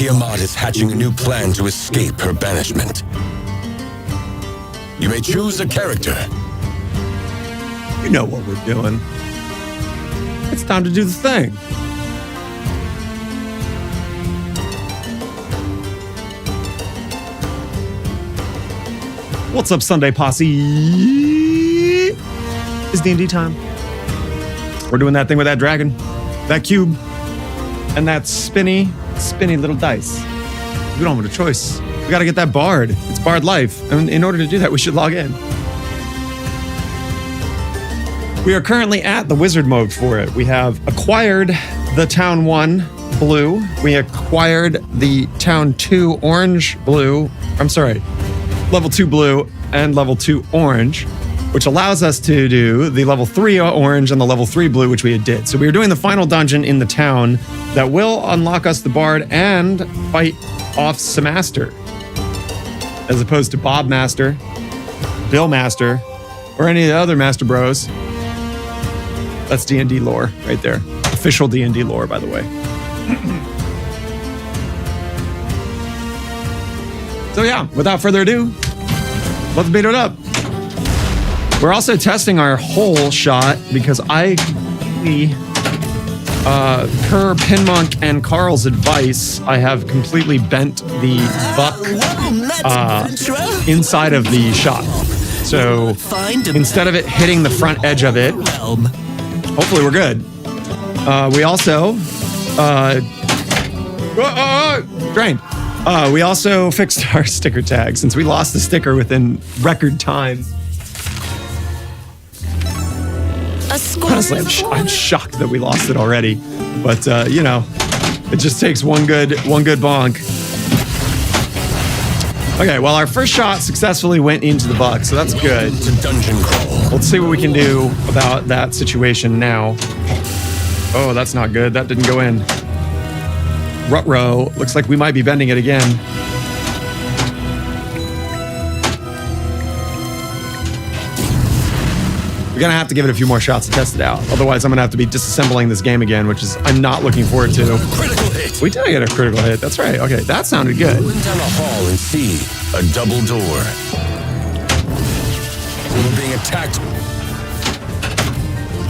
Tiamat is hatching a new plan to escape her banishment. You may choose a character. You know what we're doing. It's time to do the thing. What's up, Sunday Posse? It's D&D time. We're doing that thing with that dragon, that cube, and that spinny little dice. We don't have a choice. We got to get that bard. It's bard life. And in order to do that, we should log in. We are currently at the wizard mode for it. We have acquired the town 1 blue. We acquired the town 2 orange blue. I'm sorry, level 2 blue and level 2 orange, which allows us to do the level 3 orange and the level 3 blue, which we had did. So we are doing the final dungeon in the town that will unlock us the bard and fight off Samaster, as opposed to Bob Master, Bill Master, or any of the other Master Bros. That's D&D lore right there. Official D&D lore, by the way. So yeah, without further ado, let's beat it up. We're also testing our whole shot because per Pinmonk and Carl's advice, I have completely bent the buck inside of the shot. So instead of it hitting the front edge of it, hopefully we're good. We also drained. We also fixed our sticker tag since we lost the sticker within record time. Honestly, I'm shocked that we lost it already, but you know, it just takes one good bonk. Okay, well, our first shot successfully went into the buck, so that's good. Dungeon crawl. Let's see what we can do about that situation now. Oh, that's not good. That didn't go in. Ruh-roh. Looks like we might be bending it again. We're gonna have to give it a few more shots to test it out. Otherwise, I'm gonna have to be disassembling this game again, which is I'm not looking forward to. Critical hit. We did get a critical hit. That's right. Okay, that sounded good. Go down a hall and see a double door. We're being attacked.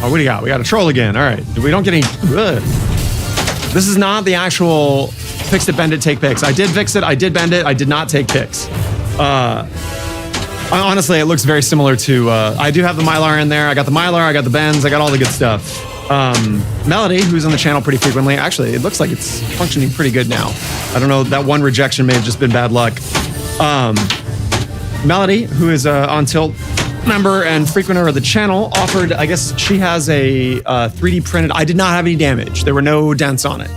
Oh, what do you got? We got a troll again. All right. We don't get any. Ugh. This is not the actual fix it, bend it, take pics. I did fix it. I did bend it. I did not take pics. Honestly, it looks very similar to, I do have the Mylar in there. I got the Mylar, I got the bends, I got all the good stuff. Melody, who's on the channel pretty frequently, actually, it looks like it's functioning pretty good now. I don't know, that one rejection may have just been bad luck. Melody, who is on Tilt member and frequenter of the channel, offered, I guess she has a 3D printed, I did not have any damage. There were no dents on it.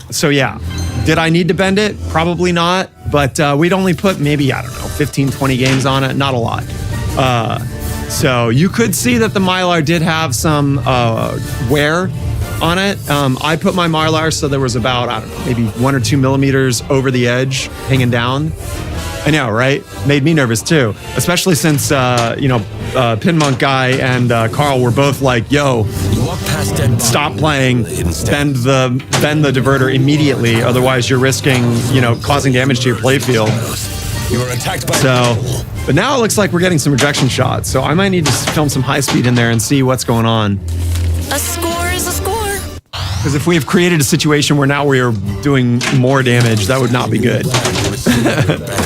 So yeah, did I need to bend it? Probably not, but we'd only put maybe, I don't know, 15, 20 games on it, not a lot. So you could see that the Mylar did have some wear on it. I put my Mylar so there was about, I don't know, maybe 1 or 2 millimeters over the edge hanging down. I know, right? Made me nervous too, especially since, you know, Pinmonk guy and Carl were both like, yo, stop playing, bend the diverter immediately, otherwise you're risking, you know, causing damage to your playfield. You were attacked by but now it looks like we're getting some rejection shots, so I might need to film some high speed in there and see what's going on. A score is a score. Because if we have created a situation where now we are doing more damage, that would not be good.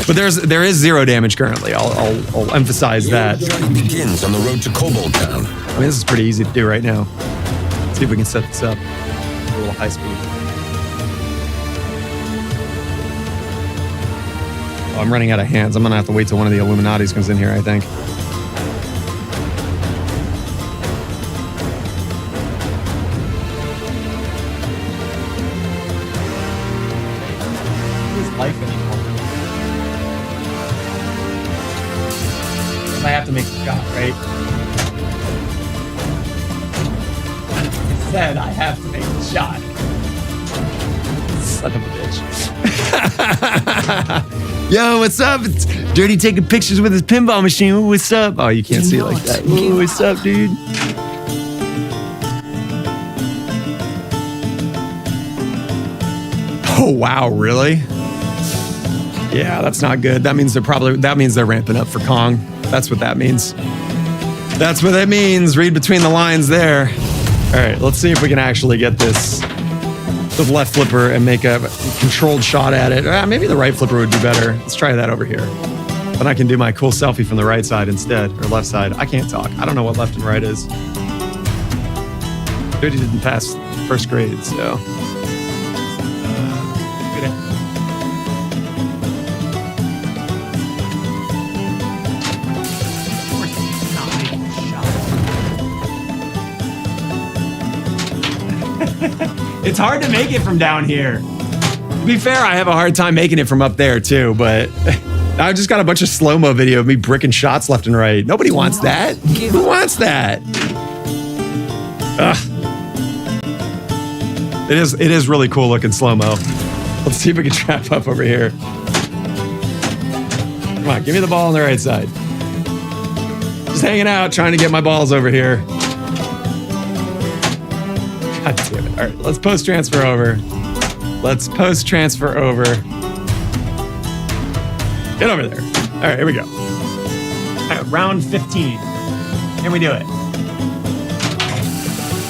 But there is 0 damage currently. I'll emphasize that. Journey begins on the road to Cobalt Town. I mean, this is pretty easy to do right now. Let's see if we can set this up. A little high speed. Oh, I'm running out of hands. I'm gonna have to wait till one of the Illuminatis comes in here, I think. Life anymore. I have to make a shot, right? I said I have to make a shot. Son of a bitch. Yo, what's up? It's Dirty taking pictures with his pinball machine. Ooh, what's up? Oh, you can't see it like that. Ooh, what's up, dude? wow, really? Yeah, that's not good. That means they're ramping up for Kong. That's what that means. That's what that means. Read between the lines there. All right, let's see if we can actually get this the left flipper and make a controlled shot at it. Maybe the right flipper would be better. Let's try that over here. Then I can do my cool selfie from the right side instead, or left side. I can't talk. I don't know what left and right is. Dude, he didn't pass first grade, so. It's hard to make it from down here. To be fair, I have a hard time making it from up there too, but I just got a bunch of slow-mo video of me bricking shots left and right. Nobody wants that. Who wants that? Ugh. It is really cool looking slow-mo. Let's see if we can trap up over here. Come on, give me the ball on the right side. Just hanging out, trying to get my balls over here. God damn it. All right, let's post-transfer over. Let's post-transfer over. Get over there. All right, here we go. All right, round 15. Can we do it?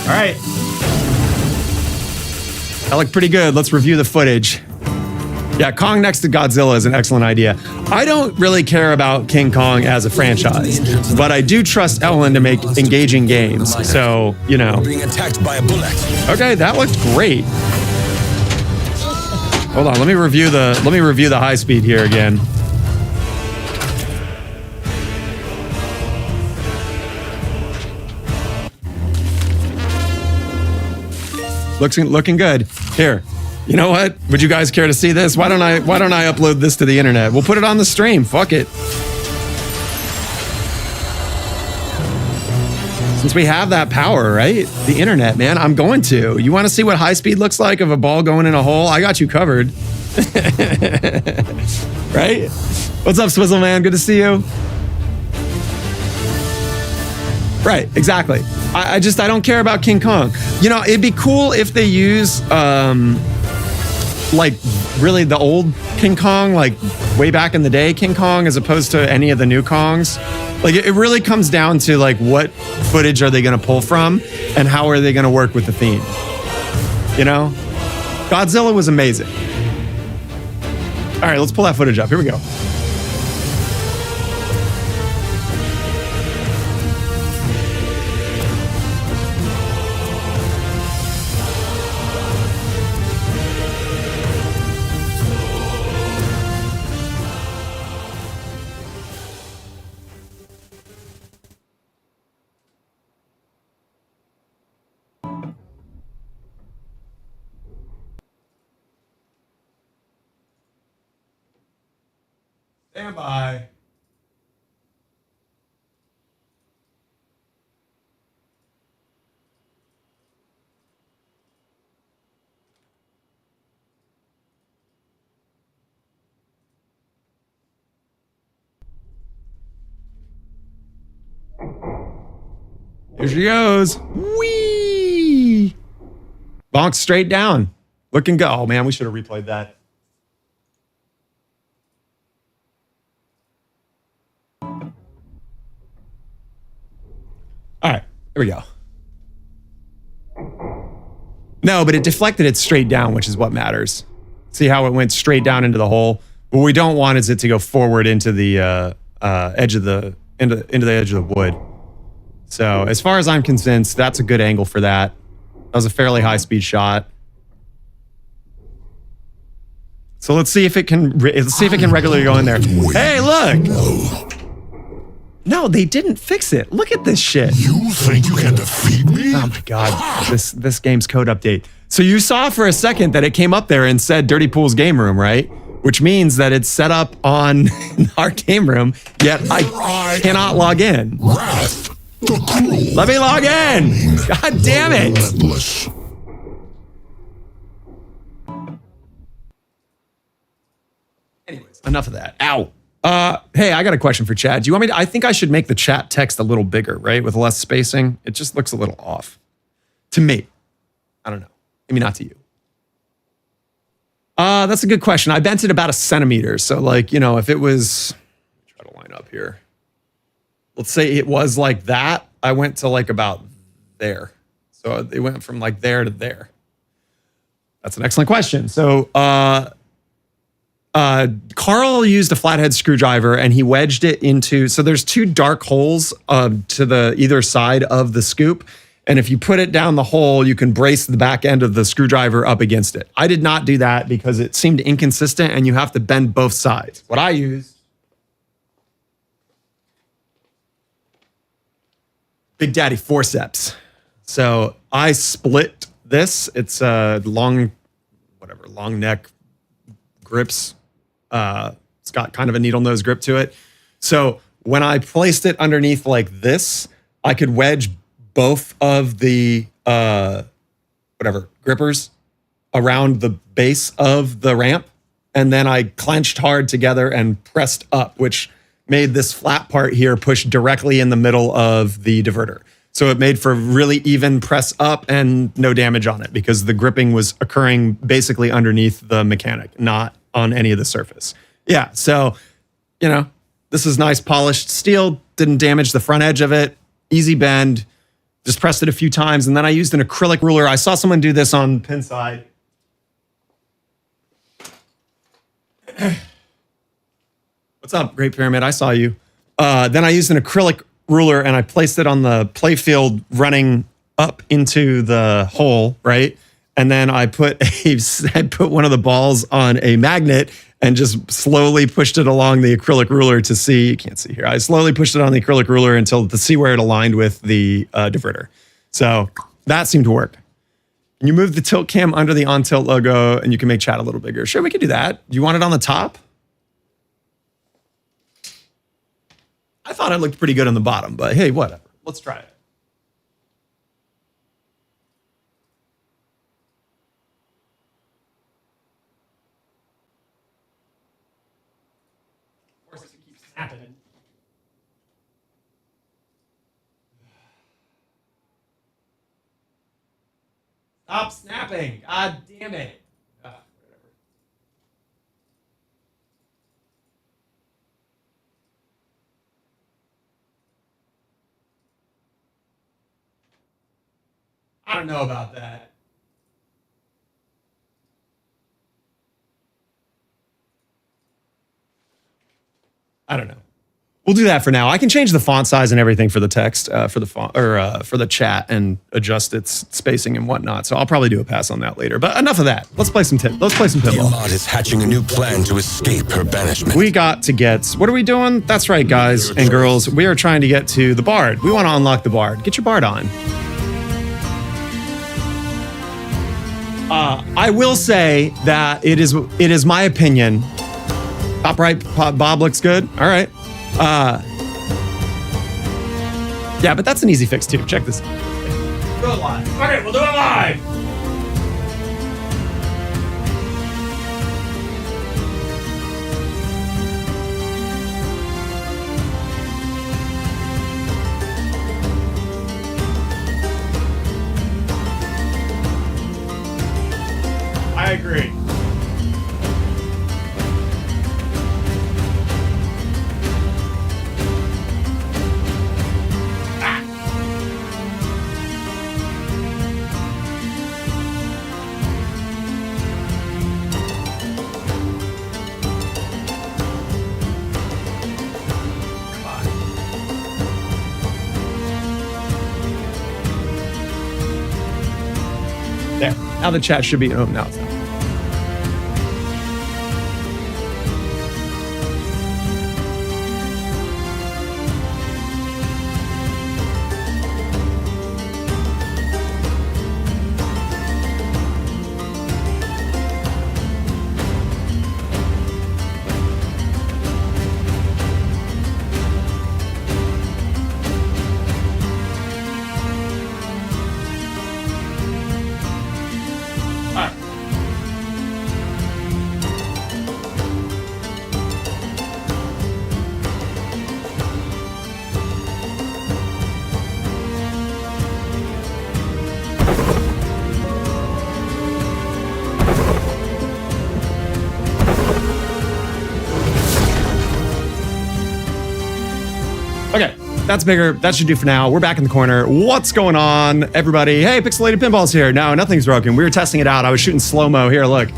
All right. That looked pretty good. Let's review the footage. Yeah, Kong next to Godzilla is an excellent idea. I don't really care about King Kong as a franchise, but I do trust Ellen to make engaging games. So, you know. Being attacked by a bullet. Okay, that looked great. Hold on, let me review the high speed here again. Looking good. Here. You know what? Would you guys care to see this? Why don't I upload this to the internet? We'll put it on the stream. Fuck it. Since we have that power, right? The internet, man. I'm going to. You want to see what high speed looks like of a ball going in a hole? I got you covered. Right? What's up, Swizzle Man? Good to see you. Right, exactly. I don't care about King Kong. You know, it'd be cool if they use like really the old King Kong, like way back in the day King Kong, as opposed to any of the new Kongs. Like it really comes down to like what footage are they going to pull from and how are they going to work with the theme. You know, Godzilla was amazing. All right, let's pull that footage up. Here we go. Stand by. Here she goes. Whee! Bonk straight down. Looking good. Oh man, we should have replayed that. All right, here we go. No, but it deflected it straight down, which is what matters. See how it went straight down into the hole? What we don't want is it to go forward into the edge of the into the edge of the wood. So as far as I'm concerned, that's a good angle for that. That was a fairly high speed shot. So let's see if it can regularly go in there. Hey, look! No, they didn't fix it. Look at this shit. You think you can defeat me? Oh my god, this game's code update. So you saw for a second that it came up there and said Dirty Pool's game room, right? Which means that it's set up on our game room, yet I cannot log in. Wrath, the cruel. Let me log in! God damn it! Relentless. Anyways, enough of that. Ow. Hey, I got a question for chat. Do you want me to, I think I should make the chat text a little bigger, right? With less spacing. It just looks a little off. To me. I don't know. Maybe not to you. That's a good question. I bent it about a centimeter. So like, if it was, try to line up here. Let's say it was like that. I went to like about there. So it went from like there to there. That's an excellent question. So Carl used a flathead screwdriver and he wedged it into, so there's two dark holes to the either side of the scoop. And if you put it down the hole, you can brace the back end of the screwdriver up against it. I did not do that because it seemed inconsistent and you have to bend both sides. What I used, Big Daddy forceps. So I split this. It's a long neck grips. It's got kind of a needle nose grip to it. So when I placed it underneath like this, I could wedge both of the grippers around the base of the ramp. And then I clenched hard together and pressed up, which made this flat part here push directly in the middle of the diverter. So it made for really even press up and no damage on it because the gripping was occurring basically underneath the mechanic, not on any of the surface. Yeah, so, this is nice polished steel, didn't damage the front edge of it, easy bend, just pressed it a few times, and then I used an acrylic ruler. I saw someone do this on Pinside. What's up, Great Pyramid? I saw you. Then I used an acrylic ruler and I placed it on the playfield running up into the hole, right? And then I put one of the balls on a magnet and just slowly pushed it along the acrylic ruler to see, you can't see here. I slowly pushed it on the acrylic ruler until to see where it aligned with the diverter. So that seemed to work. And you move the tilt cam under the on tilt logo and you can make chat a little bigger. Sure, we could do that. Do you want it on the top? I thought it looked pretty good on the bottom, but hey, whatever. Let's try it. Of course, it keeps snapping. Stop snapping. God damn it. I don't know about that. I don't know. We'll do that for now. I can change the font size and everything for the text, for the font or for the chat, and adjust its spacing and whatnot. So I'll probably do a pass on that later. But enough of that. Let's play some pinball. Tiamat is hatching a new plan to escape her banishment. We got to get. What are we doing? That's right, guys and girls. We are trying to get to the Bard. We want to unlock the Bard. Get your Bard on. I will say that it is my opinion. Top right, Bob looks good. All right. Yeah, but that's an easy fix too. Check this out. Do it live. Okay, we'll do it live. I agree. There. Now the chat should be. Oh, now it's not. Okay, that's bigger. That should do for now. We're back in the corner. What's going on, everybody? Hey, Pixelated Pinball's here. No, nothing's broken. We were testing it out. I was shooting slow-mo. Here, look.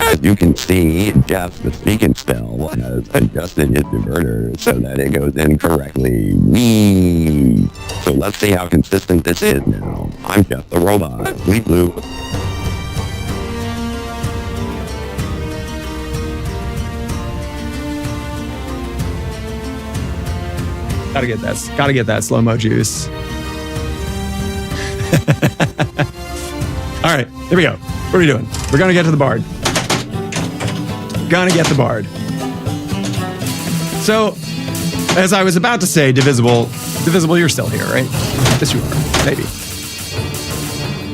As you can see, Jeff, the speaking spell, has adjusted his inverter so that it goes in correctly. Whee! So let's see how consistent this is now. I'm Jeff the robot. Bleep bloop. Gotta get that slow-mo juice. All right, here we go. What are we doing? We're gonna get to the Bard. Gonna get the Bard. So, as I was about to say, Divisible, you're still here, right? Yes, you are. Maybe.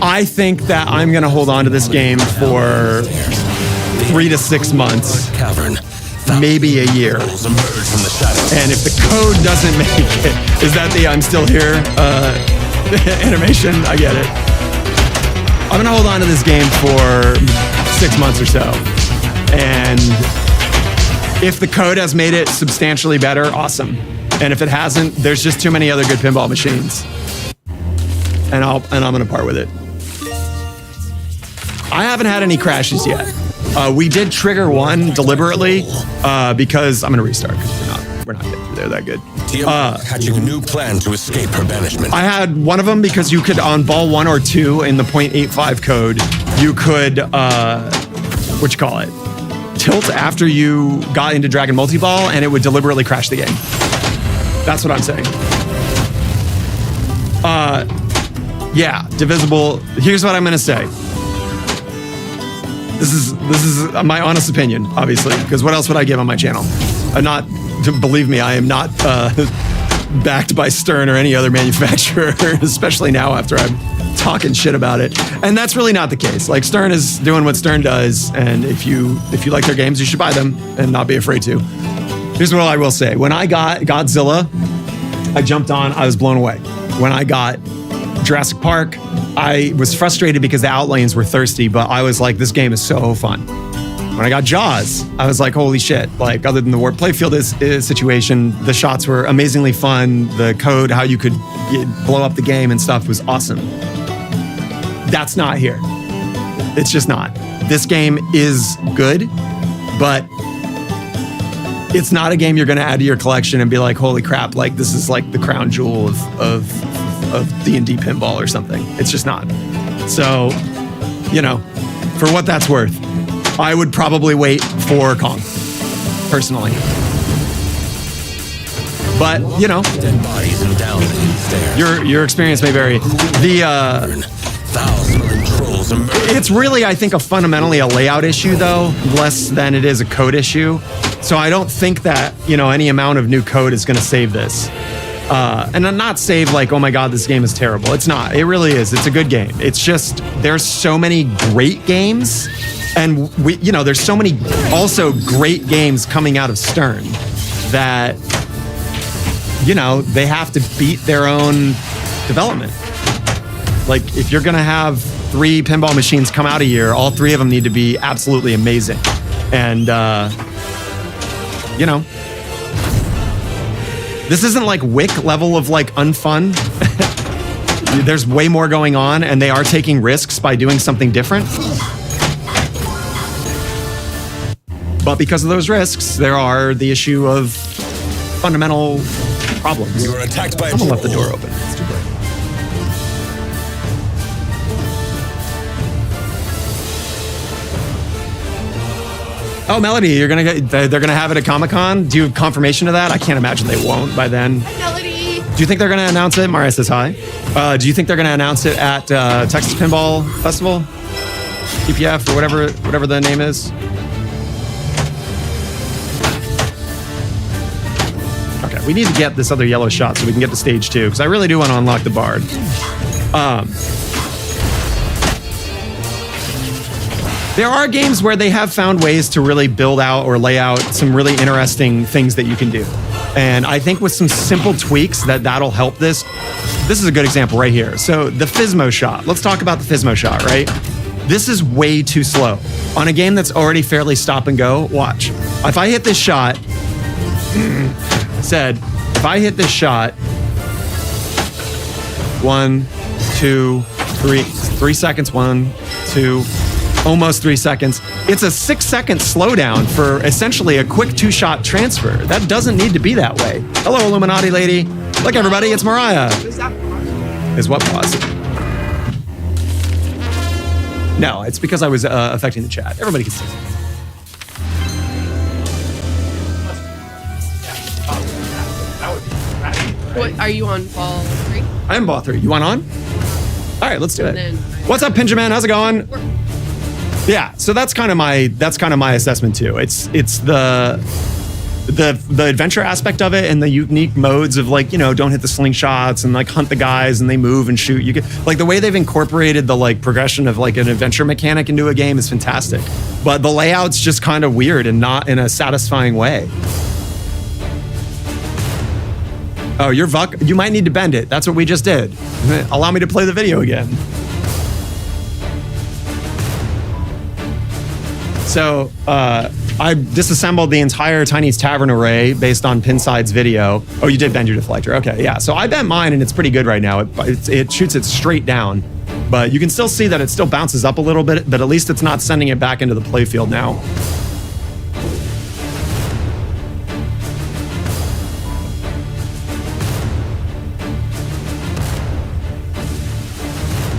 I think that I'm gonna hold on to this game for 3 to 6 months, Cavern. maybe a year. Emerge from the shadows. And if the code doesn't make it, is that the I'm still here animation? I get it. I'm gonna hold on to this game for 6 months or so. And if the code has made it substantially better, awesome. And if it hasn't, there's just too many other good pinball machines. And I'm gonna part with it. I haven't had any crashes yet. We did trigger one deliberately because I'm gonna restart because we're not getting through there that good. Tiamat hatching a new plan to escape her banishment. I had one of them because you could, on ball 1 or 2 in the .85 code, you could, what you call it? Tilt after you got into Dragon Multiball and it would deliberately crash the game. That's what I'm saying. Yeah, Divisible. Here's what I'm gonna say. This is my honest opinion, obviously, because what else would I give on my channel? Believe me, I am not backed by Stern or any other manufacturer, especially now after I'm talking shit about it. And that's really not the case. Like, Stern is doing what Stern does, and if you like their games, you should buy them and not be afraid to. Here's what I will say. When I got Godzilla, I jumped on, I was blown away. When I got Jurassic Park, I was frustrated because the outlanes were thirsty, but I was like, this game is so fun. When I got Jaws, I was like, holy shit. Like, other than the warp playfield situation, the shots were amazingly fun. The code, how you could blow up the game and stuff was awesome. That's not here. It's just not. This game is good, but it's not a game you're going to add to your collection and be like, holy crap, like this is like the crown jewel of D&D pinball or something. It's just not. So, you know, for what that's worth, I would probably wait for Kong, personally. But, you know, Dead bodies and down there. your experience may vary. Thousand trolls emerge. It's really, I think, fundamentally a layout issue, though, less than it is a code issue. So I don't think that, you know, any amount of new code is going to save this. And not save like, oh my God, this game is terrible. It's not. It really is. It's a good game. It's just, there's so many great games. And there's so many also great games coming out of Stern that, you know, they have to beat their own development. Like, if you're going to have 3 pinball machines come out a year, all 3 of them need to be absolutely amazing. And, you know, this isn't like Wick level of like unfun. There's way more going on, and they are taking risks by doing something different. But because of those risks, there are the issue of fundamental problems. You were attacked by a I'm gonna troll. left the door open. It's too bright. Oh, Melody, they're gonna have it at Comic-Con. Do you have confirmation of that? I can't imagine they won't by then. Melody. Do you think they're gonna announce it? Maria says hi. Do you think they're gonna announce it at Texas Pinball Festival? TPF or whatever the name is? Okay, we need to get this other yellow shot so we can get to stage 2, because I really do want to unlock the Bard. There are games where they have found ways to really build out or lay out some really interesting things that you can do. And I think with some simple tweaks that'll help this. This is a good example right here. So the Fizmo shot. Let's talk about the Fizmo shot, right? This is way too slow. On a game that's already fairly stop and go, watch. If I hit this shot, if I hit this shot, 1, 2, 3, 3 seconds, 1, 2, almost 3 seconds. It's a 6-second slowdown for essentially a quick 2-shot transfer. That doesn't need to be that way. Hello, Illuminati lady. Look, everybody, it's Mariah. Is what pause? No, it's because I was affecting the chat. Everybody can see. What, are you on ball 3? I am ball 3. You want on? All right, let's do it. What's up, Pinjaman? How's it going? Yeah, so that's kind of my assessment too. It's the adventure aspect of it and the unique modes of, like, you know, don't hit the slingshots and like hunt the guys and they move and shoot. You get, like, the way they've incorporated the like progression of like an adventure mechanic into a game is fantastic. But the layout's just kind of weird and not in a satisfying way. Oh, you're Vuck. You might need to bend it. That's what we just did. Allow me to play the video again. So I disassembled the entire Tiny's Tavern array based on Pinside's video. Oh, you did bend your deflector. Okay, yeah. So I bent mine and it's pretty good right now. It shoots it straight down, but you can still see that it still bounces up a little bit, but at least it's not sending it back into the playfield now.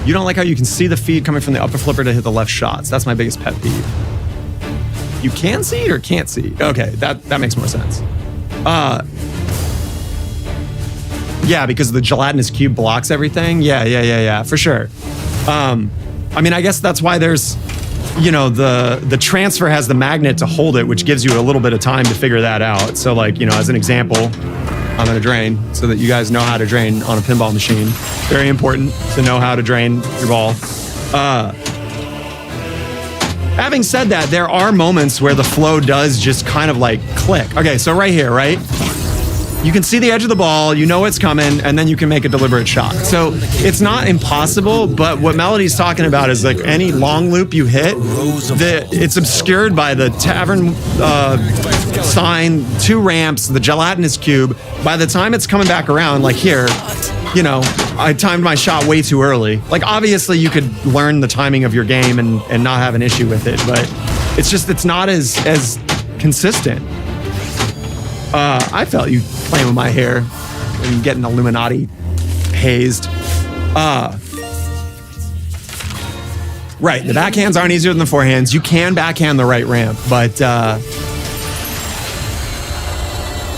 You don't like how you can see the feed coming from the upper flipper to hit the left shots. That's my biggest pet peeve. You can see it or can't see? Okay, that makes more sense. Yeah, because the gelatinous cube blocks everything. Yeah, for sure. I mean, I guess that's why there's, you know, the transfer has the magnet to hold it, which gives you a little bit of time to figure that out. So, like, you know, as an example, I'm gonna drain so that you guys know how to drain on a pinball machine. Very important to know how to drain your ball. Having said that, there are moments where the flow does just kind of like click. Okay, so right here, right? You can see the edge of the ball, you know it's coming, and then you can make a deliberate shot. So it's not impossible, but what Melody's talking about is like any long loop you hit, it's obscured by the tavern sign, 2 ramps, the gelatinous cube. By the time it's coming back around, like here, you know, I timed my shot way too early. Like, obviously you could learn the timing of your game and not have an issue with it, but it's just, it's not as consistent. I felt you playing with my hair and getting Illuminati hazed. Right, the backhands aren't easier than the forehands. You can backhand the right ramp, but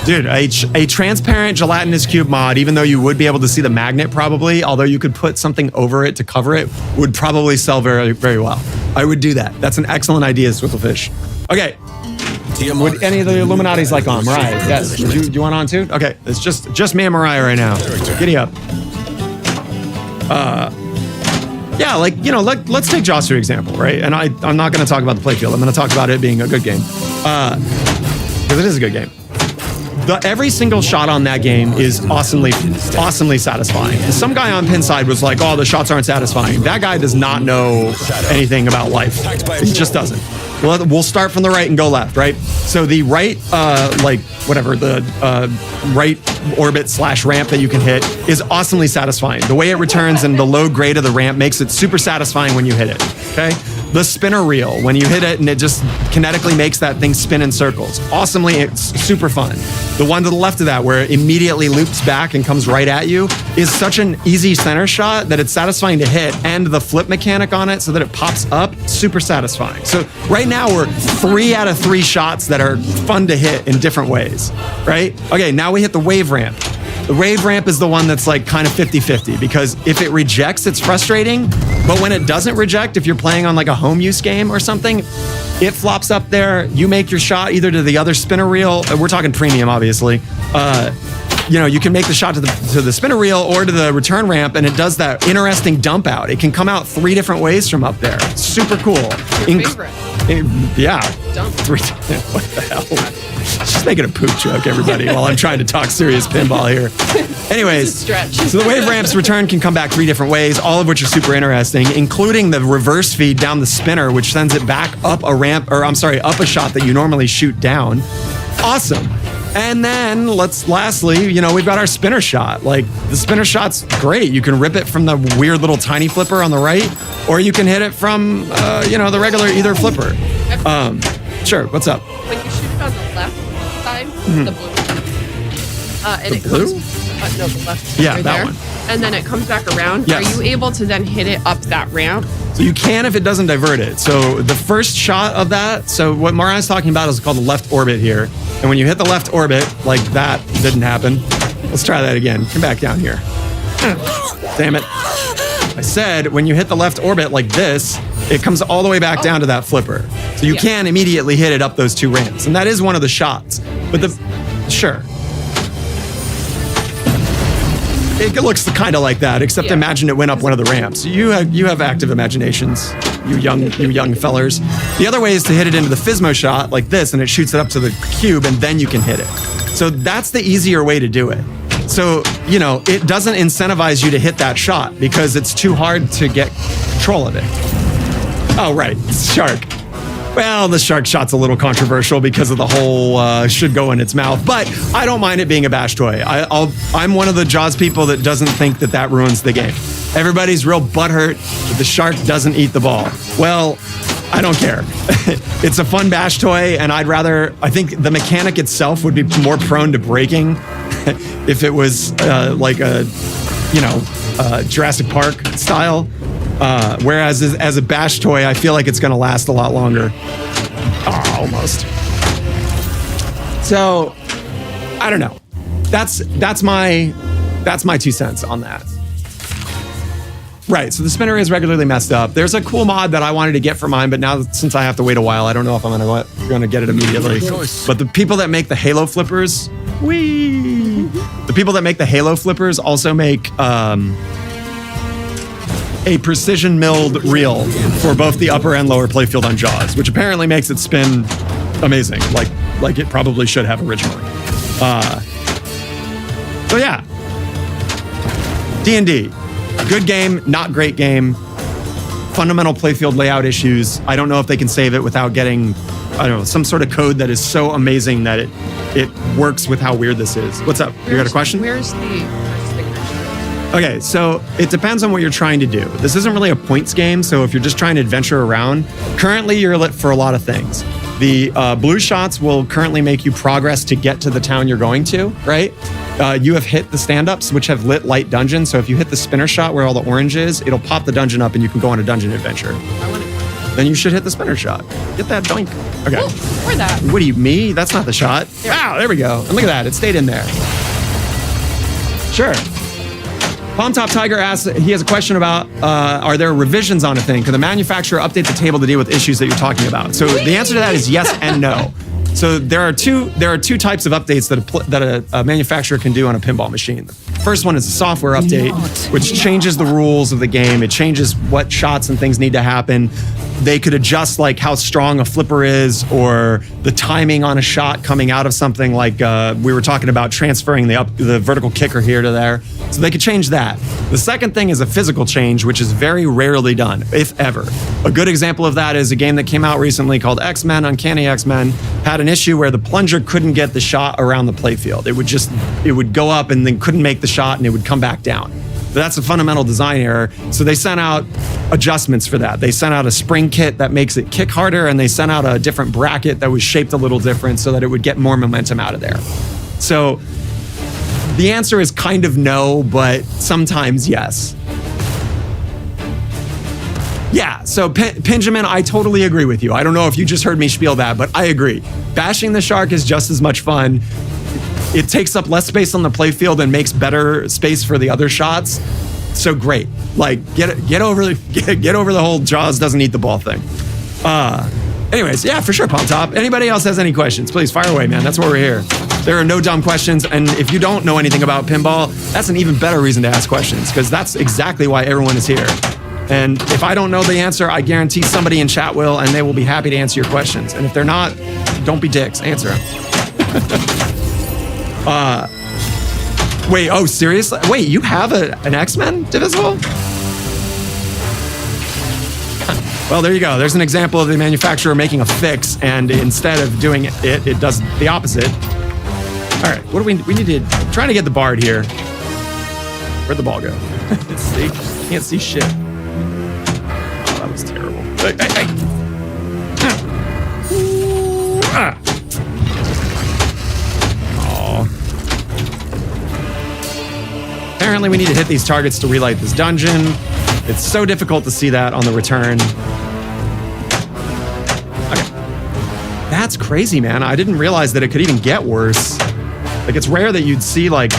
dude, a transparent gelatinous cube mod, even though you would be able to see the magnet probably, although you could put something over it to cover it, would probably sell very, very well. I would do that. That's an excellent idea, Swiftlefish. Okay. Would any of the Illuminati's like on? Mariah, yes. Do you want on too? Okay, it's just me and Mariah right now. Giddy up. Yeah, like, you know, let's take Joss for example, right? And I'm not going to talk about the playfield. I'm going to talk about it being a good game. Because it is a good game. Every single shot on that game is awesomely satisfying. And some guy on Pinside was like, oh, the shots aren't satisfying. That guy does not know anything about life. He just doesn't. We'll start from the right and go left, right? So the right, like, whatever, the right orbit / ramp that you can hit is awesomely satisfying. The way it returns and the low grade of the ramp makes it super satisfying when you hit it, okay? The spinner reel, when you hit it and it just kinetically makes that thing spin in circles. Awesomely, it's super fun. The one to the left of that, where it immediately loops back and comes right at you, is such an easy center shot that it's satisfying to hit, and the flip mechanic on it so that it pops up, super satisfying. So right now we're 3 out of 3 shots that are fun to hit in different ways, right? Okay, now we hit the wave ramp. The wave ramp is the one that's like kind of 50-50, because if it rejects, it's frustrating. But when it doesn't reject, if you're playing on like a home use game or something, it flops up there. You make your shot either to the other spinner reel. We're talking premium, obviously. You know, you can make the shot to the spinner reel or to the return ramp, and it does that interesting dump out. It can come out 3 different ways from up there. Super cool. Your favorite. Yeah. Dumb. 3 What the hell? She's making a poop joke, everybody, while I'm trying to talk serious pinball here. Anyways, It's a stretch. so the wave ramp's return can come back 3 different ways, all of which are super interesting, including the reverse feed down the spinner, which sends it back up a ramp, or I'm sorry, up a shot that you normally shoot down. Awesome. And then lastly, we've got our spinner shot. Like, the spinner shot's great. You can rip it from the weird little tiny flipper on the right, or you can hit it from, the regular either flipper. Sure, what's up? When you shoot it on the left side, the blue. And The it blue? comes. No, the left. Yeah, right that there. one. And then it comes back around. Yes. Are you able to then hit it up that ramp? So you can if it doesn't divert it. So the first shot of that, so what Mariah's talking about is called the left orbit here. And when you hit the left orbit, like that didn't happen. Let's try that again. Come back down here. Damn it. I said when you hit the left orbit like this, it comes all the way back down to that flipper. So you can immediately hit it up those 2 ramps. And that is one of the shots. But sure. It looks kind of like that, except imagine it went up one of the ramps. You have active imaginations, you young fellers. The other way is to hit it into the Fizmo shot like this, and it shoots it up to the cube, and then you can hit it. So that's the easier way to do it. So, it doesn't incentivize you to hit that shot because it's too hard to get control of it. Oh, right, shark. Well, the shark shot's a little controversial because of the whole should go in its mouth, but I don't mind it being a bash toy. I'm one of the Jaws people that doesn't think that ruins the game. Everybody's real butthurt that the shark doesn't eat the ball. Well, I don't care. It's a fun bash toy, and I think the mechanic itself would be more prone to breaking if it was like a Jurassic Park style. Whereas as a bash toy, I feel like it's going to last a lot longer. Oh, almost. So, I don't know. That's my 2 cents on that. Right, so the spinner is regularly messed up. There's a cool mod that I wanted to get for mine, but now since I have to wait a while, I don't know if I'm going to get it immediately. But the people that make the Halo flippers, the people that make the Halo flippers also make a precision milled reel for both the upper and lower playfield on Jaws, which apparently makes it spin amazing, like it probably should have originally. So yeah, D&D, good game, not great game. Fundamental playfield layout issues. I don't know if they can save it without getting, some sort of code that is so amazing that it works with how weird this is. What's up? You got a question? Where's the Okay, so it depends on what you're trying to do. This isn't really a points game, so if you're just trying to adventure around, currently you're lit for a lot of things. The blue shots will currently make you progress to get to the town you're going to, right? You have hit the stand-ups, which have lit light dungeons, so if you hit the spinner shot where all the orange is, it'll pop the dungeon up and you can go on a dungeon adventure. Then you should hit the spinner shot. Get that doink. Okay. Or that. What do you, me? That's not the shot. Wow, there we go. And look at that, it stayed in there. Sure. Palm Top Tiger asks, he has a question about, are there revisions on a thing? Can the manufacturer update the table to deal with issues that you're talking about? So the answer to that is yes and no. So there are two types of updates that a manufacturer can do on a pinball machine. The first one is a software update, which changes the rules of the game. It changes what shots and things need to happen. They could adjust like how strong a flipper is or the timing on a shot coming out of something, like we were talking about transferring the vertical kicker here to there. So they could change that. The second thing is a physical change, which is very rarely done, if ever. A good example of that is a game that came out recently called X-Men, Uncanny X-Men, had an issue where the plunger couldn't get the shot around the playfield. It would go up and then couldn't make the shot and it would come back down. That's a fundamental design error. So they sent out adjustments for that. They sent out a spring kit that makes it kick harder, and they sent out a different bracket that was shaped a little different so that it would get more momentum out of there. So the answer is kind of no, but sometimes yes. Yeah, so Pinjamin, I totally agree with you. I don't know if you just heard me spiel that, but I agree. Bashing the shark is just as much fun. It takes up less space on the playfield and makes better space for the other shots. So great. Like, get over the whole Jaws doesn't eat the ball thing. Anyways, yeah, for sure, Palm Top. Anybody else has any questions, please fire away, man. That's why we're here. There are no dumb questions, and if you don't know anything about pinball, that's an even better reason to ask questions, because that's exactly why everyone is here. And if I don't know the answer, I guarantee somebody in chat will, and they will be happy to answer your questions. And if they're not, don't be dicks. Answer them. Wait, oh, seriously? Wait, you have an X-Men Divisible? Well, there you go. There's an example of the manufacturer making a fix, and instead of doing it, it does the opposite. All right, what do we need to... Trying to get the Bard here. Where'd the ball go? See? Can't see shit. Oh, that was terrible. Hey, hey, hey. Oh. Apparently we need to hit these targets to relight this dungeon. It's so difficult to see that on the return. Okay. That's crazy, man. I didn't realize that it could even get worse. Like, it's rare that you'd see, like,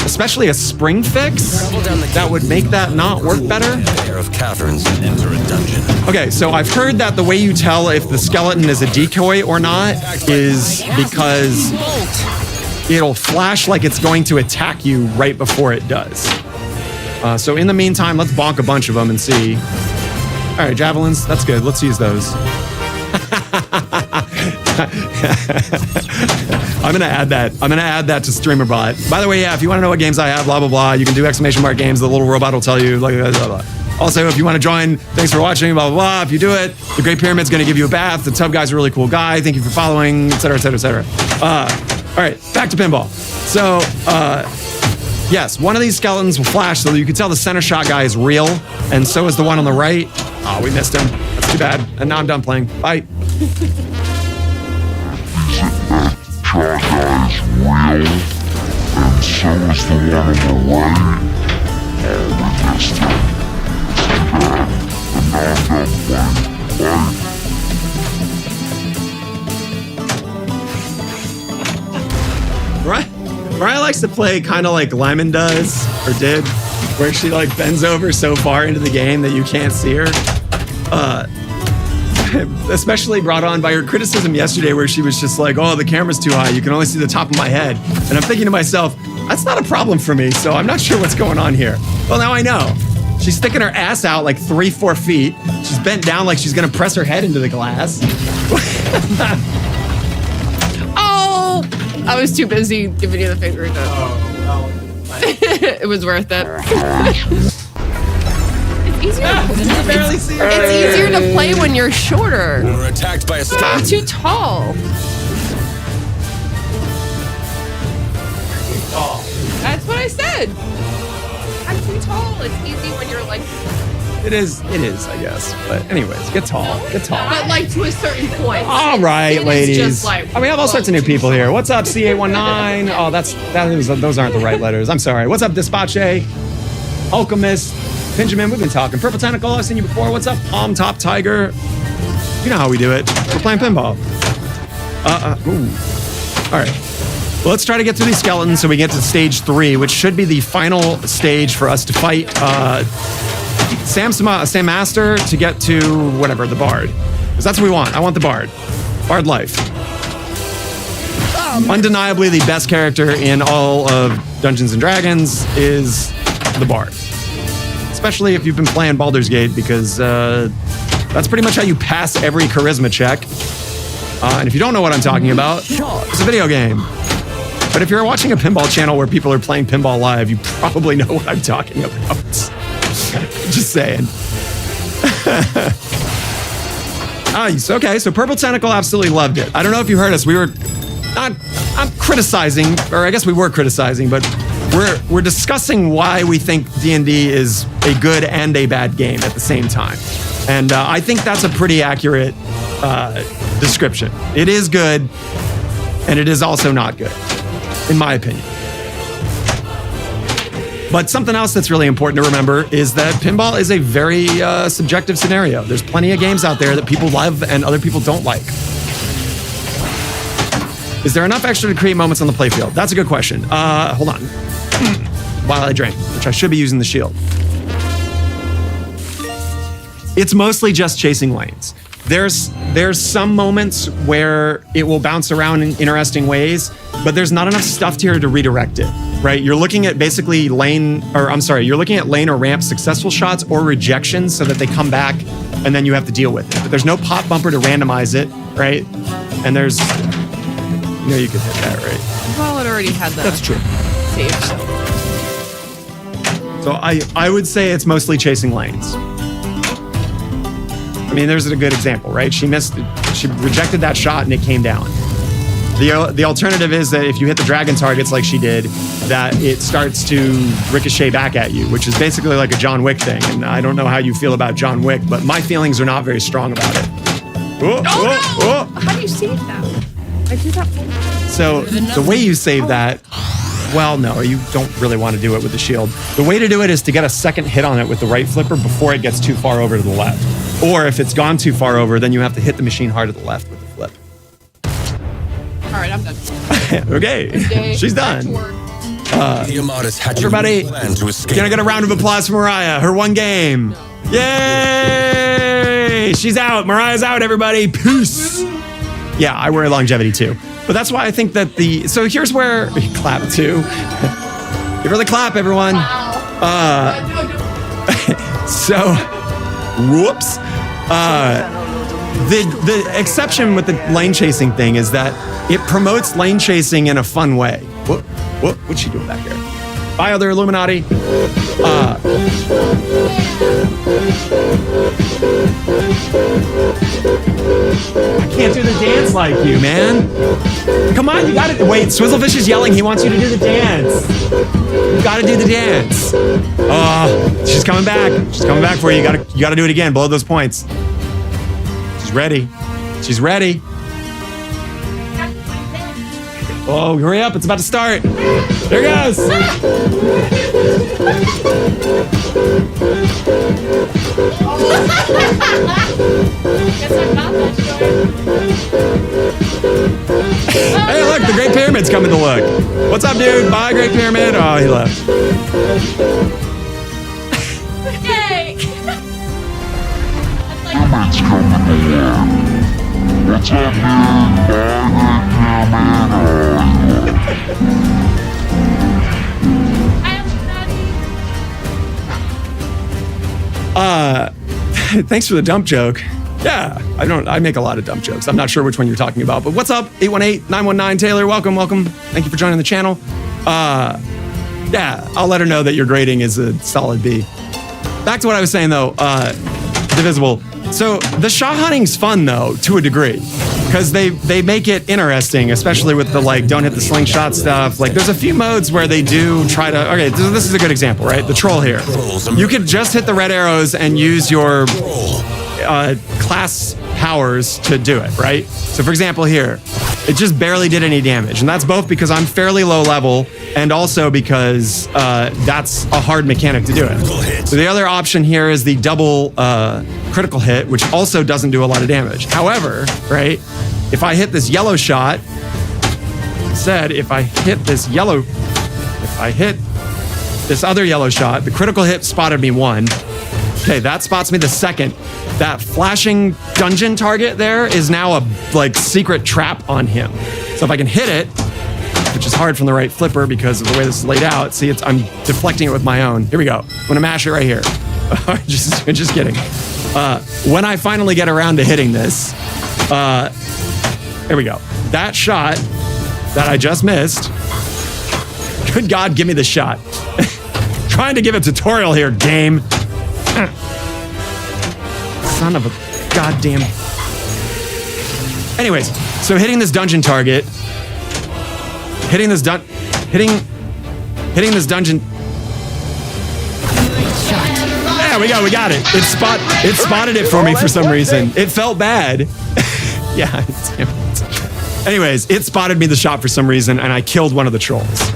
especially a spring fix that would make that not work better. Pair of Catherines enter a dungeon. Okay, so I've heard that the way you tell if the skeleton is a decoy or not is because it'll flash like it's going to attack you right before it does. So in the meantime, let's bonk a bunch of them and see. All right, javelins, that's good. Let's use those. I'm gonna add that. I'm gonna add that to StreamerBot. By the way, yeah, if you want to know what games I have, blah blah blah, you can do ! Games. The little robot will tell you. Blah, blah, blah, blah. Also, if you want to join, thanks for watching. Blah blah blah. If you do it, the Great Pyramid's gonna give you a bath. The Tub Guy's a really cool guy. Thank you for following, etc. etc. etc. All right, back to pinball. So, yes, one of these skeletons will flash, so you can tell the center shot guy is real, and so is the one on the right. Oh, we missed him. That's too bad. And now I'm done playing. Bye. Shot guy's real, and so is the one on the right. Oh, we missed him. Too bad. And now I'm done playing. Bye. Mariah likes to play kind of like Lyman does, or did, where she like bends over so far into the game that you can't see her. Especially brought on by her criticism yesterday where she was just like, oh, the camera's too high. You can only see the top of my head. And I'm thinking to myself, that's not a problem for me, so I'm not sure what's going on here. Well, now I know. She's sticking her ass out like 3-4 feet. She's bent down like she's going to press her head into the glass. Oh, I was too busy giving you the finger. It was worth it. It's easier to play when you're shorter. We're attacked by a storm. I'm too tall. That's what I said. I'm too tall. It's easy when you're like... It is, I guess. But anyways, get tall. Get tall. But like to a certain point. All right, ladies. Just like, we have all sorts of new people here. What's up, C819? Oh, those aren't the right letters. I'm sorry. What's up, Despache? Alchemist. Benjamin, we've been talking. Purple Tentacle, I've seen you before. What's up, Palm Top Tiger? You know how we do it. We're playing pinball. Ooh. All right. Well, let's try to get through these skeletons so we get to stage 3, which should be the final stage for us to fight Sam Master to get to whatever, the Bard. Because that's what we want. I want the Bard. Bard life. Undeniably, the best character in all of Dungeons & Dragons is the Bard. Especially if you've been playing Baldur's Gate, because that's pretty much how you pass every charisma check. And if you don't know what I'm talking about, it's a video game. But if you're watching a pinball channel where people are playing pinball live, you probably know what I'm talking about. Just saying. Okay, so Purple Tentacle absolutely loved it. I don't know if you heard us. We were not criticizing, or I guess we were criticizing, but we're discussing why we think D&D is a good and a bad game at the same time. And I think that's a pretty accurate description. It is good, and it is also not good, in my opinion. But something else that's really important to remember is that pinball is a very subjective scenario. There's plenty of games out there that people love and other people don't like. Is there enough extra to create moments on the playfield? That's a good question. Hold on. While I drink, which I should be using the shield. It's mostly just chasing lanes. There's some moments where it will bounce around in interesting ways, but there's not enough stuff here to redirect it. right? You're looking at basically you're looking at lane or ramp successful shots or rejections so that they come back and then you have to deal with it. But there's no pop bumper to randomize it, right? And there's, you could hit that, right? Well, it already had that. That's true. Saved. So I would say it's mostly chasing lanes. I mean, there's a good example, right? She rejected that shot and it came down. The alternative is that if you hit the dragon targets like she did, that it starts to ricochet back at you, which is basically like a John Wick thing. And I don't know how you feel about John Wick, but my feelings are not very strong about it. Oh, no! How do you save that? I do that. So the way you save that, well, no, you don't really want to do it with the shield. The way to do it is to get a second hit on it with the right flipper before it gets too far over to the left. Or if it's gone too far over, then you have to hit the machine hard to the left with the flip. All right, I'm done. Okay, she's done. Tiamat has hatched Everybody, a plan to escape. can I get a round of applause for Mariah? Her one game. Yay! She's out. Mariah's out, everybody. Peace. Yeah, I wear longevity too. But that's why I think that so here's where, clap too. Give her the clap, everyone. So, whoops. The exception with the lane chasing thing is that it promotes lane chasing in a fun way. What's she doing back here? Bye, other Illuminati. I can't do the dance like you, man. Come on, you gotta, wait, Swizzlefish is yelling. He wants you to do the dance. You gotta do the dance. She's coming back. She's coming back for you. You gotta do it again. Blow those points. She's ready. She's ready. Oh, hurry up. It's about to start. There it goes. Hey, look, the Great Pyramid's coming to look. What's up, dude? Bye, Great Pyramid. Oh, he left. Yay! Pyramid's coming along. What's up, dude? Thanks for the dump joke. Yeah, I make a lot of dump jokes. I'm not sure which one you're talking about, but what's up? 818-919 Taylor, welcome. Thank you for joining the channel. Yeah, I'll let her know that your grading is a solid B. Back to what I was saying though, Divisible. So the shot hunting's fun though, to a degree, because they make it interesting, especially with the don't hit the slingshot stuff. Like there's a few modes where they do try to, okay, this is a good example, right? The troll here. You could just hit the red arrows and use your class powers to do it, right? So for example here, it just barely did any damage. And that's both because I'm fairly low level and also because that's a hard mechanic to do it. So the other option here is the double critical hit, which also doesn't do a lot of damage. However, right, if I hit this yellow shot, if I hit this other yellow shot, the critical hit spotted me one. Okay, that spots me the second. That flashing dungeon target there is now a secret trap on him. So if I can hit it, which is hard from the right flipper because of the way this is laid out. See, I'm deflecting it with my own. Here we go. I'm gonna mash it right here. just kidding. When I finally get around to hitting this, here we go. That shot that I just missed, good God, give me the shot. Trying to give a tutorial here, game. Son of a goddamn. Anyways, so hitting this dungeon target, hitting this dungeon. There we go, we got it. It spotted it for me for some reason. It felt bad. Yeah, damn it. Anyways, it spotted me the shot for some reason, and I killed one of the trolls.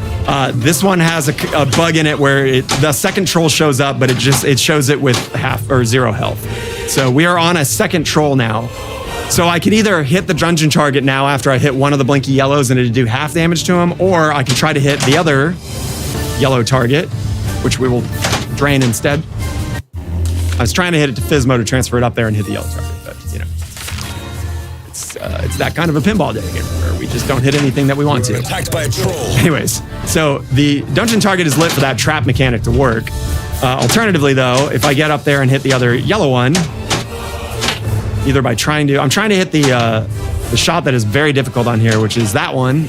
This one has a bug in it where the second troll shows up, but it shows it with half or zero health. So we are on a second troll now. So I can either hit the dungeon target now after I hit one of the blinky yellows and it'd do half damage to him, or I can try to hit the other yellow target, which we will drain instead. I was trying to hit it to Physmo to transfer it up there and hit the yellow target, but It's that kind of a pinball day here, where we just don't hit anything that we want to. Attacked by a troll. Anyways, so the dungeon target is lit for that trap mechanic to work. Alternatively, though, if I get up there and hit the other yellow one, either by I'm trying to hit the shot that is very difficult on here, which is that one,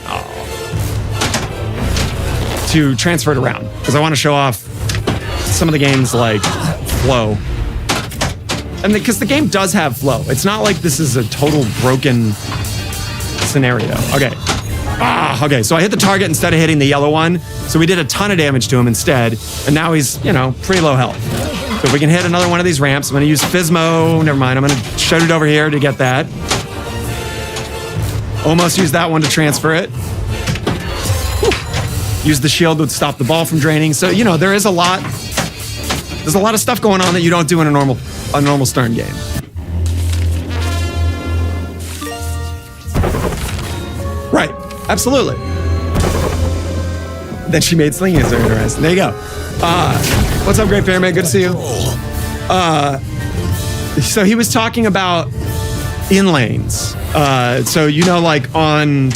to transfer it around, because I want to show off some of the game's like flow. And because the game does have flow. It's not like this is a total broken scenario. Okay. Okay. So I hit the target instead of hitting the yellow one. So we did a ton of damage to him instead. And now he's, pretty low health. So if we can hit another one of these ramps, I'm going to use Physmo. Never mind. I'm going to shoot it over here to get that. Almost used that one to transfer it. Whew. Use the shield to stop the ball from draining. So, there is a lot. There's a lot of stuff going on that you don't do in a normal Stern game. Right, absolutely. Then she made slinging so interesting. There you go. What's up, Great Fairman? Good to see you. So he was talking about in lanes. So like on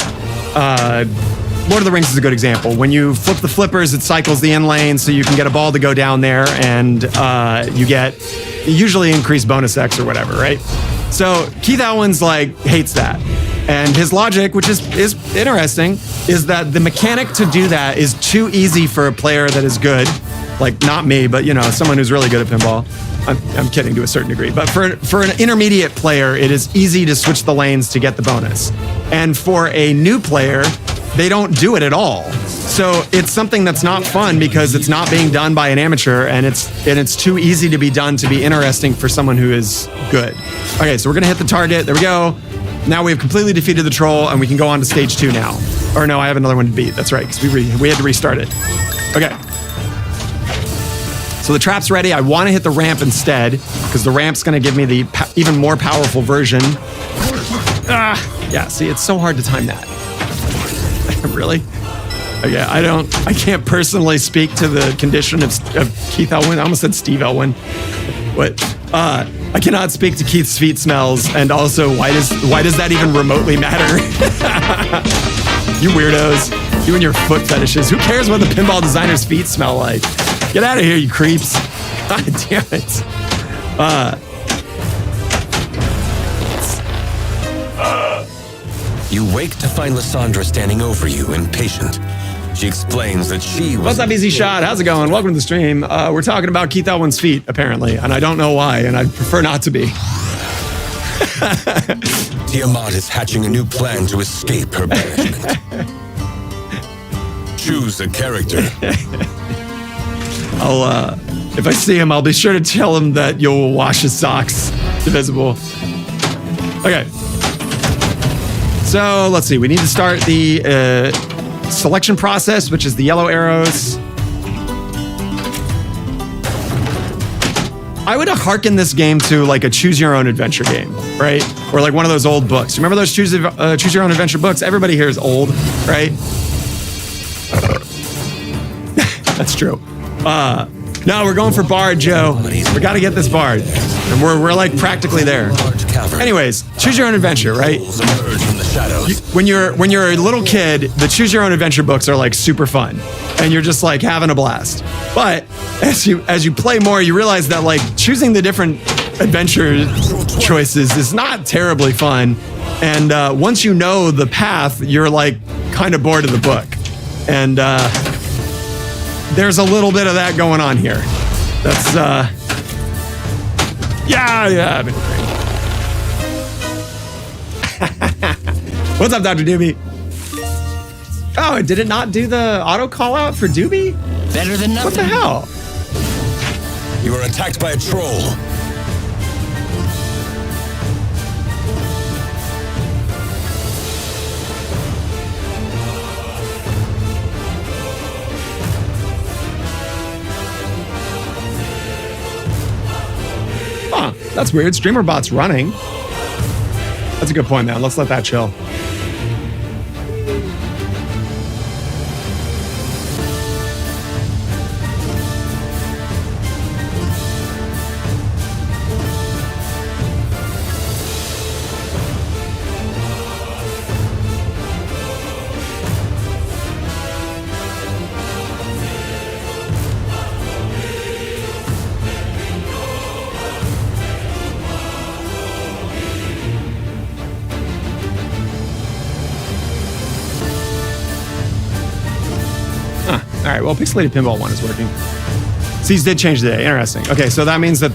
Lord of the Rings is a good example. When you flip the flippers, it cycles the in lane, so you can get a ball to go down there, and you get usually increased bonus X or whatever, right? So Keith Elwin's hates that. And his logic, which is interesting, is that the mechanic to do that is too easy for a player that is good. Not me, but someone who's really good at pinball. I'm kidding to a certain degree. But for an intermediate player, it is easy to switch the lanes to get the bonus. And for a new player, they don't do it at all. So it's something that's not fun because it's not being done by an amateur, and it's too easy to be done to be interesting for someone who is good. Okay, so we're gonna hit the target. There we go. Now we have completely defeated the troll, and we can go on to stage 2 now. Or no, I have another one to beat. That's right, because we had to restart it. Okay. So the trap's ready. I want to hit the ramp instead, because the ramp's gonna give me the even more powerful version. Yeah. See, it's so hard to time that. Really? Okay, I can't personally speak to the condition of Keith Elwin. I almost said Steve Elwin. But I cannot speak to Keith's feet smells, and also why does that even remotely matter? You weirdos. You and your foot fetishes. Who cares what the pinball designer's feet smell like? Get out of here, you creeps. God damn it. You wake to find Lysandra standing over you, impatient. She explains that she was... What's up, Easy Shot? How's it going? Welcome to the stream. We're talking about Keith Elwin's feet, apparently, and I don't know why, and I'd prefer not to be. Tiamat is hatching a new plan to escape her banishment. Choose a character. If I see him, I'll be sure to tell him that you'll wash his socks. Divisible. Okay. So let's see. We need to start the selection process, which is the yellow arrows. I would hearken this game to a choose your own adventure game, right? Or one of those old books. Remember those choose your own adventure books? Everybody here is old, right? That's true. No, we're going for Bard, Joe. We got to get this Bard. And we're practically there. Anyways, choose your own adventure, right? When you're a little kid, the choose your own adventure books are super fun. And you're just having a blast. But as you play more, you realize that choosing the different adventure choices is not terribly fun. And once you know the path, you're kind of bored of the book. And there's a little bit of that going on here. That's yeah, I've been great. What's up, Dr. Doobie? Oh, did it not do the auto call out for Doobie? Better than nothing. What the hell? You are attacked by a troll. Huh, that's weird. StreamerBot's running. That's a good point, man. Let's let that chill. right, well, Pixelated Pinball 1 is working. Seeds did change today. Interesting. Okay, so that means that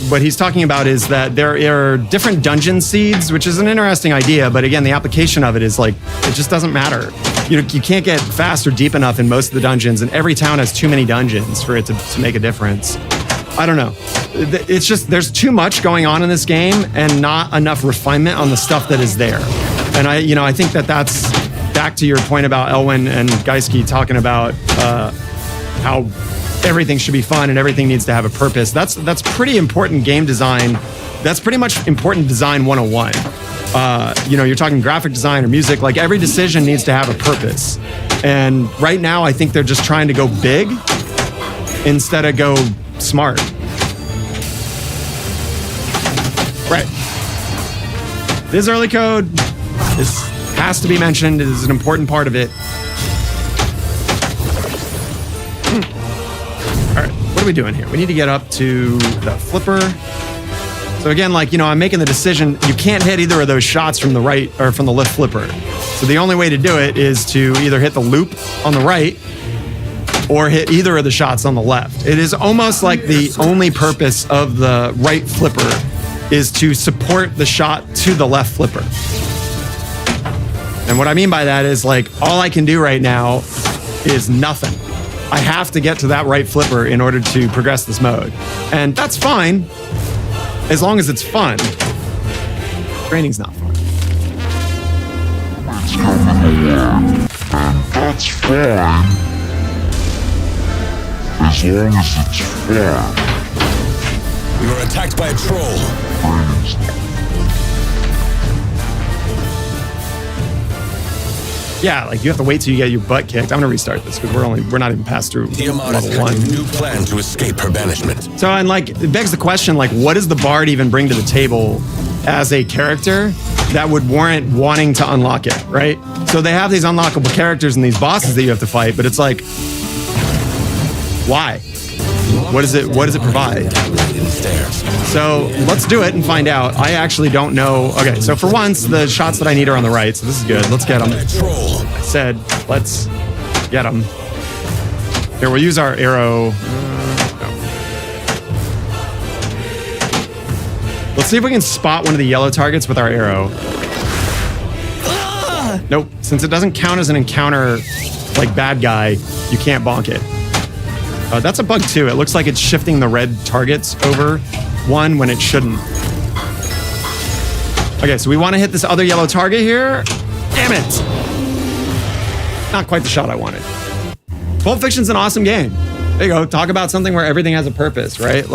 what he's talking about is that there are different dungeon seeds, which is an interesting idea, but again, the application of it is like, it just doesn't matter. You can't get fast or deep enough in most of the dungeons, and every town has too many dungeons for it to make a difference. I don't know. It's just, there's too much going on in this game and not enough refinement on the stuff that is there. And I think that's back to your point about Elwin and Geiske talking about how everything should be fun and everything needs to have a purpose. That's pretty important game design. That's pretty much important design 101. You're talking graphic design or music, like every decision needs to have a purpose. And right now, I think they're just trying to go big instead of go smart. Right. This early code, this has to be mentioned. It is an important part of it. All right, what are we doing here? We need to get up to the flipper. So again, I'm making the decision, you can't hit either of those shots from the right or from the left flipper. So the only way to do it is to either hit the loop on the right or hit either of the shots on the left. It is almost like the only purpose of the right flipper is to support the shot to the left flipper. And what I mean by that is all I can do right now is nothing. I have to get to that right flipper in order to progress this mode. And that's fine, as long as it's fun. Training's not fun. It's coming along, and that's fine. As long as it's fun. You are attacked by a troll. Training's not. Yeah, you have to wait till you get your butt kicked. I'm gonna restart this because we're not even past through Tiamat has level 1. a new plan to escape her banishment. So, and it begs the question, what does the bard even bring to the table as a character that would warrant wanting to unlock it, right? So they have these unlockable characters and these bosses that you have to fight, but it's why? What does it provide? So let's do it and find out. I actually don't know. Okay, so for once, the shots that I need are on the right, so this is good. Let's get them. I said, let's get them. Here, we'll use our arrow. Let's see if we can spot one of the yellow targets with our arrow. Nope. Since it doesn't count as an encounter bad guy, you can't bonk it. That's a bug too. It looks like it's shifting the red targets over one when it shouldn't. Okay, so we want to hit this other yellow target here. Damn it! Not quite the shot I wanted. Pulp Fiction's an awesome game. There you go. Talk about something where everything has a purpose, right?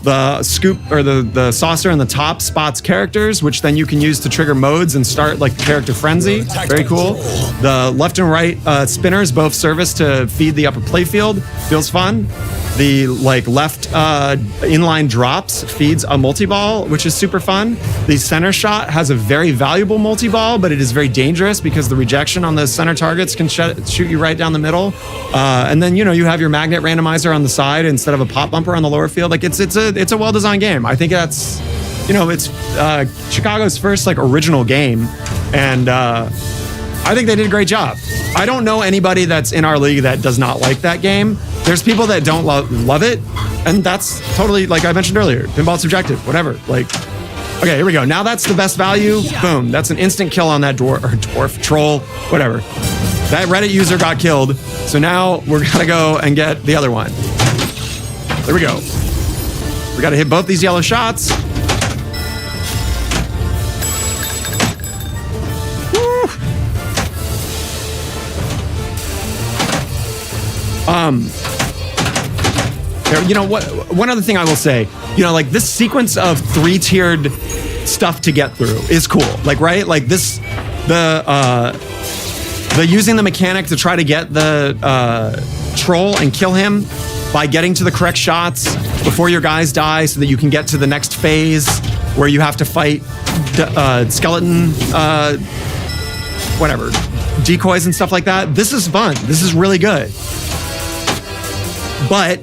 The scoop or the saucer in the top spots characters, which then you can use to trigger modes and start the character frenzy. Very cool. The left and right spinners both service to feed the upper playfield. Feels fun. The left inline drops feeds a multi-ball, which is super fun. The center shot has a very valuable multi-ball, but it is very dangerous because the rejection on the center targets can shoot you right down the middle. And then you have your magnet randomizer on the side instead of a pop bumper on the lower field. It's a well-designed game. I think that's it's Chicago's first original game, and I think they did a great job. I don't know anybody that's in our league that does not like that game. There's people that don't love it, and that's totally, I mentioned earlier, pinball subjective, whatever. Okay, here we go. Now that's the best value. Boom. That's an instant kill on that dwarf, troll, whatever. That Reddit user got killed, so now we're gonna go and get the other one. There we go. We gotta hit both these yellow shots. One other thing I will say, this sequence of 3-tiered stuff to get through is cool. Right? The using the mechanic to try to get the troll and kill him by getting to the correct shots before your guys die so that you can get to the next phase where you have to fight skeleton, decoys and stuff like that. This is fun. This is really good. But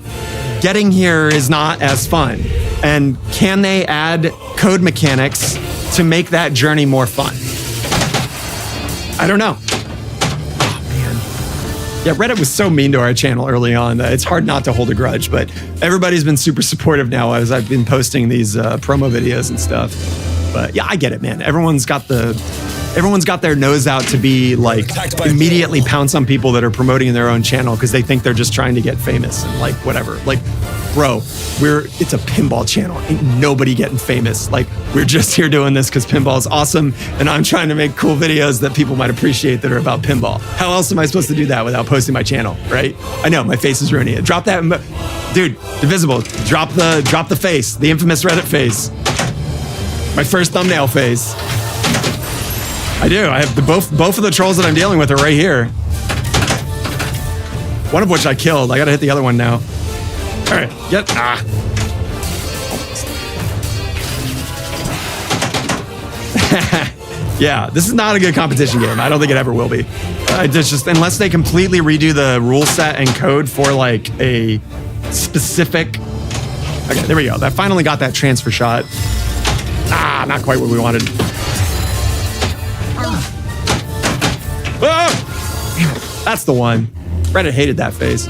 getting here is not as fun. And can they add code mechanics to make that journey more fun? I don't know. Oh, man. Yeah, Reddit was so mean to our channel early on that it's hard not to hold a grudge, but everybody's been super supportive now as I've been posting these promo videos and stuff. But yeah, I get it, man. Everyone's got their nose out to be like immediately pounce on people that are promoting their own channel because they think they're just trying to get famous and like whatever. Like, bro, it's a pinball channel. Ain't nobody getting famous. Like, we're just here doing this because pinball is awesome and I'm trying to make cool videos that people might appreciate that are about pinball. How else am I supposed to do that without posting my channel, right? I know, my face is ruining it. Drop that, dude, Divisible, drop the face, the infamous Reddit face. My first thumbnail face. I do. I have both of the trolls that I'm dealing with are right here. One of which I killed. I gotta hit the other one now. All right, get Yeah, this is not a good competition game. I don't think it ever will be. Just unless they completely redo the rule set and code for like a specific. Okay, there we go. That finally got that transfer shot. Not quite what we wanted. Oh! That's the one. Reddit hated that face.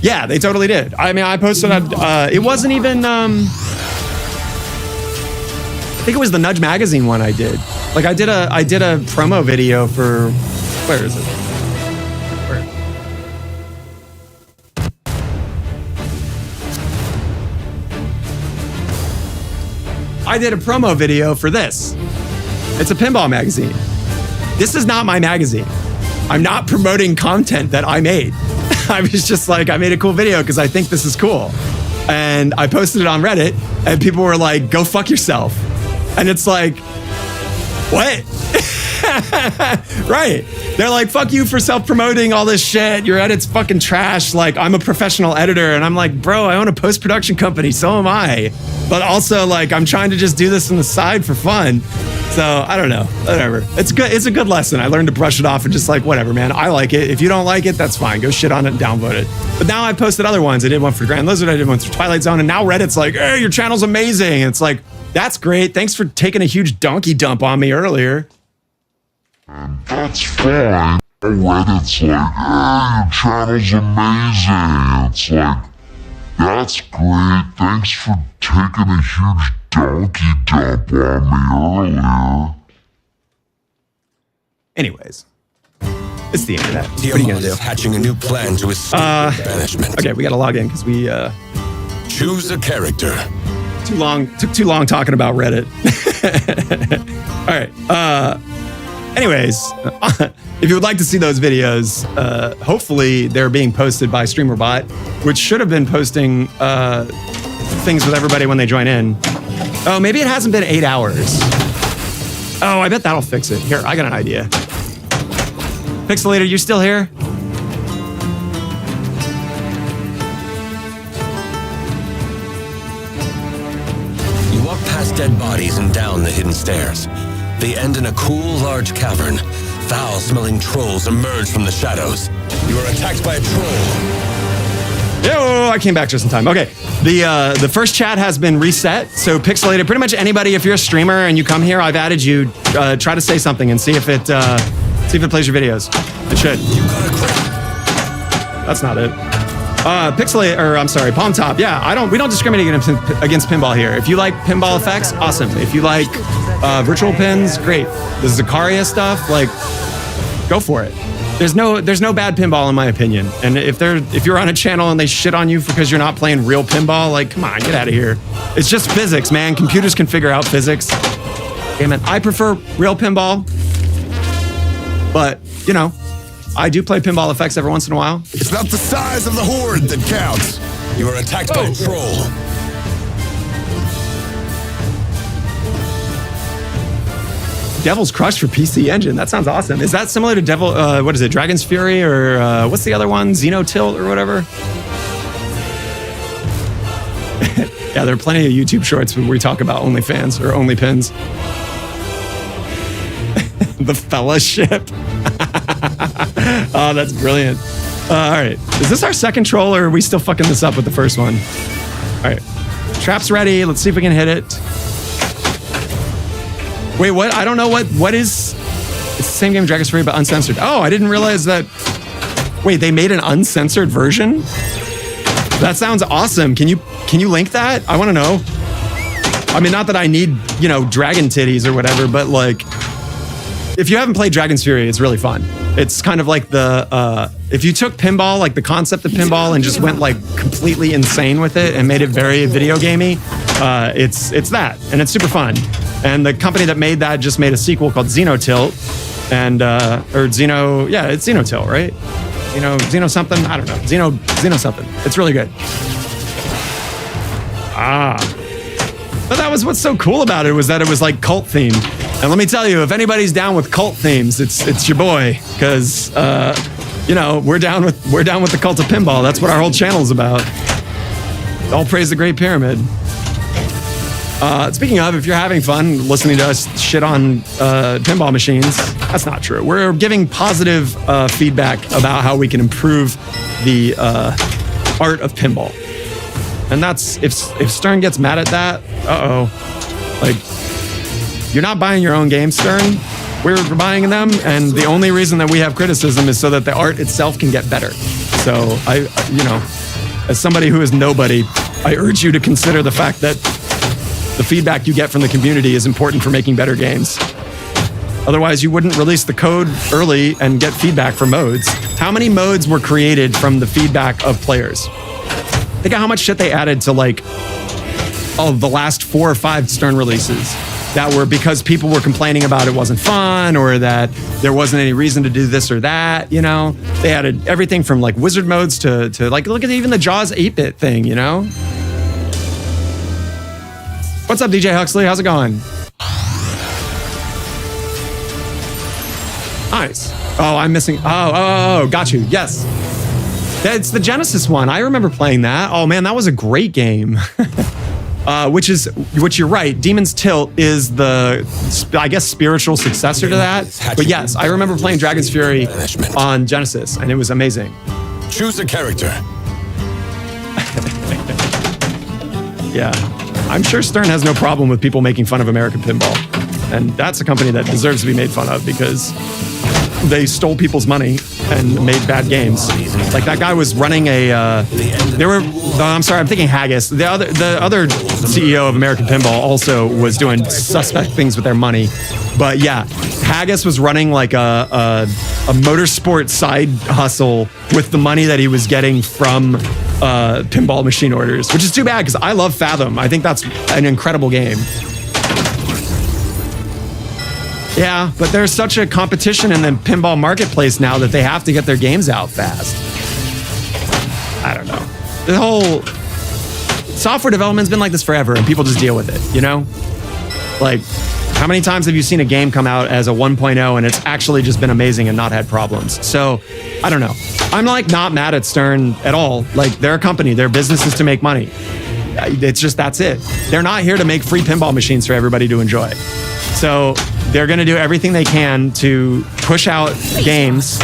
Yeah, they totally did. I mean, I posted it wasn't even, I think it was the Nudge Magazine one I did. Like I did a promo video for, where is it? Where? I did a promo video for this. It's a pinball magazine. This is not my magazine. I'm not promoting content that I made. I was just like, I made a cool video because I think this is cool. And I posted it on Reddit and people were like, go fuck yourself. And it's like, what? Right. They're like, fuck you for self-promoting all this shit. Your edit's fucking trash. Like, I'm a professional editor. And I'm like, bro, I own a post-production company. So am I. But also, like, I'm trying to just do this on the side for fun. So, I don't know. Whatever. It's good. It's a good lesson. I learned to brush it off and just like, whatever, man. I like it. If you don't like it, that's fine. Go shit on it and downvote it. But now I've posted other ones. I did one for Grand Lizard. I did one for Twilight Zone. And now Reddit's like, hey, your channel's amazing. And it's like, that's great. Thanks for taking a huge donkey dump on me earlier. And that's fine. Reddit's like, hey, your channel's amazing. It's like, that's great. Thanks for taking a huge donkey dump on me earlier. Anyways, it's the internet. What are you Tiamat gonna do? is hatching a new plan to escape banishment. Okay, we gotta log in because we Choose a character. took too long talking about Reddit. All right. Anyways, if you would like to see those videos, hopefully they're being posted by StreamerBot, which should have been posting things with everybody when they join in. Oh, maybe it hasn't been 8 hours. Oh, I bet that'll fix it. Here, I got an idea. Pixelator, you still here? You walk past dead bodies and down the hidden stairs. They end in a cool, large cavern. Foul-smelling trolls emerge from the shadows. You are attacked by a troll. Yo, I came back just in time. Okay, the first chat has been reset. So Pixelated, pretty much anybody, if you're a streamer and you come here, I've added you. Try to say something and see if it plays your videos. It should. You got a crit. That's not it. Pixelate, or I'm sorry, Palm Top. Yeah, we don't discriminate against pinball here. If you like pinball effects, awesome. If you like virtual pins, great. The Zakaria stuff, like, go for it. There's no bad pinball in my opinion. And if you're on a channel and they shit on you because you're not playing real pinball, like, come on, get out of here. It's just physics, man. Computers can figure out physics. Damn it. I prefer real pinball, but you know, I do play pinball effects every once in a while. It's not the size of the horde that counts. You are attacked by a troll. Devil's Crush for PC Engine. That sounds awesome. Is that similar to what is it, Dragon's Fury, or what's the other one? Xeno Tilt or whatever? Yeah, there are plenty of YouTube shorts where we talk about OnlyFans or OnlyPins. The fellowship. Oh, that's brilliant. All right. Is this our second troll, or are we still fucking this up with the first one? All right. Trap's ready. Let's see if we can hit it. Wait, what? I don't know what is... It's same game Dragon's Fury, but uncensored. Oh, I didn't realize that. Wait, they made an uncensored version? That sounds awesome. Can you link that? I want to know. I mean, not that I need, dragon titties or whatever, but like, if you haven't played Dragon's Fury, it's really fun. It's kind of like if you took pinball, like the concept of pinball, and just went like completely insane with it and made it very video gamey, it's that, and it's super fun. And the company that made that just made a sequel called Xenotilt, and it's Xenotilt, right? Xeno something, I don't know, Xeno something. It's really good. But that was what's so cool about it, was that it was like cult themed. And let me tell you, if anybody's down with cult themes, it's your boy, because we're down with the cult of pinball. That's what our whole channel's about. All praise the Great Pyramid. Speaking of, if you're having fun listening to us shit on pinball machines, that's not true. We're giving positive feedback about how we can improve the art of pinball. And that's, if Stern gets mad at that, like, you're not buying your own games, Stern. We're buying them, and the only reason that we have criticism is so that the art itself can get better. So as somebody who is nobody, I urge you to consider the fact that the feedback you get from the community is important for making better games. Otherwise, you wouldn't release the code early and get feedback for modes. How many modes were created from the feedback of players? Think of how much shit they added to the last 4 or 5 Stern releases that were because people were complaining about it wasn't fun, or that there wasn't any reason to do this or that, They added everything from like wizard modes to like, look at even the Jaws 8-bit thing, What's up, DJ Huxley? How's it going? Nice. Oh, I'm missing. Oh, got you. Yes. That's the Genesis one. I remember playing that. Oh man, that was a great game. Which you're right. Demon's Tilt is the, I guess, spiritual successor to that. But yes, I remember playing Dragon's Fury on Genesis, and it was amazing. Choose a character. Yeah. I'm sure Stern has no problem with people making fun of American pinball. And that's a company that deserves to be made fun of, because they stole people's money and made bad games. Like that guy was running I'm thinking Haggis. The other CEO of American Pinball also was doing suspect things with their money. But yeah, Haggis was running like a motorsport side hustle with the money that he was getting from pinball machine orders, which is too bad, because I love Fathom. I think that's an incredible game. Yeah, but there's such a competition in the pinball marketplace now that they have to get their games out fast. I don't know. The whole software development's been like this forever, and people just deal with it, Like, how many times have you seen a game come out as a 1.0 and it's actually just been amazing and not had problems? So, I don't know. I'm like not mad at Stern at all. Like, they're a company. Their business is to make money. It's just, that's it. They're not here to make free pinball machines for everybody to enjoy. So they're going to do everything they can to push out games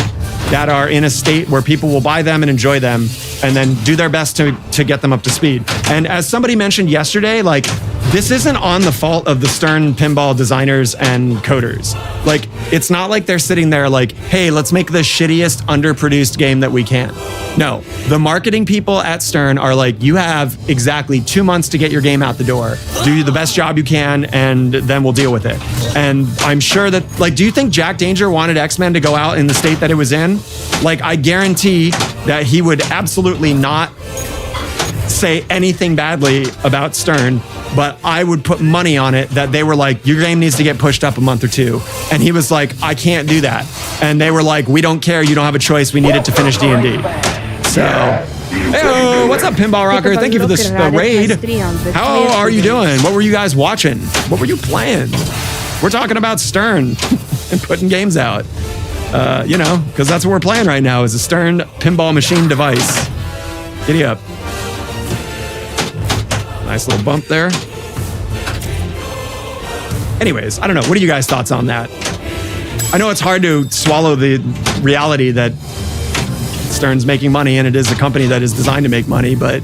that are in a state where people will buy them and enjoy them, and then do their best to get them up to speed. And as somebody mentioned yesterday, like, this isn't on the fault of the Stern pinball designers and coders. Like, it's not like they're sitting there like, hey, let's make the shittiest underproduced game that we can. No, the marketing people at Stern are like, you have exactly 2 months to get your game out the door. Do the best job you can, and then we'll deal with it. And I'm sure that, like, do you think Jack Danger wanted X-Men to go out in the state that it was in? Like, I guarantee that he would absolutely not say anything badly about Stern, but I would put money on it that they were like, your game needs to get pushed up a month or 2. And he was like, I can't do that. And they were like, we don't care. You don't have a choice. We need it to finish D&D. So, hey, what's up, Pinball Rocker? Thank you for the raid. How are you doing? What were you guys watching? What were you playing? We're talking about Stern and putting games out. Because that's what we're playing right now, is a Stern pinball machine device. Giddy up. Nice little bump there. Anyways, I don't know. What are you guys' thoughts on that? I know it's hard to swallow the reality that Stern's making money, and it is a company that is designed to make money, but,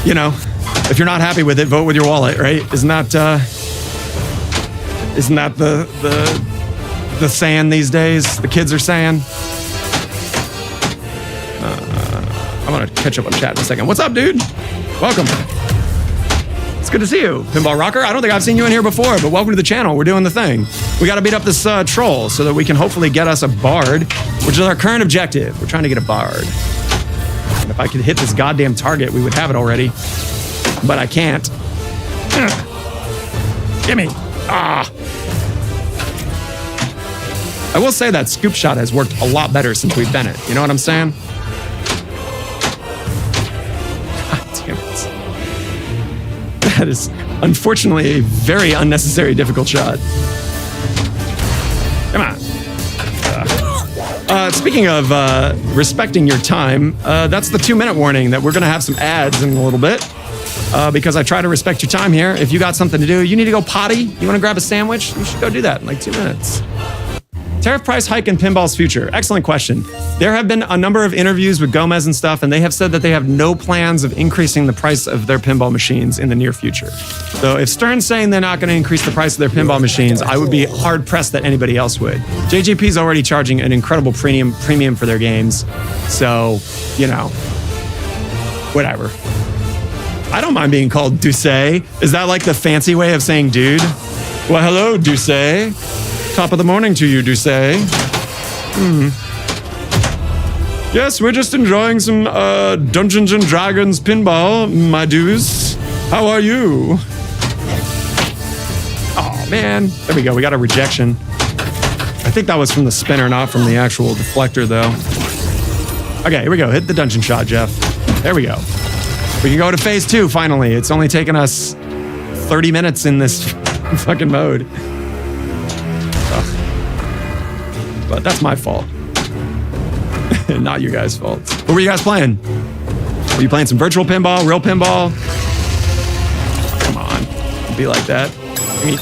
if you're not happy with it, vote with your wallet, right? Isn't that the the saying these days. The kids are saying. I'm gonna catch up on chat in a second. What's up, dude? Welcome. It's good to see you, Pinball Rocker. I don't think I've seen you in here before, but welcome to the channel. We're doing the thing. We got to beat up this troll so that we can hopefully get us a bard, which is our current objective. We're trying to get a bard. And if I could hit this goddamn target, we would have it already. But I can't. Gimme. Ah. I will say that scoop shot has worked a lot better since we've been it. You know what I'm saying? God damn it. That is unfortunately a very unnecessary difficult shot. Come on. Speaking of respecting your time, that's the 2-minute warning that we're going to have some ads in a little bit because I try to respect your time here. If you got something to do, you need to go potty, you want to grab a sandwich, you should go do that in like 2 minutes. Tariff price hike in pinball's future. Excellent question. There have been a number of interviews with Gomez and stuff, and they have said that they have no plans of increasing the price of their pinball machines in the near future. So if Stern's saying they're not going to increase the price of their pinball machines, I would be hard pressed that anybody else would. JGP's already charging an incredible premium for their games. So, you know, whatever. I don't mind being called Duce. Is that like the fancy way of saying dude? Well, hello, Duce. Top of the morning to you, Duce. Yes, we're just enjoying some Dungeons and Dragons pinball, my dudes. How are you? Oh, man. There we go. We got a rejection. I think that was from the spinner, not from the actual deflector, though. Okay, here we go. Hit the dungeon shot, Jeff. There we go. We can go to phase 2, finally. It's only taken us 30 minutes in this fucking mode. But that's my fault. Not you guys' fault. What were you guys playing? Were you playing some virtual pinball, real pinball? Come on. Don't be like that.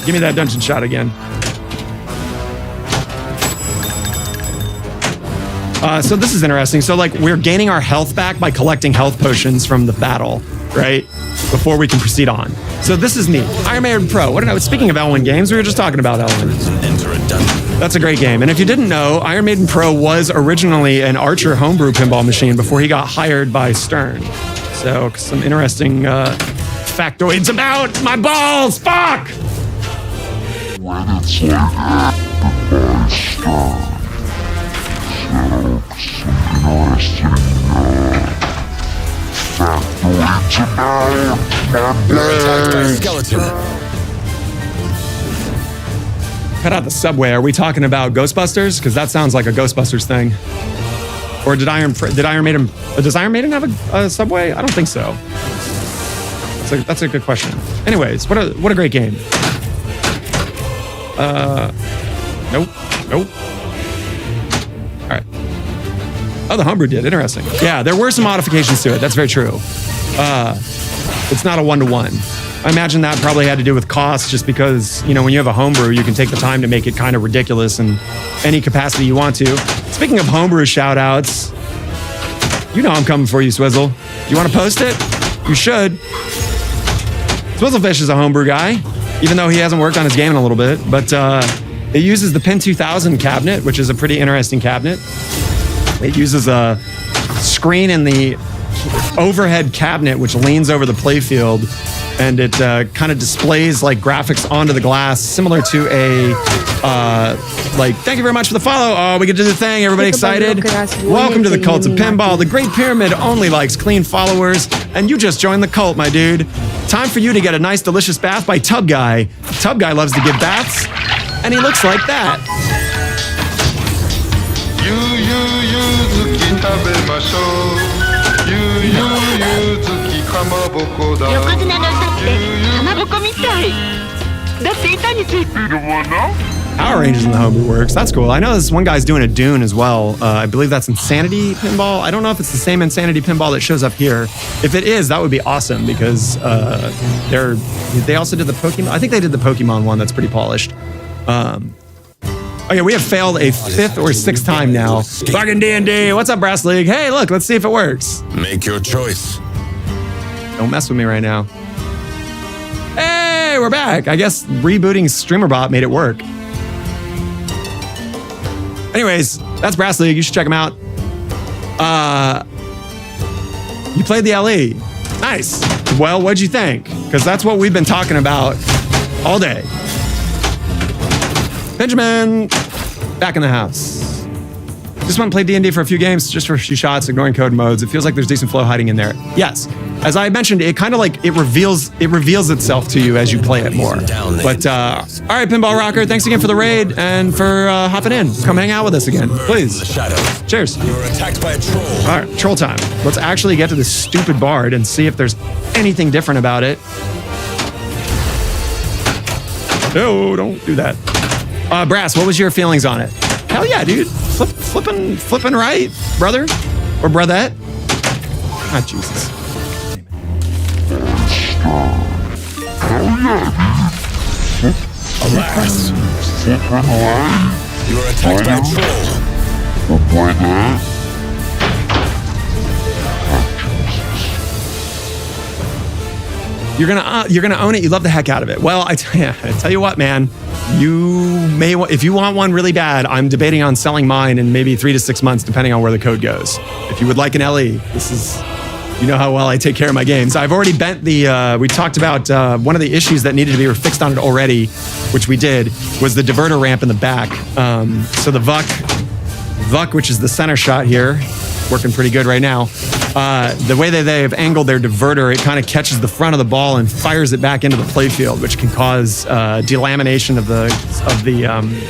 Give me that dungeon shot again. So this is interesting. So like we're gaining our health back by collecting health potions from the battle, right? Before we can proceed on. So this is neat. Iron Maiden Pro. What did I? Speaking of Elwyn games, we were just talking about Elwyn. Enter a dungeon. That's a great game. And if you didn't know, Iron Maiden Pro was originally an Archer homebrew pinball machine before he got hired by Stern. So some interesting factoids about my balls. Fuck! When it's like that, by Stern. So, some interesting factoids about my You're attacked by a balls. skeleton. Cut out the subway. Are we talking about Ghostbusters? Because that sounds like a Ghostbusters thing. Or did Iron Maiden? Does Iron Maiden have a subway? I don't think so. That's a good question. Anyways, what a great game. Nope. All right. Oh, the homebrew did. Interesting. Yeah, there were some modifications to it. That's very true. It's not a 1-to-1. I imagine that probably had to do with cost, just because, you know, when you have a homebrew, you can take the time to make it kind of ridiculous in any capacity you want to. Speaking of homebrew shout outs, you know I'm coming for you, Swizzle. You want to post it? You should. Swizzlefish is a homebrew guy, even though he hasn't worked on his game in a little bit, but it uses the Pin 2000 cabinet, which is a pretty interesting cabinet. It uses a screen in the overhead cabinet, which leans over the playfield, and it kind of displays like graphics onto the glass, similar to a thank you very much for the follow. Oh, we get to do the thing. Everybody excited? Welcome to the cult of pinball. The Great Pyramid only likes clean followers, and you just joined the cult, my dude. Time for you to get a nice, delicious bath by Tub Guy. Tub Guy loves to give baths, and he looks like that. ゆうゆうゆずき食べましょうゆうゆうゆずきかまぼこだ横綱の歌ってかまぼこみたいだって板についてるもの Power Rangers in the homebrew works. That's cool. I know this one guy's doing a Dune as well. I believe that's Insanity Pinball. I don't know if it's the same Insanity Pinball that shows up here. If it is, that would be awesome because they also did the Pokemon. I think they did the Pokemon one that's pretty polished. Okay, we have failed a 5th or 6th time now. Fucking D&D. What's up, Brass League? Hey, look, let's see if it works. Make your choice. Don't mess with me right now. Hey, we're back. I guess rebooting StreamerBot made it work. Anyways, that's Brass League. You should check them out. You played the LE. Nice. Well, what'd you think? Because that's what we've been talking about all day. Benjamin, back in the house. Just want to play D&D for a few games, just for a few shots, ignoring code modes. It feels like there's decent flow hiding in there. Yes, as I mentioned, it kind of like it reveals itself to you as you play it more. But all right, Pinball Rocker, thanks again for the raid and for hopping in. Come hang out with us again, please. Cheers. You were attacked by a troll. All right, troll time. Let's actually get to this stupid bard and see if there's anything different about it. No, don't do that. Brass, what was your feelings on it? Hell yeah, dude. Flipping right, brother. Or brotherette. Ah, Jesus. Alas. You were attacked by a troll. You're gonna own it. You love the heck out of it. Well, I tell you what, man. You may, if you want one really bad, I'm debating on selling mine in maybe 3 to 6 months, depending on where the code goes. If you would like an LE, this is, you know how well I take care of my games. I've already bent the, we talked about one of the issues that needed to be fixed on it already, which we did, was the diverter ramp in the back. So the VUC, which is the center shot here, working pretty good right now. The way that they have angled their diverter, it kind of catches the front of the ball and fires it back into the playfield, which can cause delamination of the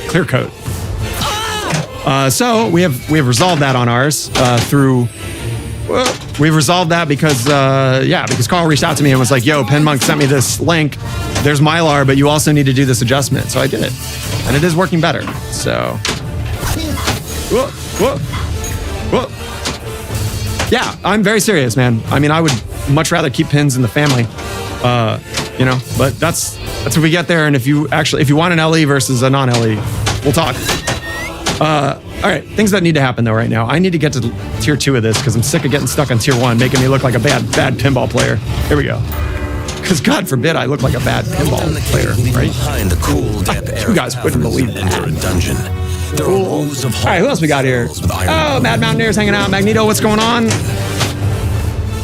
clear coat. So we have resolved that on ours through. We've resolved that because because Carl reached out to me and was like, "Yo, Penmonk sent me this link. There's Mylar, but you also need to do this adjustment." So I did it, and it is working better. So. Whoa. Yeah, I'm very serious, man. I mean, I would much rather keep pins in the family, but that's what we get there. And if you want an LE versus a non-LE, we'll talk. All right, things that need to happen though right now. I need to get to tier 2 of this because I'm sick of getting stuck on tier 1, making me look like a bad pinball player. Here we go. Because God forbid I look like a bad pinball player, right? Behind the cool, damp air You guys wouldn't believe that. enter a dungeon. There are rows of All right, who else we got here? Oh, Mad Mountaineers hanging out. Magneto, what's going on?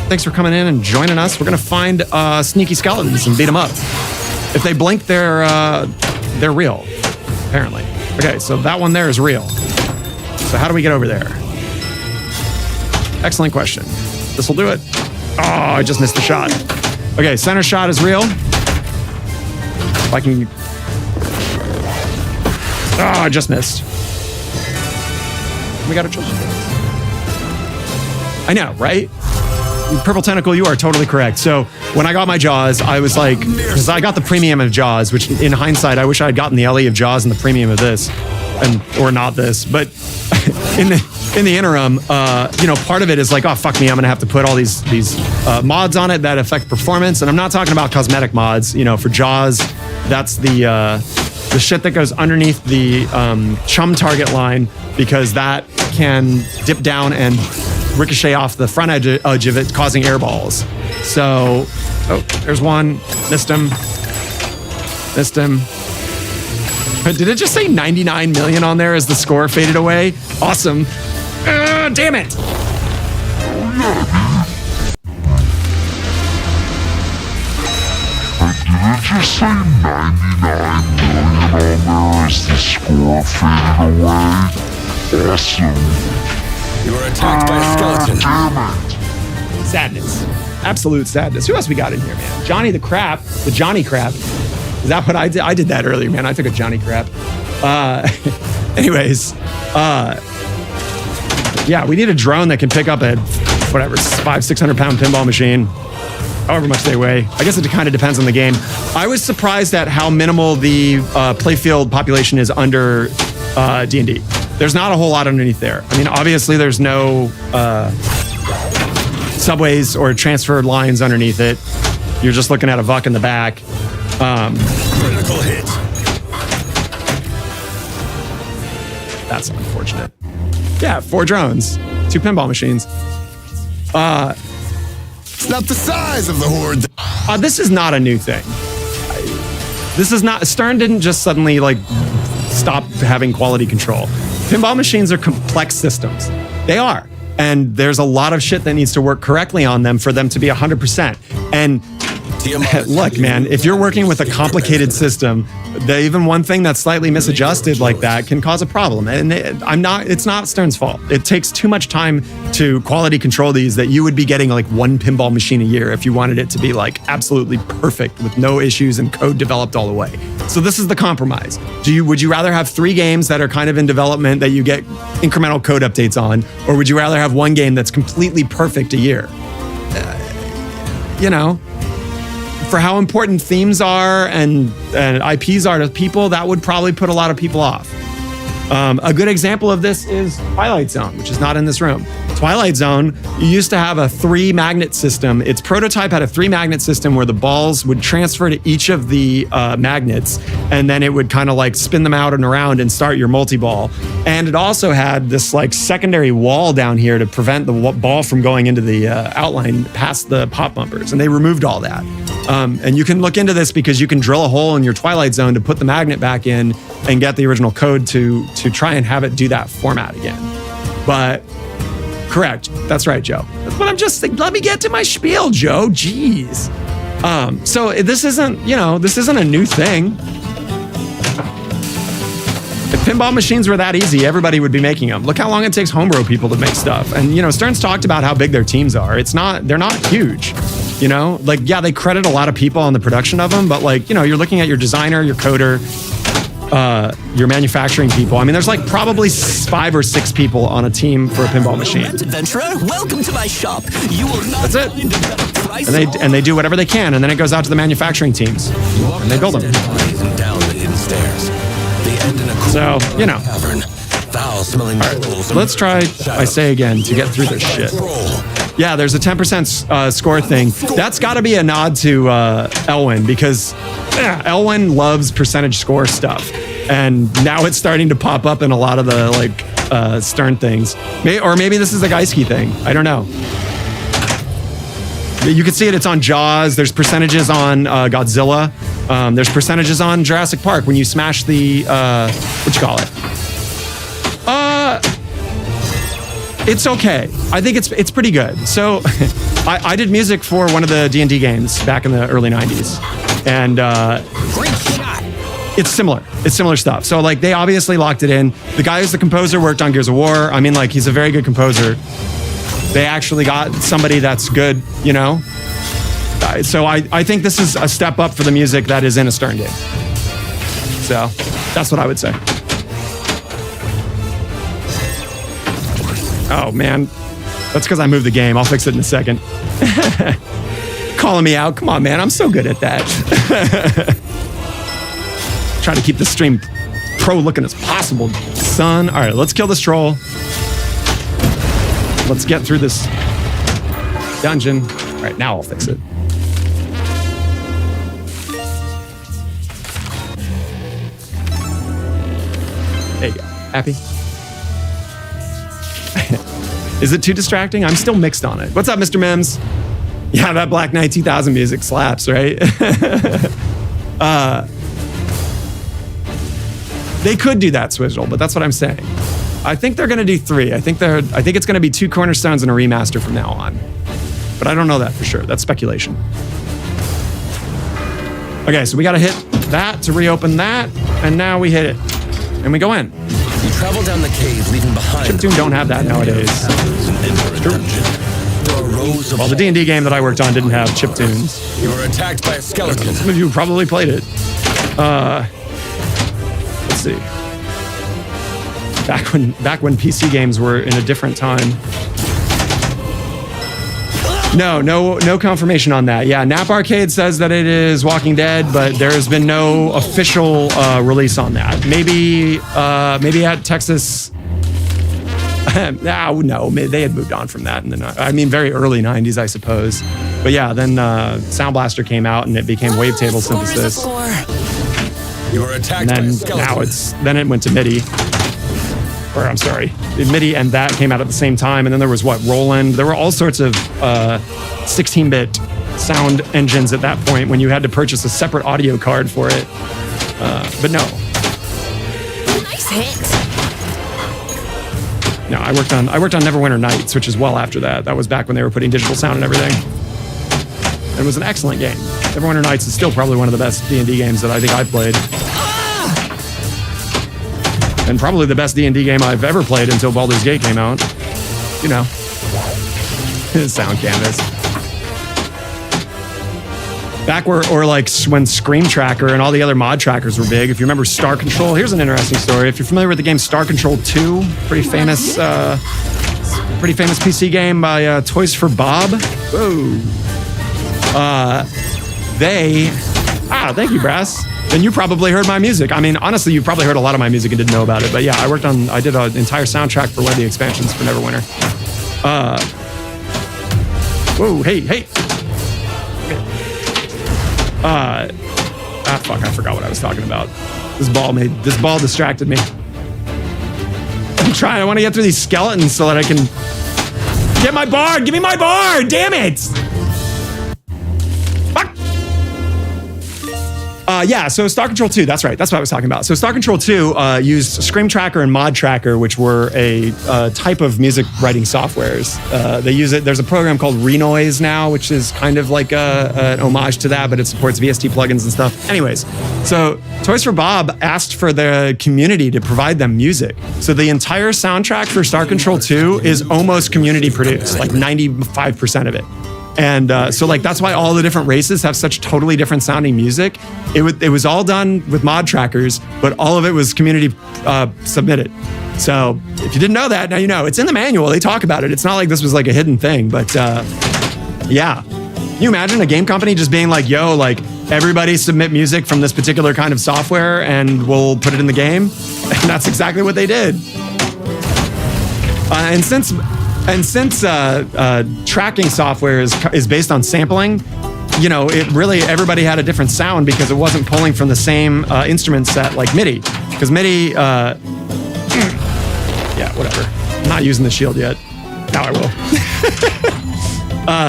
Thanks for coming in and joining us. We're gonna find sneaky skeletons and beat them up. If they blink, they're real, apparently. Okay, so that one there is real. So how do we get over there? Excellent question. This will do it. Oh, I just missed the shot. Okay, center shot is real. If I can. Oh, I just missed. We got a choice. I know, right? Purple Tentacle, you are totally correct. So when I got my Jaws, I was like, because I got the premium of Jaws, which in hindsight, I wish I had gotten the LE of Jaws and the premium of this, or not this. But in the interim, part of it is like, oh, fuck me, I'm gonna have to put all these mods on it that affect performance. And I'm not talking about cosmetic mods. For Jaws, that's the shit that goes underneath the chum target line, because that can dip down and ricochet off the front edge of it, causing air balls. So, there's one. Missed him. Did it just say 99 million on there as the score faded away? Awesome. Damn it. Did it just say 99 million on there as the score faded away? Awesome. You were attacked by a skeleton. Damn it. Sadness. Absolute sadness. Who else we got in here, man? Johnny the Crap. The Johnny Crap. Is that what I did? I did that earlier, man. I took a Johnny Crap. Anyways. Yeah, we need a drone that can pick up a, 500-600 pound pinball machine. However much they weigh. I guess it kind of depends on the game. I was surprised at how minimal the playfield population is under D&D. There's not a whole lot underneath there. I mean, obviously there's no subways or transfer lines underneath it. You're just looking at a VUC in the back. Critical hit. That's unfortunate. Yeah, 4 drones, 2 pinball machines. It's not the size of the horde. This is not a new thing. This is not, Stern didn't just suddenly stop having quality control. Pinball machines are complex systems. They are. And there's a lot of shit that needs to work correctly on them for them to be 100%. And look, man, if you're working with a complicated system, even one thing that's slightly misadjusted like that can cause a problem. And it's not Stern's fault. It takes too much time to quality control these that you would be getting like one pinball machine a year if you wanted it to be like absolutely perfect with no issues and code developed all the way. So this is the compromise. Would you rather have 3 games that are kind of in development that you get incremental code updates on, or would you rather have one game that's completely perfect a year? For how important themes are and IPs are to people, that would probably put a lot of people off. A good example of this is Twilight Zone, which is not in this room. Twilight Zone, you used to have a 3-magnet system. Its prototype had a 3-magnet system where the balls would transfer to each of the magnets, and then it would kind of like spin them out and around and start your multi-ball. And it also had this like secondary wall down here to prevent the ball from going into the outline past the pop bumpers, and they removed all that. And you can look into this because you can drill a hole in your Twilight Zone to put the magnet back in and get the original code to try and have it do that format again. But correct, that's right, Joe. But I'm just like, let me get to my spiel, Joe. Jeez. So this isn't a new thing. If pinball machines were that easy, everybody would be making them. Look how long it takes homebrew people to make stuff. And Stern's talked about how big their teams are. They're not huge. They credit a lot of people on the production of them, but you're looking at your designer, your coder, your manufacturing people. I mean, there's like probably 5 or 6 people on a team for a pinball machine. Adventurer, welcome to my shop. You will not That's it. find a better price. And they do whatever they can, and then it goes out to the manufacturing teams, and they build them. And down the hidden stairs. They end in a cool cavern. Foul-smelling trolls. Let's try, I say again, to get through this shit. Yeah, there's a 10% score thing. That's got to be a nod to Elwin, because Elwin loves percentage score stuff. And now it's starting to pop up in a lot of the Stern things. Or maybe this is a Geiske thing. I don't know. You can see it. It's on Jaws. There's percentages on Godzilla. There's percentages on Jurassic Park when you smash the, what you call it? It's okay. I think it's pretty good. So I did music for one of the D&D games back in the early 90s. And it's similar. It's similar stuff. So they obviously locked it in. The guy who's the composer worked on Gears of War. I mean, he's a very good composer. They actually got somebody that's good, So I think this is a step up for the music that is in a Stern game. So that's what I would say. Oh, man. That's because I moved the game. I'll fix it in a second. Calling me out. Come on, man. I'm so good at that. Trying to keep the stream pro looking as possible, son. All right, let's kill this troll. Let's get through this dungeon. All right, now I'll fix it. There you go. Happy? Is it too distracting? I'm still mixed on it. What's up, Mr. Mims? Yeah, that Black Knight 2000 music slaps, right? They could do that, Swizzle, but that's what I'm saying. I think they're going to do 3. I think it's going to be 2 cornerstones and a remaster from now on. But I don't know that for sure. That's speculation. Okay, so we got to hit that to reopen that, and now we hit it. And we go in. You travel down the cave, leaving behind. Chiptune don't have that nowadays. Well, the D&D game that I worked on didn't have chiptunes. You were attacked by a skeleton. Some of you probably played it. Let's see. Back when PC games were in a different time. No confirmation on that. Yeah, Nap Arcade says that it is Walking Dead, but there has been no official release on that. Maybe at Texas. No, they had moved on from that. Very early 90s, I suppose. But yeah, then Sound Blaster came out and it became wavetable synthesis. You were attacked by a skeleton. Then it went to MIDI. Or I'm sorry, MIDI and that came out at the same time. And then there was Roland. There were all sorts of 16-bit sound engines at that point when you had to purchase a separate audio card for it. But no. Nice hit. No, I worked on Neverwinter Nights, which is well after that. That was back when they were putting digital sound and everything. It was an excellent game. Neverwinter Nights is still probably one of the best D&D games that I think I've played. And probably the best D&D game I've ever played until Baldur's Gate came out. You know. Sound canvas. Back or like when Scream Tracker and all the other mod trackers were big. If you remember Star Control, here's an interesting story. If you're familiar with the game Star Control 2, pretty famous PC game by Toys for Bob. Whoa. Thank you, Brass. Then you probably heard my music. I mean, honestly, you probably heard a lot of my music and didn't know about it. But yeah, I did an entire soundtrack for one of the expansions for Neverwinter. Whoa, hey. Fuck, I forgot what I was talking about. This ball distracted me. I want to get through these skeletons so that I can get my bard. Give me my bard, damn it. Fuck. Yeah, so Star Control 2, that's right. That's what I was talking about. So Star Control 2 used Scream Tracker and Mod Tracker, which were a type of music writing softwares. They use it. There's a program called Renoise now, which is kind of like an homage to that, but it supports VST plugins and stuff. Anyways, so Toys for Bob asked for the community to provide them music. So the entire soundtrack for Star Control 2 is almost community produced, like 95% of it. And so like that's why all the different races have such totally different sounding music. It was all done with mod trackers, but all of it was community submitted. So if you didn't know that, now you know. It's in the manual. They talk about it. It's not like this was like a hidden thing, but yeah. Can you imagine a game company just being like, yo, like everybody submit music from this particular kind of software and we'll put it in the game? And that's exactly what they did. And since tracking software is based on sampling, you know, it really, everybody had a different sound because it wasn't pulling from the same instrument set like MIDI. Because MIDI, yeah, whatever. I'm not using the shield yet. Now I will.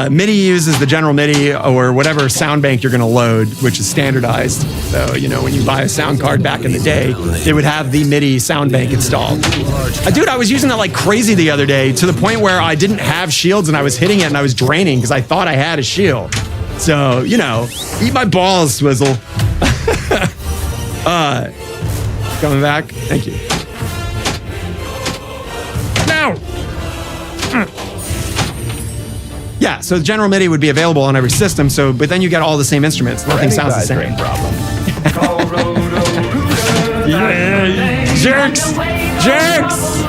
MIDI uses the general MIDI or whatever sound bank you're going to load, which is standardized. So, you know, when you buy a sound card back in the day, it would have the MIDI sound bank installed. Dude, I was using that like crazy the other day to the point where I didn't have shields and I was hitting it and I was draining because I thought I had a shield. So, you know, eat my balls, Swizzle. Coming back. Thank you. Now. Yeah, so the general MIDI would be available on every system, but then you get all the same instruments. Nothing sounds the same. Yeah, jerks! Jerks!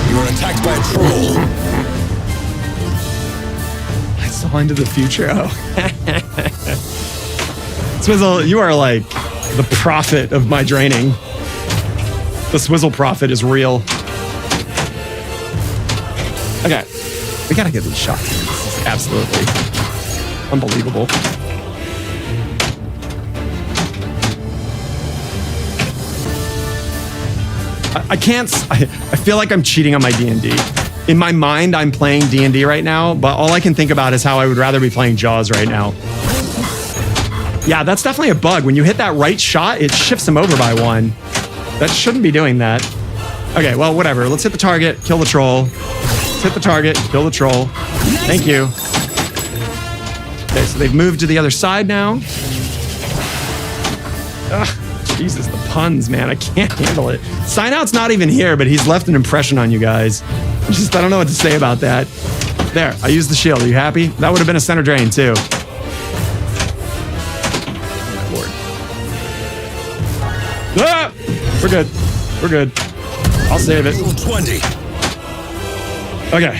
You are attacked by a troll. Into the future. Oh. Swizzle, you are like the prophet of my draining. The Swizzle prophet is real. Okay. We gotta get these shots. This is absolutely unbelievable. I feel like I'm cheating on my D&D. In my mind, I'm playing D&D right now, but all I can think about is how I would rather be playing Jaws right now. Yeah, that's definitely a bug. When you hit that right shot, it shifts him over by one. That shouldn't be doing that. Okay, well, whatever. Let's hit the target, kill the troll. Let's hit the target, kill the troll. Thank you. Okay, so they've moved to the other side now. Ugh, Jesus, the puns, man. I can't handle it. Sign Out's not even here, but he's left an impression on you guys. I don't know what to say about that. There, I used the shield. Are you happy? That would have been a center drain, too. Ah! We're good. We're good. I'll save it. 20. Okay.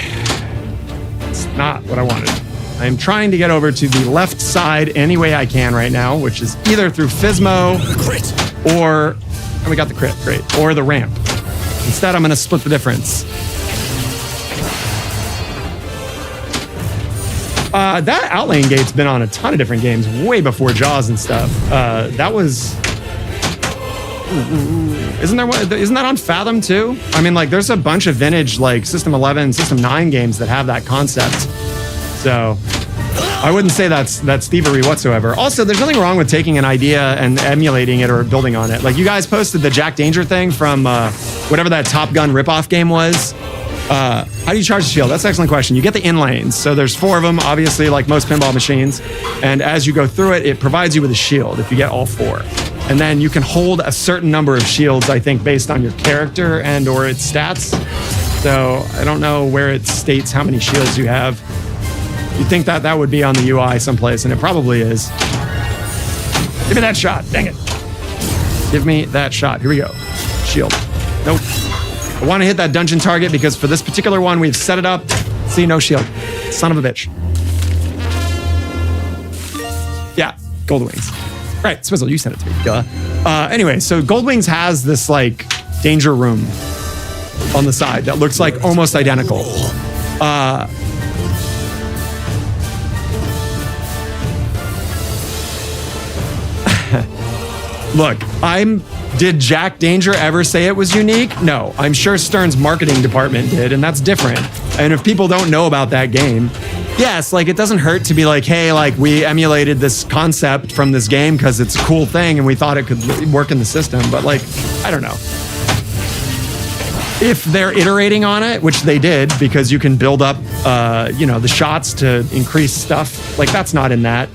It's not what I wanted. I am trying to get over to the left side any way I can right now, which is either through Physmo Crit. or... And we got the crit, great. Or the ramp. Instead, I'm going to split the difference. That outlane gate's been on a ton of different games way before Jaws and stuff. That was Isn't that on Fathom too? I mean, like, there's a bunch of vintage like System 11, System 9 games that have that concept. So I wouldn't say that's thievery whatsoever. Also, there's nothing wrong with taking an idea and emulating it or building on it. Like, you guys posted the Jack Danger thing from whatever that Top Gun ripoff game was. How do you charge the shield? That's an excellent question. You get the inlanes. So there's 4 of them, obviously, like most pinball machines. And as you go through it, it provides you with a shield if you get all 4. And then you can hold a certain number of shields, I think, based on your character and or its stats. So I don't know where it states how many shields you have. You'd think that would be on the UI someplace, and it probably is. Give me that shot. Dang it. Give me that shot. Here we go. Shield. Nope. I want to hit that dungeon target because for this particular one, we've set it up. See, no shield. Son of a bitch. Yeah, Gold Wings. Right, Swizzle, you sent it to me. Duh. Anyway, so Gold Wings has this, like, danger room on the side that looks like almost identical. Look, did Jack Danger ever say it was unique? No, I'm sure Stern's marketing department did, and that's different. And if people don't know about that game, yes, like, it doesn't hurt to be like, hey, like, we emulated this concept from this game because it's a cool thing and we thought it could work in the system. But, like, I don't know. If they're iterating on it, which they did, because you can build up, the shots to increase stuff, like, that's not in that.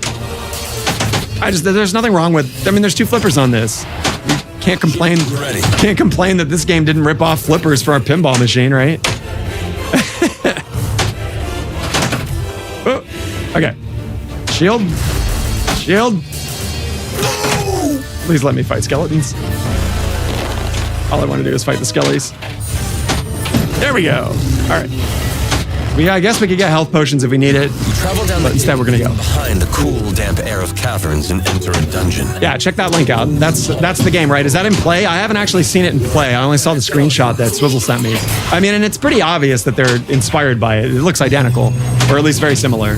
There's nothing wrong with, there's 2 flippers on this. You can't complain that this game didn't rip off flippers for our pinball machine, right? Oh, okay. Shield. Please let me fight skeletons. All I want to do is fight the skellies. There we go. All right. I guess we could get health potions if we need it. You travel down but instead we're gonna go behind the cool, damp air of caverns and enter a dungeon. Yeah, check that link out. That's the game, right? Is that in play? I haven't actually seen it in play. I only saw the screenshot that Swizzle sent me. I mean, and it's pretty obvious that they're inspired by it. It looks identical, or at least very similar.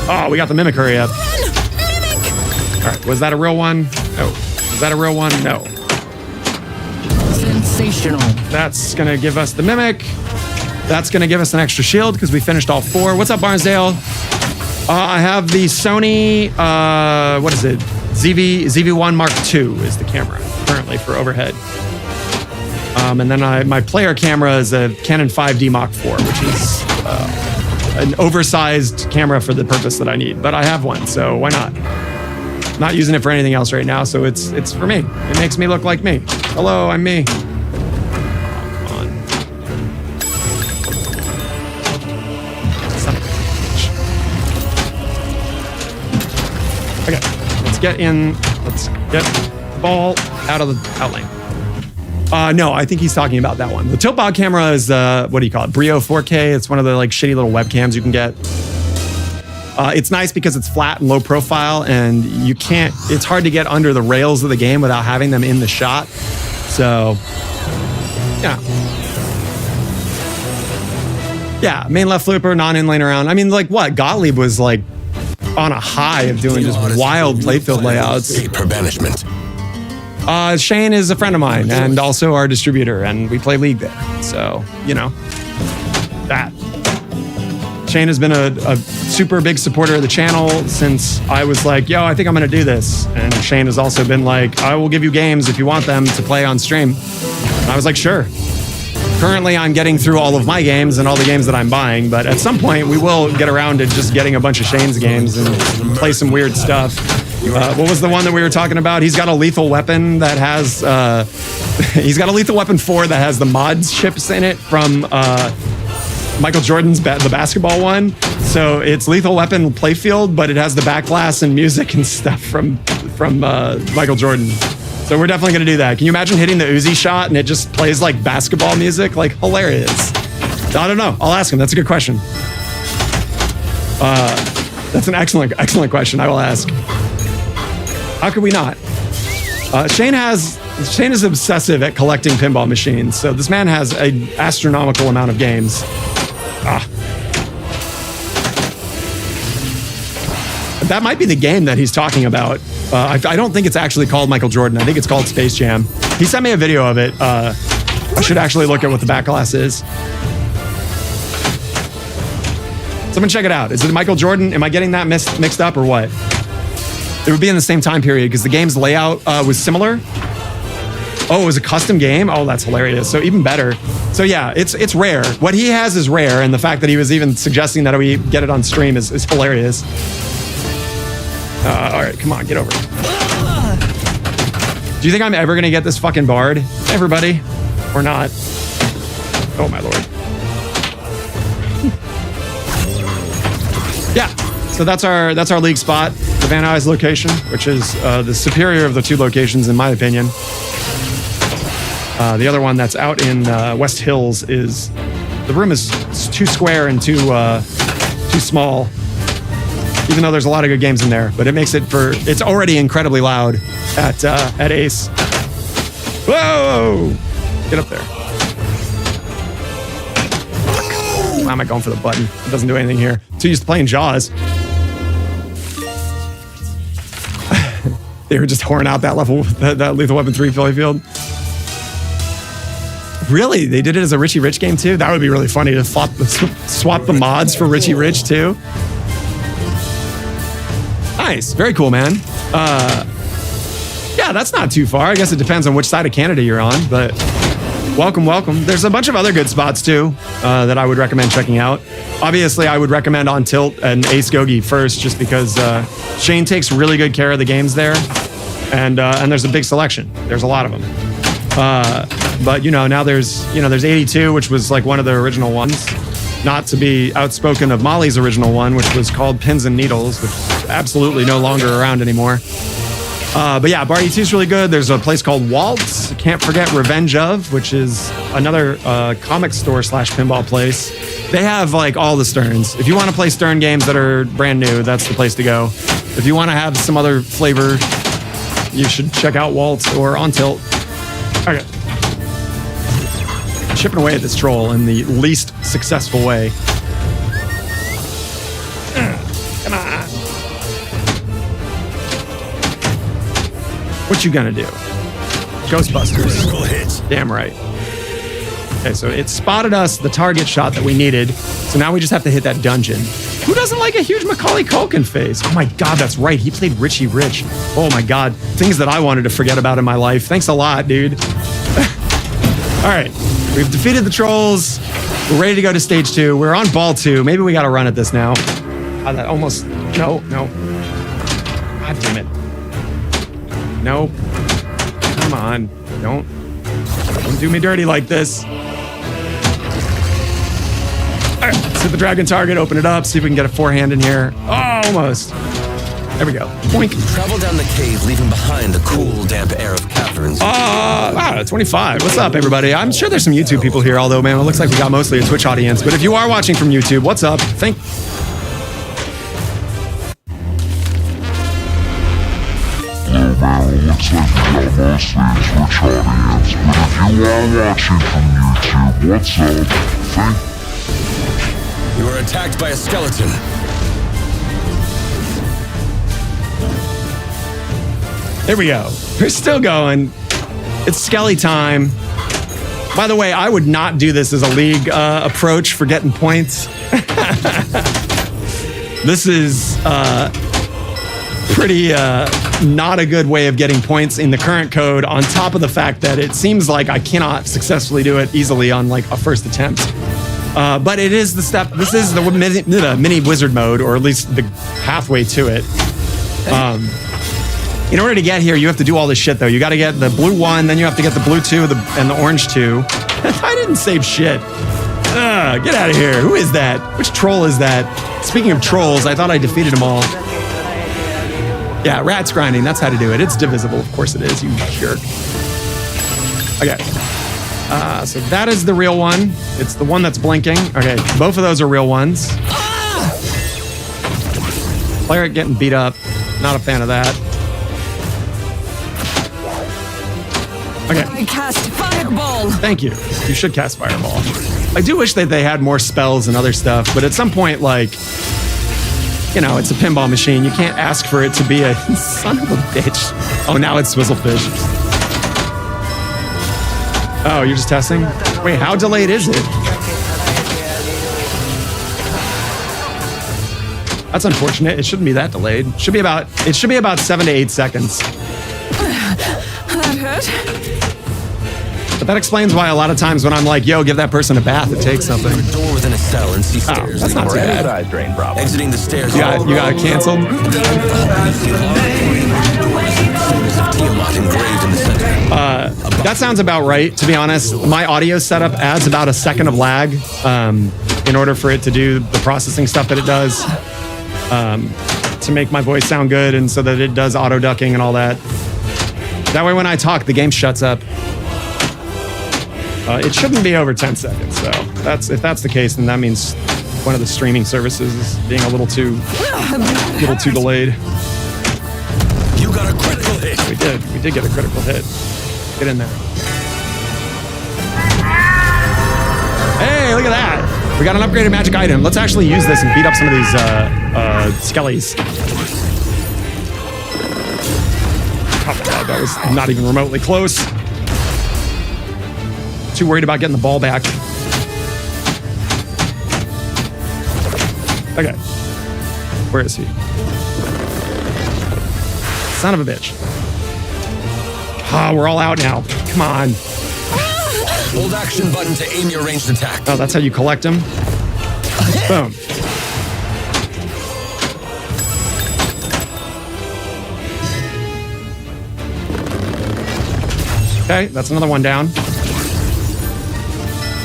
Oh, we got the mimic. Hurry up! All right, was that a real one? No. Was that a real one? No. Sensational. That's gonna give us the mimic. That's going to give us an extra shield because we finished all 4. What's up, Barnsdale? I have the Sony, what is it? ZV-1 Mark II is the camera currently for overhead. And then my player camera is a Canon 5D Mark IV, which is an oversized camera for the purpose that I need. But I have one, so why not? I'm not using it for anything else right now, so it's for me. It makes me look like me. Hello, I'm me. Okay, let's get the ball out of the outlane. No, I think he's talking about that one. The tilt bod camera is, what do you call it? Brio 4K. It's one of the like shitty little webcams you can get. It's nice because it's flat and low profile and it's hard to get under the rails of the game without having them in the shot. So, yeah. Yeah, main left flipper, non-inlane around. I mean, like what? Gottlieb was like, on a high of doing just wild playfield layouts. Per banishment. Shane is a friend of mine and also our distributor, and we play League there. So, that. Shane has been a super big supporter of the channel since I was like, yo, I think I'm going to do this. And Shane has also been like, I will give you games if you want them to play on stream. And I was like, sure. Currently, I'm getting through all of my games and all the games that I'm buying, but at some point, we will get around to just getting a bunch of Shane's games and play some weird stuff. What was the one that we were talking about? He's got a Lethal Weapon that has... he's got a Lethal Weapon 4 that has the mods chips in it from Michael Jordan's the basketball one. So it's Lethal Weapon playfield, but it has the backglass and music and stuff from Michael Jordan. So we're definitely going to do that. Can you imagine hitting the Uzi shot and it just plays like basketball music? Like, hilarious. I don't know. I'll ask him. That's a good question. That's an excellent question. I will ask. How could we not? Shane is obsessive at collecting pinball machines. So this man has an astronomical amount of games. That might be the game that he's talking about. I don't think it's actually called Michael Jordan. I think it's called Space Jam. He sent me a video of it. I should actually look at what the back glass is. Someone check it out. Is it Michael Jordan? Am I getting that mixed up or what? It would be in the same time period because the game's layout was similar. Oh, it was a custom game? Oh, that's hilarious. So even better. So yeah, it's rare. What he has is rare, and the fact that he was even suggesting that we get it on stream is hilarious. All right, come on, get over it. Do you think I'm ever going to get this fucking bard, everybody? Or not? Oh, my lord. Yeah, so that's our league spot, the Van Nuys location, which is the superior of the two locations, in my opinion. The other one that's out in West Hills is... The room is too square and too small. Even though there's a lot of good games in there, but it makes it for... It's already incredibly loud at Ace. Whoa! Get up there. Why am I going for the button? It doesn't do anything here. Too used to playing Jaws. They were just whoring out that level, that Lethal Weapon 3 Philly-Field. Really? They did it as a Richie Rich game too? That would be really funny to swap the mods for Richie Rich too. Nice. Very cool, man. Yeah, that's not too far. I guess it depends on which side of Canada you're on, but welcome, welcome. There's a bunch of other good spots too that I would recommend checking out. Obviously, I would recommend On Tilt and Ace Gogi first, just because Shane takes really good care of the games there, and there's a big selection. There's a lot of them. But now there's 82, which was like one of the original ones. Not to be outspoken of Molly's original one, which was called Pins and Needles, which is absolutely no longer around anymore. But yeah, Bar 82 is really good. There's a place called Waltz. Can't forget Revenge of, which is another comic store / pinball place. They have like all the Sterns. If you want to play Stern games that are brand new, that's the place to go. If you want to have some other flavor, you should check out Waltz or On Tilt. Okay. Chipping away at this troll in the least successful way. Come on. What you gonna do? Ghostbusters. Damn right. Okay, so it spotted us the target shot that we needed. So now we just have to hit that dungeon. Who doesn't like a huge Macaulay Culkin face? Oh my God, that's right. He played Richie Rich. Oh my God. Things that I wanted to forget about in my life. Thanks a lot, dude. All right. We've defeated the trolls. We're ready to go to stage 2. We're on ball 2. Maybe we got to run at this now. Oh, that almost... No. God damn it. Nope. Come on. Don't do me dirty like this. All right, let's hit the dragon target, open it up, see if we can get a forehand in here. Oh, almost. There we go. Boink. Travel down the cave, leaving behind the cool, damp air of caverns. Wow, 25. What's up, everybody? I'm sure there's some YouTube people here, although, man, it looks like we got mostly a Twitch audience. But if you are watching from YouTube, what's up? Man, looks like we got mostly a Twitch audience, but if you are watching from YouTube, what's up? You are attacked by a skeleton. There we go. We're still going. It's Skelly time. By the way, I would not do this as a league approach for getting points. This is pretty not a good way of getting points in the current code, on top of the fact that it seems like I cannot successfully do it easily on like a first attempt. But it is the step. This is the mini wizard mode, or at least the pathway to it. In order to get here, you have to do all this shit, though. You got to get the blue 1, then you have to get the blue 2 and the orange 2. I didn't save shit. Get out of here. Who is that? Which troll is that? Speaking of trolls, I thought I defeated them all. Yeah, rats grinding. That's how to do it. It's divisible. Of course it is, you jerk. Okay. So that is the real one. It's the one that's blinking. Okay, both of those are real ones. Player getting beat up. Not a fan of that. Okay. I cast Fireball. Thank you. You should cast Fireball. I do wish that they had more spells and other stuff, but at some point, like, you know, it's a pinball machine. You can't ask for it to be a son of a bitch. Oh, now it's Swizzlefish. Oh, you're just testing? Wait, how delayed is it? That's unfortunate. It shouldn't be that delayed. It should be about 7 to 8 seconds. That hurt. But that explains why a lot of times when I'm like, yo, give that person a bath, it takes something. A door within a cell and see stairs. That's not too bad. Exiting the stairs. You got it canceled? Tiamat engraved in the center. That sounds about right, to be honest. My audio setup adds about a second of lag in order for it to do the processing stuff that it does, to make my voice sound good and so that it does auto ducking and all that. That way when I talk, the game shuts up. It shouldn't be over 10 seconds, so if that's the case, then that means one of the streaming services is being a little too delayed. You got a critical hit. We did get a critical hit. Get in there. Hey, look at that. We got an upgraded magic item. Let's actually use this and beat up some of these skellies. Oh my god, that was not even remotely close. Too worried about getting the ball back. Okay. Where is he? Son of a bitch. Ah, we're all out now. Come on. Hold action button to aim your ranged attack. Oh, that's how you collect them? Boom. Okay, that's another one down.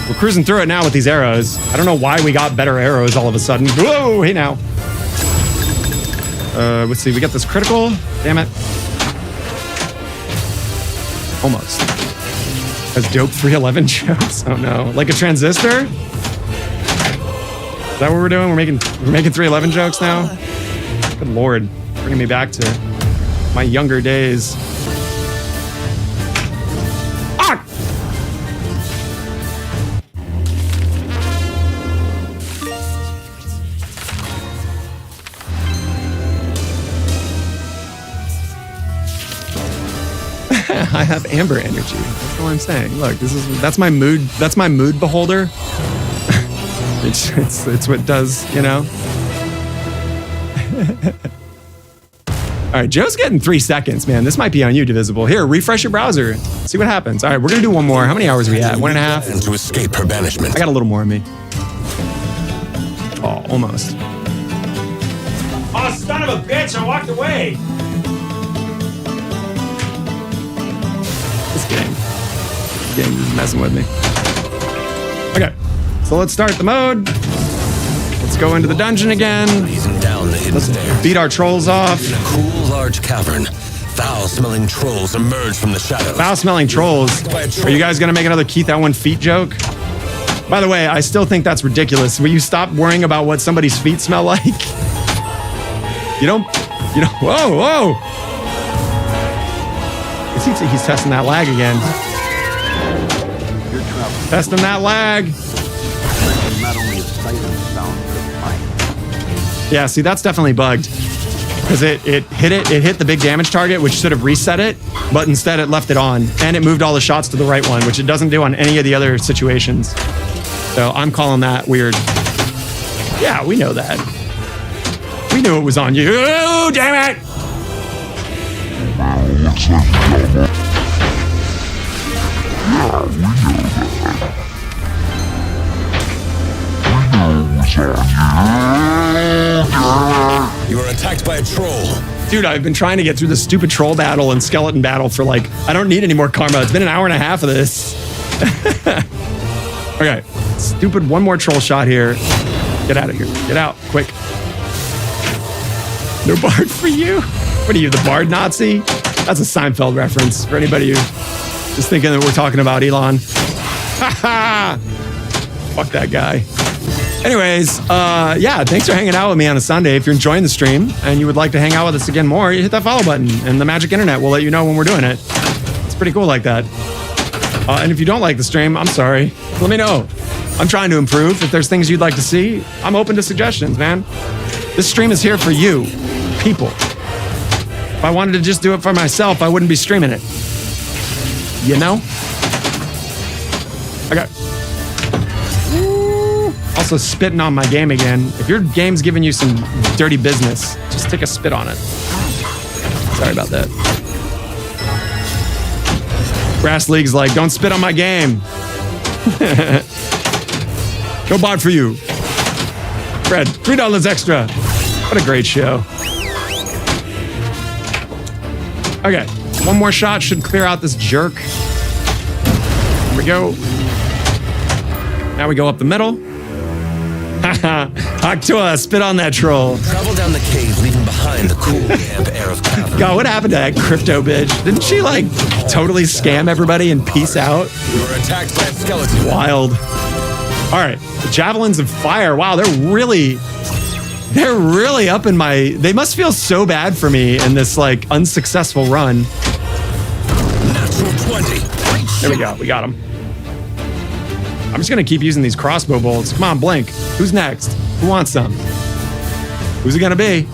We're cruising through it now with these arrows. I don't know why we got better arrows all of a sudden. Whoa, hey now. Let's see, we got this critical. Damn it. Almost. Has dope 311 jokes. Oh no. Like a transistor? Is that what we're doing? We're making 311 jokes now? Good lord. Bringing me back to my younger days. Ah! I have amber energy. That's all I'm saying. Look, that's my mood. That's my mood beholder. it's what does, you know. All right, Joe's getting 3 seconds, man. This might be on you, Divisible. Here, refresh your browser. See what happens. All right, we're gonna do one more. How many hours are we at? 1.5. And to escape her banishment. I got a little more in me. Oh, almost. Oh, son of a bitch! I walked away. This game is messing with me. Okay, so let's start the mode. Let's go into the dungeon again. Easing down the hidden stairs. Beat our trolls off. In a cool, large cavern, foul-smelling trolls emerge from the shadows. Foul-smelling trolls. Are you guys gonna make another Keith That One feet joke? By the way, I still think that's ridiculous. Will you stop worrying about what somebody's feet smell like? You don't. Whoa. He's testing that lag again. Testing that lag. Yeah, see, that's definitely bugged. Because it hit the big damage target, which should have reset it, but instead it left it on. And it moved all the shots to the right one, which it doesn't do on any of the other situations. So I'm calling that weird. Yeah, we know that. We knew it was on you. Oh, damn it! Looks like you got You are attacked by a troll. Dude, I've been trying to get through the stupid troll battle and skeleton battle for like, I don't need any more karma. It's been an hour and a half of this. Okay, stupid one more troll shot here. Get out of here. Get out, quick. No bard for you? What are you, the bard Nazi? That's a Seinfeld reference for anybody who is thinking that we're talking about Elon. Ha! Fuck that guy. Anyways, yeah, thanks for hanging out with me on a Sunday. If you're enjoying the stream and you would like to hang out with us again more, you hit that follow button and the magic internet will let you know when we're doing it. It's pretty cool like that. And if you don't like the stream, I'm sorry. Let me know. I'm trying to improve. If there's things you'd like to see, I'm open to suggestions, man. This stream is here for you, people. If I wanted to just do it for myself, I wouldn't be streaming it. You know? Okay. Also spitting on my game again. If your game's giving you some dirty business, just take a spit on it. Sorry about that. Grass League's like, don't spit on my game. No bot for you. Fred, $3 extra. What a great show. Okay, one more shot should clear out this jerk. Here we go. Now we go up the middle. Haha, Octua, spit on that troll. Travel down the cave, leaving behind the cool, damp air of cavern. God, what happened to that crypto bitch? Didn't she like totally scam everybody and peace out? You were attacked by a skeleton. Wild. All right, the javelins of fire. Wow, they're really up in my. They must feel so bad for me in this like unsuccessful run. Natural 20. There we go. We got him. I'm just gonna keep using these crossbow bolts. Come on, blink. Who's next? Who wants some? Who's it gonna be?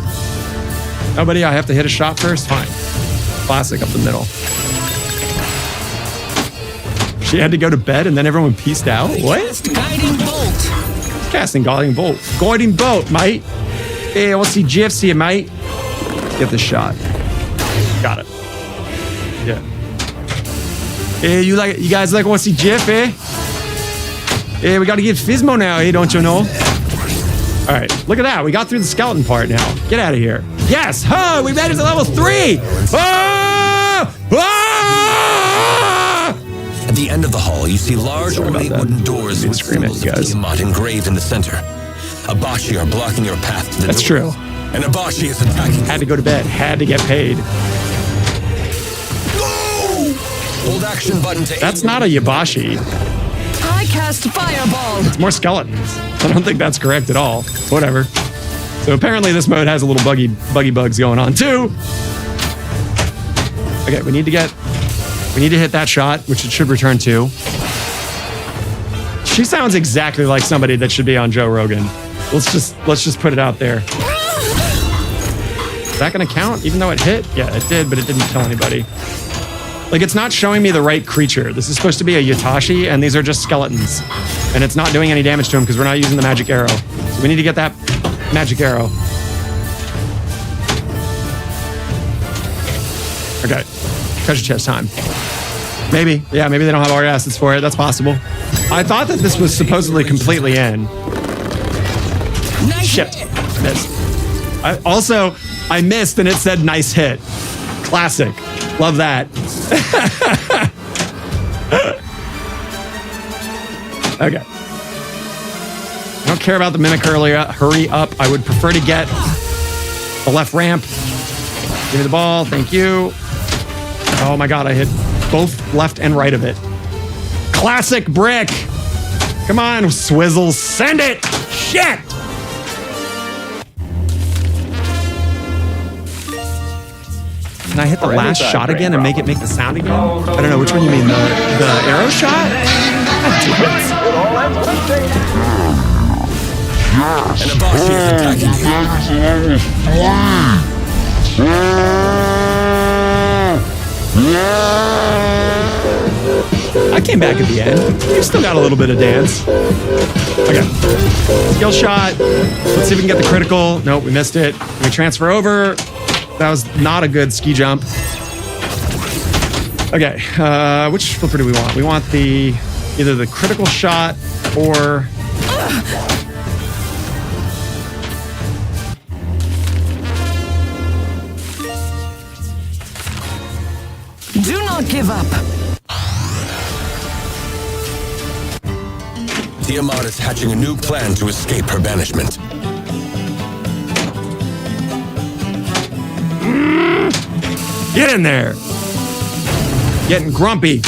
Nobody. I have to hit a shot first. Fine. Classic up the middle. She had to go to bed and then everyone pieced out? What? Guiding bolt. Casting guiding bolt. Guiding bolt, mate. Hey, what's the GFs here, mate? Get the shot. Got it. Yeah. Hey, you guys like what's the GF, eh? Hey, we gotta get Fizmo now, eh? Don't you know? All right, look at that. We got through the skeleton part now. Get out of here. Yes! Oh, we made it to level 3! Ah! Ah! At the end of the hall, you see large ornate wooden doors with symbols of Tiamat engraved in the center. Abashi are blocking your path to the That's door. true. And Abashi is attacking. Had to go to bed. Had to get paid. Go! Hold action button to. That's not a Yabashi. I cast fireball. It's more skeletons. I don't think that's correct at all. Whatever. So apparently this mode has a little buggy bugs going on too. Okay, we need to hit that shot, which it should return to. She sounds exactly like somebody that should be on Joe Rogan. Let's just put it out there. Is that gonna count even though it hit? Yeah, it did, but it didn't kill anybody. Like, it's not showing me the right creature. This is supposed to be a Yatashi, and these are just skeletons. And it's not doing any damage to him because we're not using the magic arrow. So we need to get that magic arrow. Okay, treasure chest time. Maybe, yeah, maybe they don't have all your assets for it. That's possible. I thought that this was supposedly completely in. Nice Shit, hit. missed. I missed and it said nice hit. Classic. Love that. Okay. I don't care about the mimic earlier. Hurry up. I would prefer to get the left ramp. Give me the ball. Thank you. Oh my God, I hit both left and right of it. Classic brick. Come on, Swizzle. Send it. Shit. Can I hit the last shot again and make the sound again? I don't know, which one you mean? The arrow shot? And Abashi is attacking I came back at the end. You still got a little bit of dance. Okay. Skill shot. Let's see if we can get the critical. Nope, we missed it. Can we transfer over? That was not a good ski jump. Okay, which flipper do we want? We want either the critical shot or... Do not give up. Tiamat is hatching a new plan to escape her banishment. Get in there. Getting grumpy.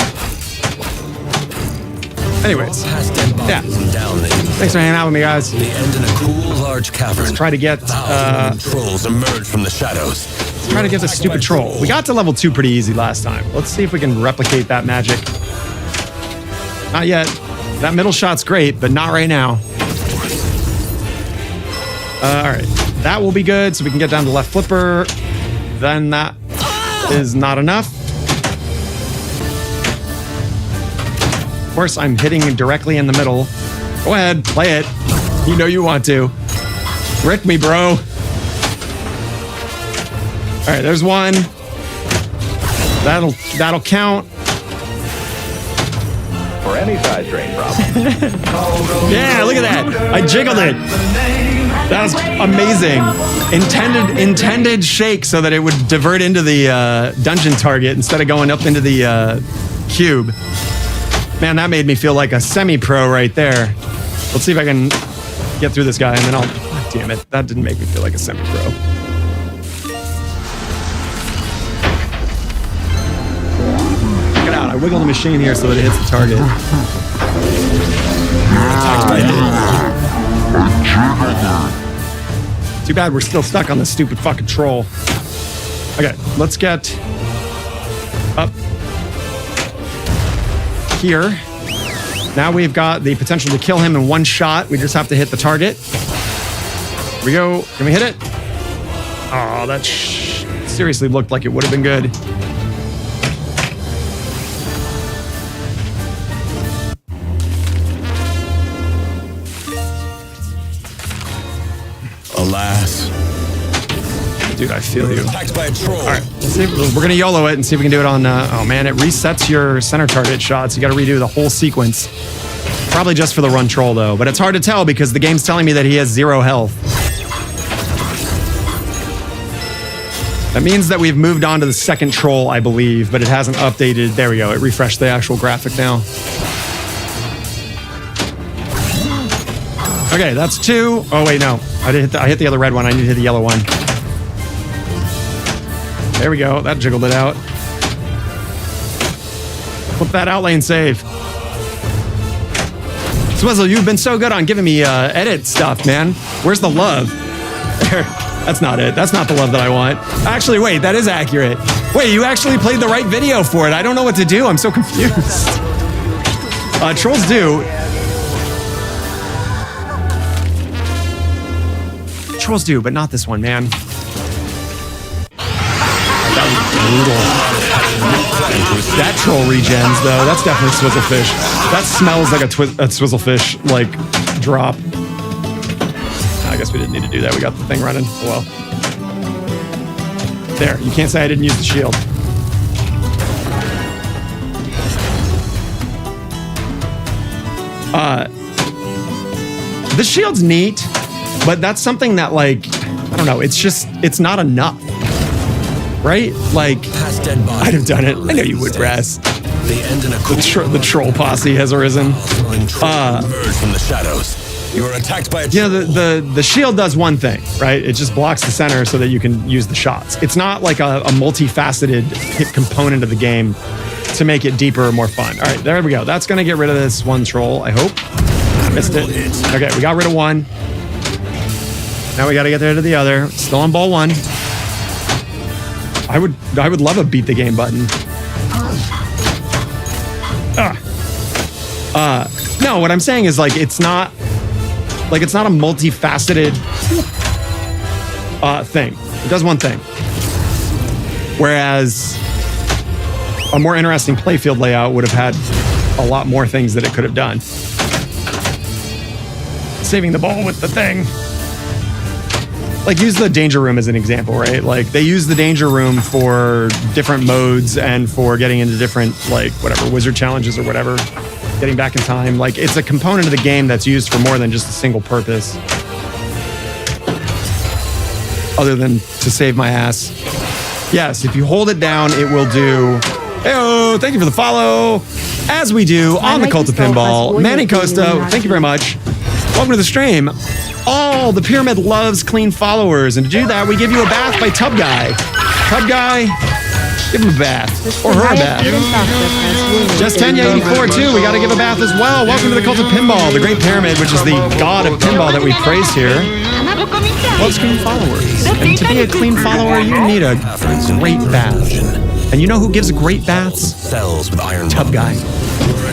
Anyways, yeah. Thanks for hanging out with me, guys. They end in a cool, large cavern. Let's try to get trolls emerge from the shadows. Let's try to get this stupid troll. We got to level 2 pretty easy last time. Let's see if we can replicate that magic. Not yet. That middle shot's great, but not right now. All right. That will be good, so we can get down to left flipper. Then that is not enough. Of course, I'm hitting directly in the middle. Go ahead, play it. You know you want to. Rick me, bro. All right, there's one. That'll count. For any size drain problem. Yeah, look at that. I jiggled it. That was amazing. Intended shake so that it would divert into the dungeon target instead of going up into the cube. Man, that made me feel like a semi-pro right there. Let's see if I can get through this guy and then I'll... Oh, damn it. That didn't make me feel like a semi-pro. Check it out. I wiggle the machine here so that it hits the target. Too bad we're still stuck on this stupid fucking troll. Okay, let's get up here. Now we've got the potential to kill him in one shot. We just have to hit the target. Here we go. Can we hit it? Oh, that seriously looked like it would have been good. Alas. Dude, I feel you. Attacked by a troll. All right, let's see, we're gonna YOLO it and see if we can do it on, oh man, it resets your center target shots. You gotta redo the whole sequence. Probably just for the run troll though, but it's hard to tell because the game's telling me that he has 0 health. That means that we've moved on to the second troll, I believe, but it hasn't updated. There we go, it refreshed the actual graphic now. Okay, that's 2. Oh wait, no, I hit the other red one. I need to hit the yellow one. There we go. That jiggled it out. Flip that outlane save. Swizzle, you've been so good on giving me edit stuff, man. Where's the love? There. That's not it. That's not the love that I want. Actually, wait, that is accurate. Wait, you actually played the right video for it. I don't know what to do. I'm so confused. Trolls do. Trolls do, but not this one, man. That was brutal. That troll regens, though. That's definitely Swizzlefish. That smells like a Swizzlefish, like, drop. I guess we didn't need to do that. We got the thing running. Well. There. You can't say I didn't use the shield. The shield's neat, but that's something that, like, I don't know. It's not enough. Right? Like, I'd have done it. I know you would, Raz. The troll posse has arisen. Emerge from the shadows. You are attacked by a troll. You know, the shield does one thing, right? It just blocks the center so that you can use the shots. It's not like a multifaceted component of the game to make it deeper or more fun. All right, there we go. That's going to get rid of this one troll, I hope. Missed it. Okay, we got rid of one. Now we got to get rid of the other. Still on ball 1. I would love a beat the game button. No, what I'm saying is like it's not a multifaceted thing. It does one thing. Whereas a more interesting playfield layout would have had a lot more things that it could have done. Saving the ball with the thing. Like, use the danger room as an example, right? Like, they use the danger room for different modes and for getting into different, like, whatever, wizard challenges or whatever, getting back in time. Like, it's a component of the game that's used for more than just a single purpose. Other than to save my ass. Yes, if you hold it down, it will do... Hey-oh, thank you for the follow. As we do on the Cult of Pinball. Manny Costa, thank you very much. Welcome to the stream. Oh, the pyramid loves clean followers. And to do that, we give you a bath by Tub Guy. Tub Guy, give him a bath. Or her a bath. Just Tenya84 too. We got to give a bath as well. Welcome to the Cult of Pinball, the Great Pyramid, which is the god of pinball that we praise here. Loves clean followers. And to be a clean follower, you need a great bath. And you know who gives great baths? Cells with iron. Tub Guy.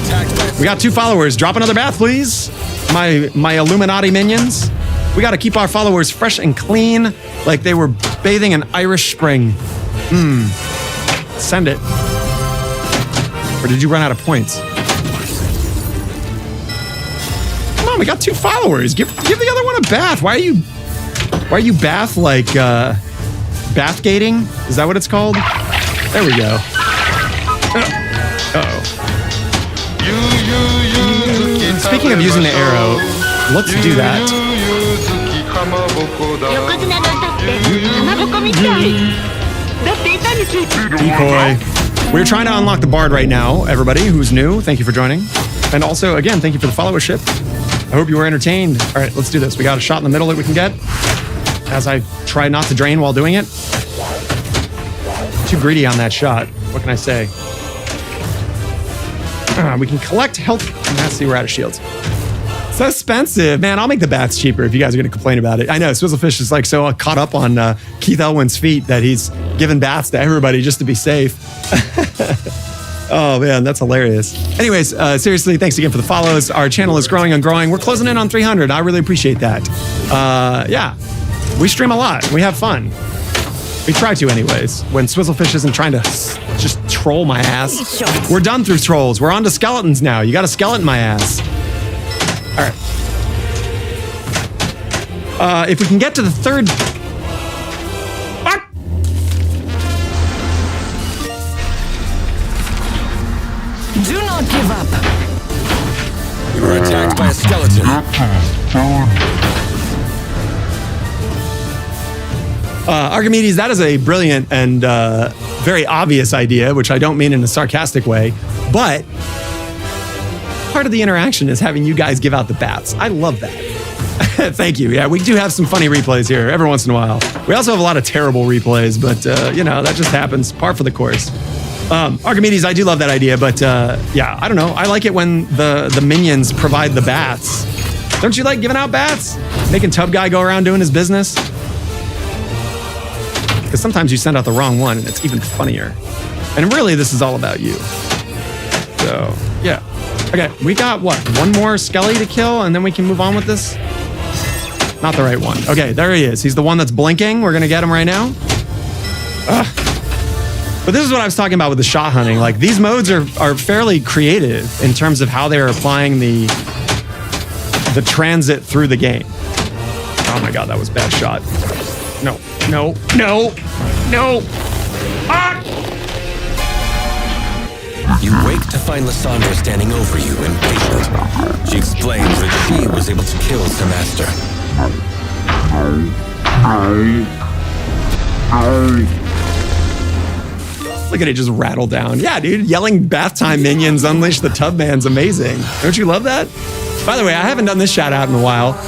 attacked by We got 2 followers. Drop another bath, please. My Illuminati minions. We got to keep our followers fresh and clean, like they were bathing in Irish Spring. Send it. Or did you run out of points? Come on, we got 2 followers. Give the other one a bath. Why are you bath like bath gating? Is that what it's called? There we go. Uh-oh. Speaking of using the arrow, let's do that. 横綱の歌ってかまぼこみたいだって板について Decoy. We're trying to unlock the bard right now, everybody who's new. Thank you for joining. And also, again, thank you for the followership. I hope you were entertained. All right, let's do this. We got a shot in the middle that we can get. As I try not to drain while doing it. Too greedy on that shot. What can I say? We can collect health. Let's see, we're out of shields. So expensive. Man, I'll make the bats cheaper if you guys are going to complain about it. I know, Swizzlefish is like so caught up on Keith Elwin's feet that he's giving bats to everybody just to be safe. Oh, man, that's hilarious. Anyways, seriously, thanks again for the follows. Our channel is growing and growing. We're closing in on 300. I really appreciate that. Yeah, we stream a lot. We have fun. We try to anyways, when Swizzlefish isn't trying to just troll my ass. We're done through trolls. We're on to skeletons now. You got a skeleton my ass. All right. If we can get to the 3rd... Ah! Do not give up. You were attacked by a skeleton. Archimedes, that is a brilliant and very obvious idea, which I don't mean in a sarcastic way, but part of the interaction is having you guys give out the bats. I love that. Thank you. Yeah, we do have some funny replays here every once in a while. We also have a lot of terrible replays, but you know, that just happens, par for the course. Archimedes, I do love that idea, but yeah, I don't know. I like it when the minions provide the bats. Don't you like giving out bats? Making Tub Guy go around doing his business? Because sometimes you send out the wrong one and it's even funnier. And really, this is all about you. So, yeah. Okay, we got what? 1 more Skelly to kill and then we can move on with this? Not the right one. Okay, there he is. He's the one that's blinking. We're gonna get him right now. Ugh. But this is what I was talking about with the shot hunting. Like, these modes are fairly creative in terms of how they're applying the transit through the game. Oh my God, that was a bad shot. No, no, no, no. Ah! You wake to find Lysandra standing over you, impatient. She explains that she was able to kill Sir Master. Look at it just rattle down. Yeah, dude, yelling bath time minions unleash the tub man's amazing. Don't you love that? By the way, I haven't done this shout out in a while.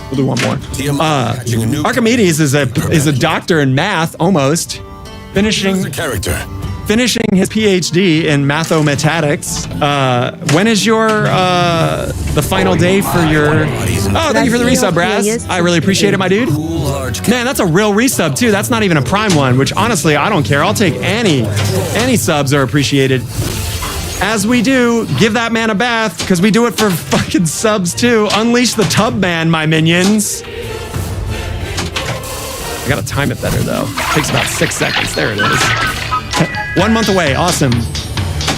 We'll do one more. Archimedes is a doctor in math, almost. Finishing his PhD in mathematics. When is your the final day for your? Oh, thank you for the resub, Brass. I really appreciate it, my dude. Man, that's a real resub too. That's not even a prime one, which honestly I don't care. I'll take any subs are appreciated. As we do, give that man a bath, because we do it for fucking subs too. Unleash the tub man, my minions. I gotta time it better though. It takes about 6 seconds. There it is. 1 month away. Awesome.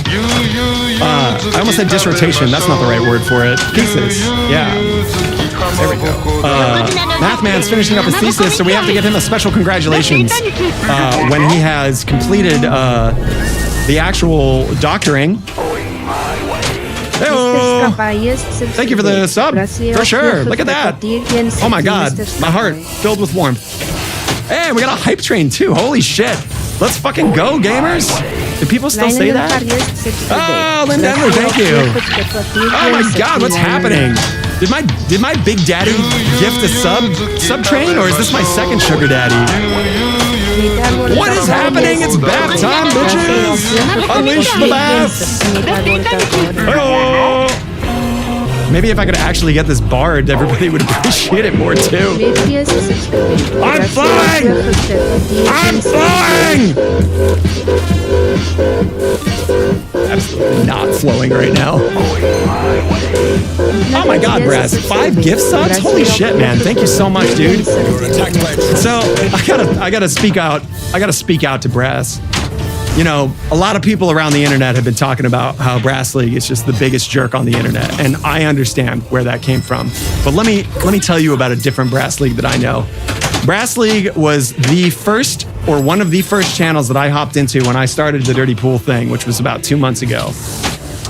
I almost said disrotation. That's not the right word for it. Thesis. Yeah. There we go. Mathman's finishing up his thesis, so we have to give him a special congratulations when he has completed the actual doctoring. Hey-oh. Thank you for the sub. For sure. Look at that. Oh my God. My heart filled with warmth. Hey, we got a hype train too. Holy shit. Let's fucking go, gamers. Do people still say that? Oh, Lynn Denver, thank you. Oh my God, what's happening? Did my big daddy gift a sub train, or is this my second sugar daddy? What is happening? It's bath time, bitches! Unleash the baths! Oh. Maybe if I could actually get this bard, everybody would appreciate it more too. I'm flying! I'm flying! Absolutely not flowing right now. Oh my god, Brass. 5 gift subs? Holy shit, man. Thank you so much, dude. So I gotta speak out. I gotta speak out to Brass. You know, a lot of people around the internet have been talking about how Brass League is just the biggest jerk on the internet, and I understand where that came from. But let me tell you about a different Brass League that I know. Brass League was the first, or one of the first channels that I hopped into when I started the Dirty Pool thing, which was about 2 months ago.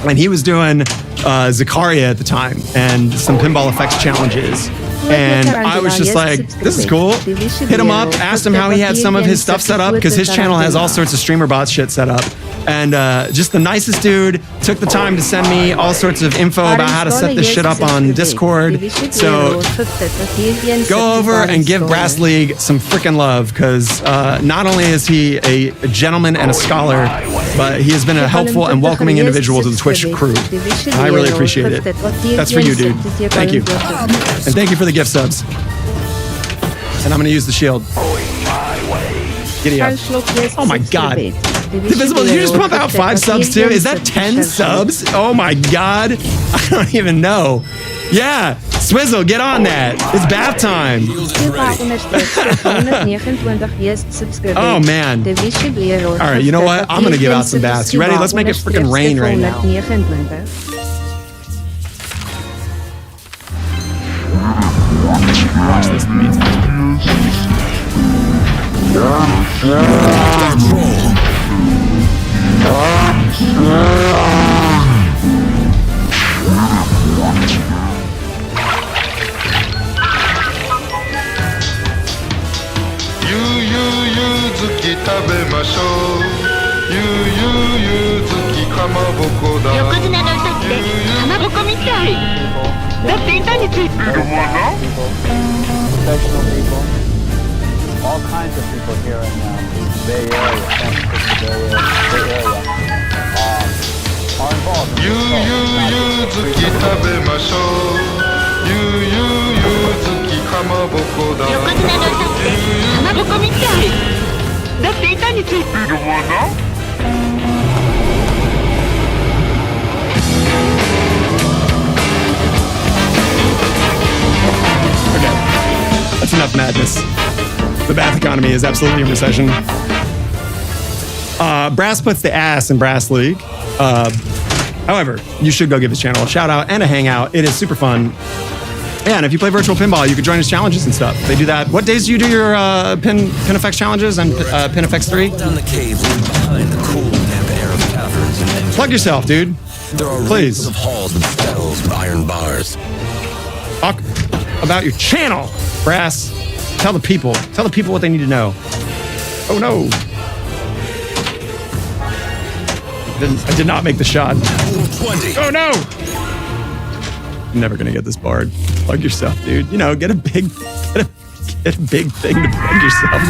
And he was doing Zakaria at the time and some pinball effects challenges. And I was just like, this is cool. Hit him up, asked him how he had some of his stuff set up, because his channel has all sorts of streamer bot shit set up. And just the nicest dude, took the time to send me all sorts of info about how to set this shit up on Discord. So go over and give Brass League some freaking love, because not only is he a gentleman and a scholar, but he has been a helpful and welcoming individual to the Twitch crew. I really appreciate it. That's for you, dude. Thank you. And thank you for the gift subs. And I'm going to use the shield. Giddy up. Oh my god. Divisible, did you just pump out 5 subs too? Is that 10 subs? Oh my god. I don't even know. Yeah, Swizzle, get on that. It's bath time. Oh man. All right, you know what? I'm going to give out some baths. You ready? Let's make it freaking rain right now. Watch this in the meantime. All kinds of people here in the Bay Area, San Francisco Bay Area, are involved. Okay, that's enough madness. The bath economy is absolutely in recession. Brass puts the ass in Brass League. However, you should go give his channel a shout out and a hangout. It is super fun. Yeah, and if you play virtual pinball, you could join his challenges and stuff. They do that. What days do you do your pin effects challenges and pin effects 3? Down the cave behind the cool damp air of caverns and engines. Plug yourself, dude. There are please. rows of halls with cells with iron bars. Talk about your channel, Brass. Tell the people what they need to know. Oh no. I did not make the shot. 20. Oh no. I'm never gonna get this bard. Plug yourself, dude. You know, get a big thing to plug yourself.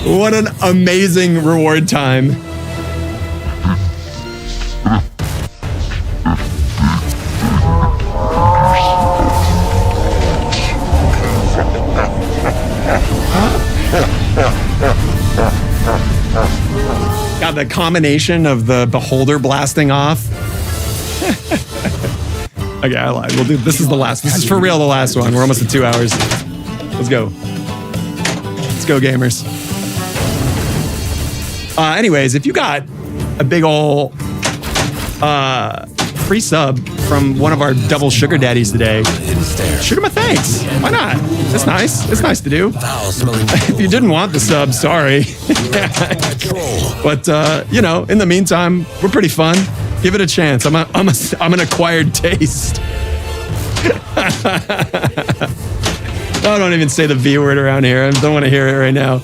What an amazing reward time. God, the combination of the beholder blasting off. Okay, I lied. We'll do. This is the last. This is for real the last one. We're almost at 2 hours. Let's go. Let's go, gamers. Anyways, if you got a big ol' free sub from one of our double sugar daddies today, shoot him a thanks. Why not? It's nice. It's nice to do. If you didn't want the sub, sorry. But you know, in the meantime, we're pretty fun. Give it a chance. I'm an acquired taste. I don't even say the V word around here. I don't want to hear it right now.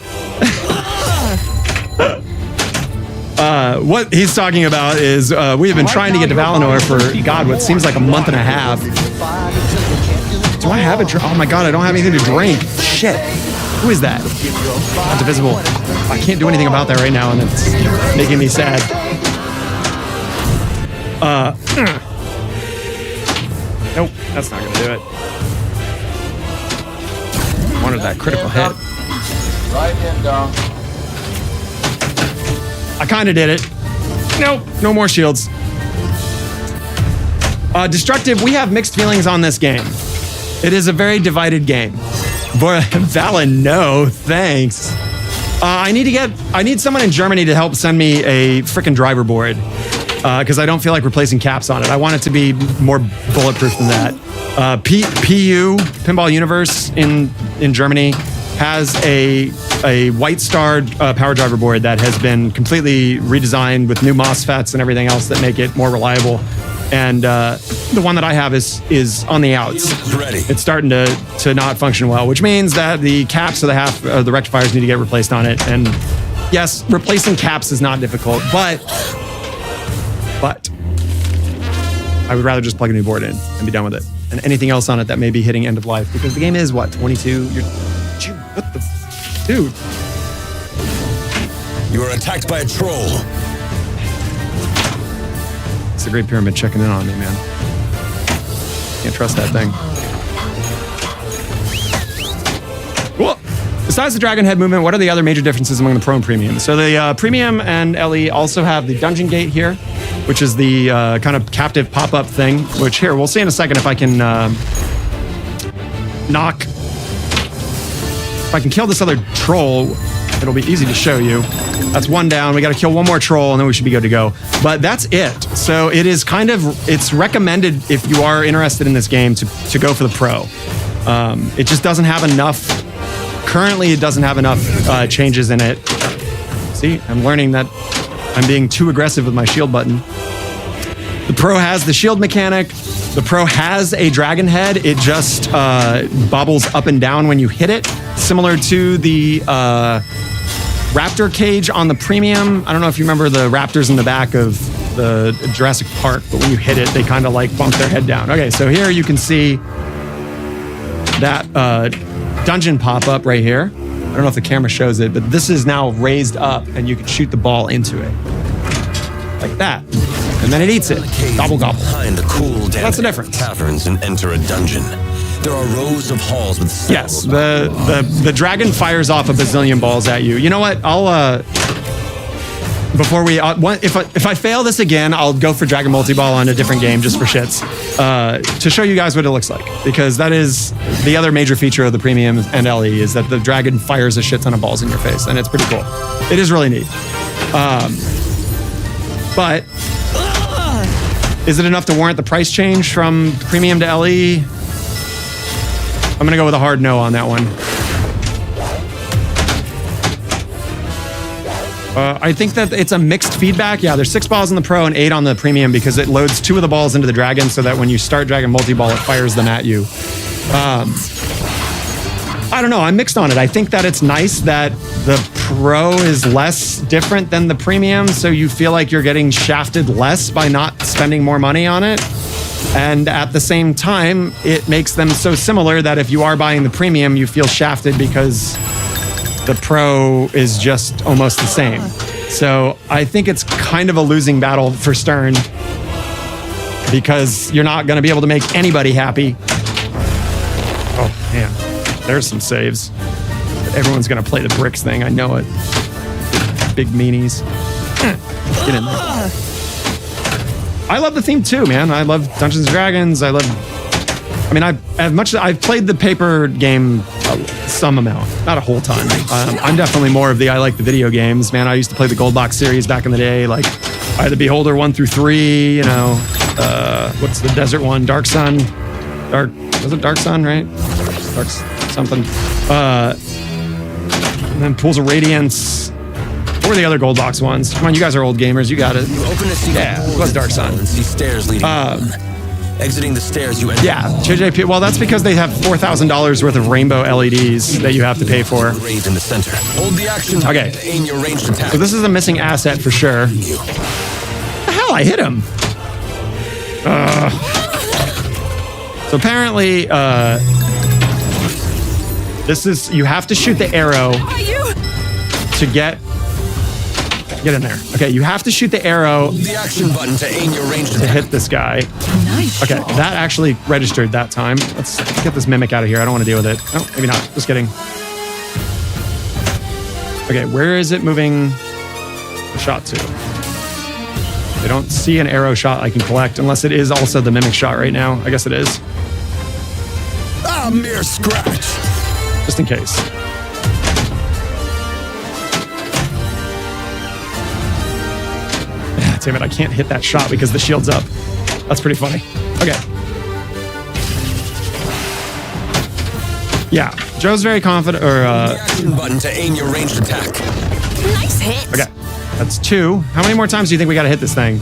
What he's talking about is we have been trying to get to Valinor for, God, what seems like a month and a half. Do I have a drink? Oh my God, I don't have anything to drink. Shit. Who is that? Not Divisible. I can't do anything about that right now, and it's making me sad. Nope, that's not gonna do it. Wanted that critical hit. Right in, down. I kind of did it. Nope, no more shields. Destructive, we have mixed feelings on this game. It is a very divided game. Valen, no, thanks. I need someone in Germany to help send me a frickin' driver board. Because I don't feel like replacing caps on it. I want it to be more bulletproof than that. PU, Pinball Universe in Germany, has a White Star power driver board that has been completely redesigned with new MOSFETs and everything else that make it more reliable. And the one that I have is on the outs. Ready. It's starting to not function well, which means that the caps of the rectifiers need to get replaced on it. And yes, replacing caps is not difficult, but I would rather just plug a new board in and be done with it. And anything else on it that may be hitting end of life, because the game is what, 22? What the, dude? You are attacked by a troll. It's the Great Pyramid checking in on me, man. Can't trust that thing. Well, besides the dragon head movement, what are the other major differences among the Pro and Premium? So the Premium and LE also have the dungeon gate here, which is the kind of captive pop-up thing, which here, we'll see in a second if I can if I can kill this other troll, it'll be easy to show you. That's one down. We got to kill one more troll and then we should be good to go. But that's it. So it is it's recommended if you are interested in this game to go for the Pro. It just doesn't have enough. Currently, it doesn't have enough changes in it. See, I'm learning that I'm being too aggressive with my shield button. The Pro has the shield mechanic. The Pro has a dragon head. It just bobbles up and down when you hit it, similar to the raptor cage on the Premium. I don't know if you remember the raptors in the back of the Jurassic Park, but when you hit it, they kind of like bump their head down. Okay, so here you can see that dungeon pop up right here. I don't know if the camera shows it, but this is now raised up and you can shoot the ball into it. Like that. And then it eats it. Gobble, gobble. Behind the cool That's the difference. Caverns and enter a dungeon. There are rows of halls with yes, the dragon fires off a bazillion balls at you. You know what? I'll before we if I fail this again, I'll go for Dragon Multiball on a different game just for shits to show you guys what it looks like, because that is the other major feature of the Premium and LE is that the dragon fires a shit ton of balls in your face, and it's pretty cool. It is really neat. But is it enough to warrant the price change from Premium to LE? I'm gonna go with a hard no on that one. I think that it's a mixed feedback. Yeah, there's 6 balls in the Pro and 8 on the Premium because it loads 2 of the balls into the Dragon so that when you start Dragon Multiball, it fires them at you. I don't know. I'm mixed on it. I think that it's nice that the Pro is less different than the Premium, so you feel like you're getting shafted less by not spending more money on it. And at the same time, it makes them so similar that if you are buying the Premium, you feel shafted because the Pro is just almost the same. So I think it's kind of a losing battle for Stern because you're not going to be able to make anybody happy. Oh, man. There's some saves. But everyone's going to play the bricks thing. I know it. Big meanies. Get in there. I love the theme too, man. I love Dungeons & Dragons. I've played the paper game some amount, not a whole ton. I'm definitely more of I like the video games, man. I used to play the Gold Box series back in the day, like I had the Beholder 1 through 3, you know, what's the desert one? Dark Sun. Was it Dark Sun, right? Dark something. And then Pools of Radiance. What were the other Gold Box ones? Come on, you guys are old gamers. You got it. You open a secret it was Dark Sun. And see stairs leading down. Exiting the stairs, you enter. Yeah, JJP. Well, that's because they have $4,000 worth of rainbow LEDs that you have to pay for. Raised in the center. Hold the action. Okay. Aim your ranged attack. So this is a missing asset for sure. What the hell? I hit him. So apparently, you have to shoot the arrow to get in there. Okay, you have to shoot the arrow The action button to aim your ranged to attack. hit this guy. Nice. Okay, that actually registered that time. Let's get this mimic out of here. I don't want to deal with it. Oh, maybe not. Just kidding. Okay, where is it moving the shot to? I don't see an arrow shot I can collect unless it is also the mimic shot right now. I guess it is. Ah, mere scratch. Just in case. Damn it, I can't hit that shot because the shield's up. That's pretty funny. Okay. Yeah, Joe's very confident, or, The action button to aim your ranged attack. Nice hit. okay. That's 2. How many more times do you think we gotta hit this thing?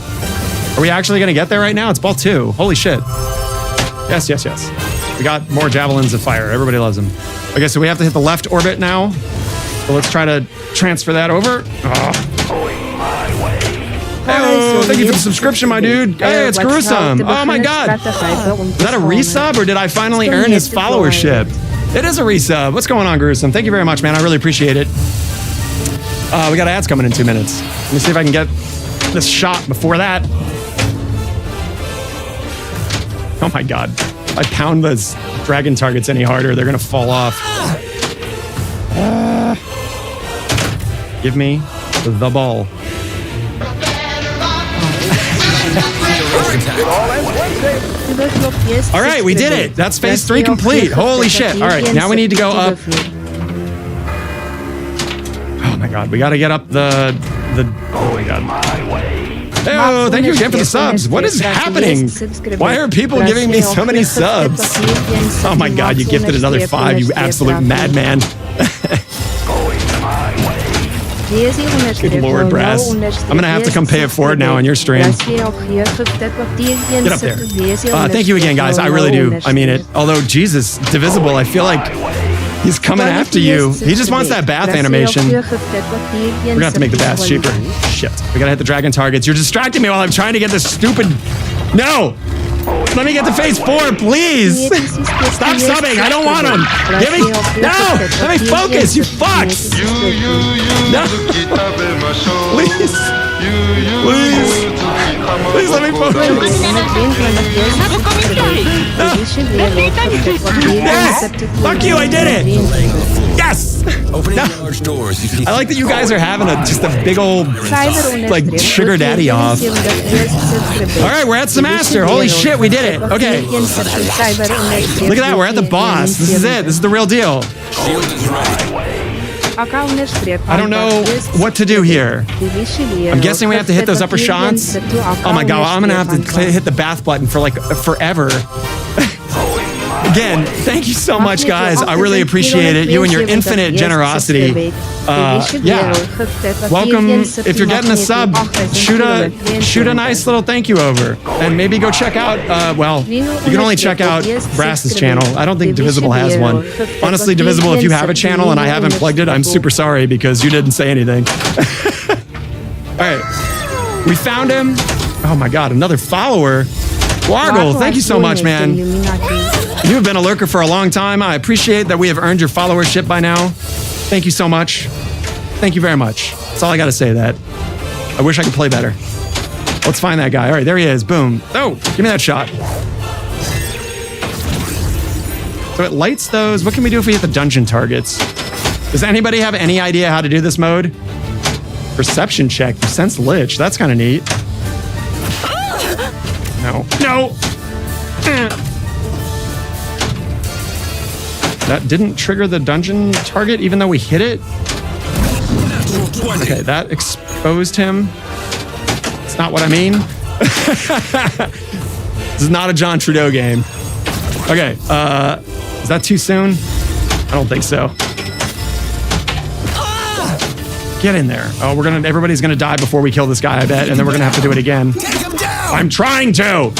Are we actually gonna get there right now? It's ball 2. Holy shit. Yes, yes, yes. We got more javelins of fire. Everybody loves them. Okay, so we have to hit the left orbit now. So let's try to transfer that over. Oh. Hey, thank you for the subscription, my dude. Hey, it's gruesome. Oh my god. Is that a resub or did I finally earn his followership? It is a resub. What's going on, gruesome? Thank you very much, man. I really appreciate it. We got ads coming in 2 minutes. Let me see if I can get this shot before that. Oh my god. If I pound those dragon targets any harder, they're gonna fall off. Give me the ball. All right, we did it. That's phase 3 complete. Holy shit. All right, now we need to go up. Oh my god, we got to get up the oh my god. Oh, thank you again for the subs. What is happening? Why are people giving me so many subs? Oh my god, you gifted another 5, you absolute madman. Good lord, Brass. I'm gonna have to come pay it forward now on your stream. Get up there. Thank you again, guys. I really do. I mean it. Although, Jesus, Divisible, I feel like he's coming after you. He just wants that bath animation. We're gonna have to make the baths cheaper. Shit. We gotta hit the dragon targets. You're distracting me while I'm trying to get this stupid... No! Let me get to phase 4, please! Stop subbing! I don't want him! Give me... No! Let me focus, you fucks! No! Please! Please! Please let me focus! Yes! Fuck you, I did it! Yes! Opening large doors, you see. I like that you guys are having just a big old, like, sugar daddy off. All right, we're at the master. Holy shit, we did it. Okay. Look at that, we're at the boss. This is it. This is the real deal. Shield is ready. I don't know what to do here. I'm guessing we have to hit those upper shots. Oh my god, I'm gonna have to hit the bath button for like forever. Again, thank you so much, guys. I really appreciate it. You and your infinite generosity. Yeah. Welcome. If you're getting a sub, shoot a nice little thank you over. And maybe go check out, well, you can only check out Brass's channel. I don't think Divisible has one. Honestly, Divisible, if you have a channel and I haven't plugged it, I'm super sorry because you didn't say anything. All right. We found him. Oh my god, another follower. Wargle, thank you so much, man. You have been a lurker for a long time. I appreciate that we have earned your followership by now. Thank you so much. Thank you very much. That's all I got to say that. I wish I could play better. Let's find that guy. All right, there he is. Boom. Oh, give me that shot. So it lights those. What can we do if we hit the dungeon targets? Does anybody have any idea how to do this mode? Perception check. You sense lich. That's kind of neat. No. No! That didn't trigger the dungeon target even though we hit it? Okay, that exposed him. That's not what I mean. This is not a John Trudeau game. Okay, is that too soon? I don't think so. Get in there. Oh, everybody's gonna die before we kill this guy, I bet, and then we're gonna have to do it again. I'm trying to!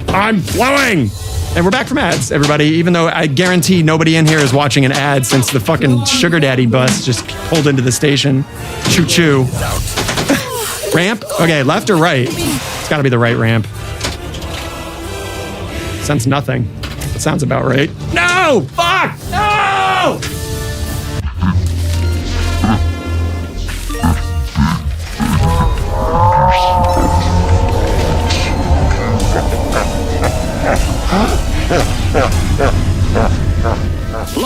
I'm flowing! And we're back from ads, everybody, even though I guarantee nobody in here is watching an ad since the fucking sugar daddy bus just pulled into the station. Choo-choo. Ramp? Okay, left or right? It's gotta be the right ramp. Sense nothing. That sounds about right. No! Fuck! No!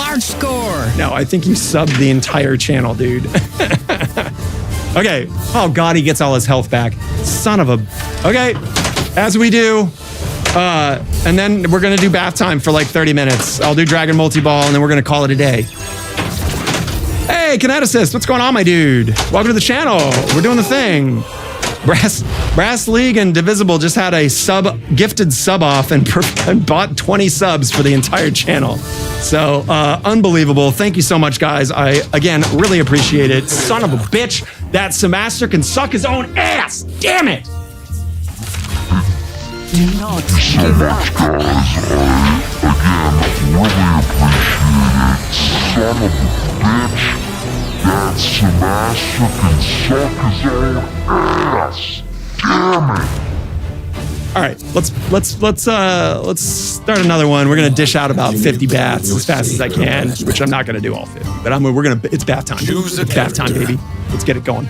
large score. No, I think you subbed the entire channel, dude. Okay. Oh, God, he gets all his health back. Son of a... Okay. As we do. And then we're going to do bath time for like 30 minutes. I'll do Dragon Multiball, and then we're going to call it a day. Hey, Kineticist, what's going on, my dude? Welcome to the channel. We're doing the thing. Brass League and Divisible just had a gifted sub off and bought 20 subs for the entire channel. So unbelievable. Thank you so much, guys. I, again, really appreciate it. Son of a bitch. That Semaster can suck his own ass. Damn it. Do not So give much, up. guys. I, again, really appreciate it. Son of a bitch. That Semaster can suck his own ass. Damn it. All right, let's start another one. We're gonna dish out about 50 baths as fast as I can, which I'm not gonna do all 50, but it's bath time. Choose a It's bath time, character. baby. Let's get it going.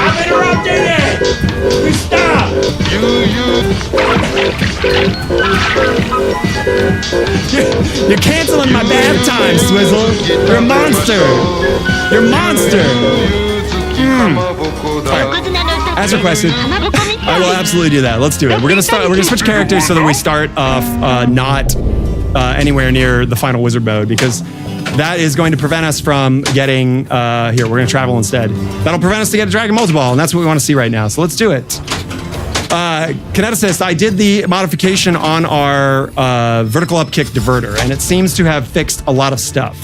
I'm interrupting it! We stop! You're canceling my bath time, Swizzle. You're a monster. You're a monster. As requested, I will absolutely do that. Let's do it. We're gonna switch characters so that we start off not anywhere near the final wizard mode, because that is going to prevent us from getting here. We're gonna travel instead. That'll prevent us to get a Dragon Multiball, and that's what we want to see right now. So let's do it. Kineticist, I did the modification on our vertical up kick diverter, and it seems to have fixed a lot of stuff.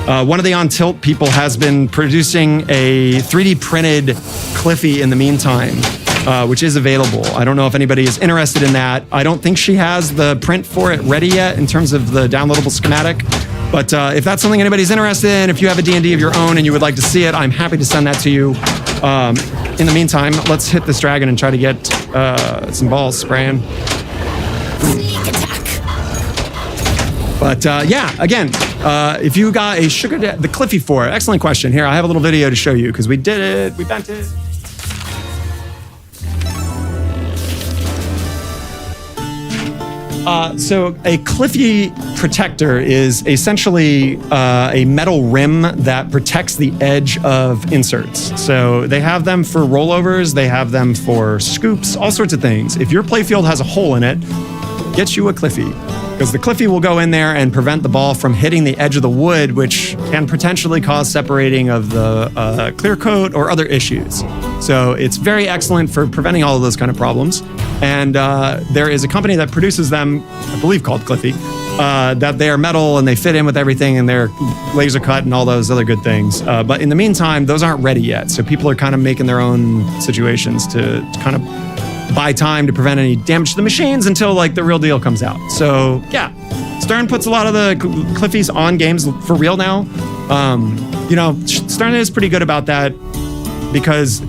One of the On Tilt people has been producing a 3D printed Cliffy in the meantime, which is available. I don't know if anybody is interested in that. I don't think she has the print for it ready yet in terms of the downloadable schematic. But if that's something anybody's interested in, if you have a D&D of your own and you would like to see it, I'm happy to send that to you. In the meantime, let's hit this dragon and try to get some balls spraying. Sneak attack. But yeah, again, if you got a the Cliffy for it, excellent question. Here, I have a little video to show you because we did it, we bent it. So a Cliffy protector is essentially a metal rim that protects the edge of inserts. So they have them for rollovers, they have them for scoops, all sorts of things. If your playfield has a hole in it, get you a Cliffy, because the Cliffy will go in there and prevent the ball from hitting the edge of the wood, which can potentially cause separating of the clear coat or other issues. So it's very excellent for preventing all of those kind of problems. And there is a company that produces them, I believe called Cliffy, that they are metal and they fit in with everything and they're laser cut and all those other good things. But in the meantime, those aren't ready yet. So people are kind of making their own situations to kind of buy time to prevent any damage to the machines until like the real deal comes out. So yeah, Stern puts a lot of the Cliffies on games for real now. You know, Stern is pretty good about that because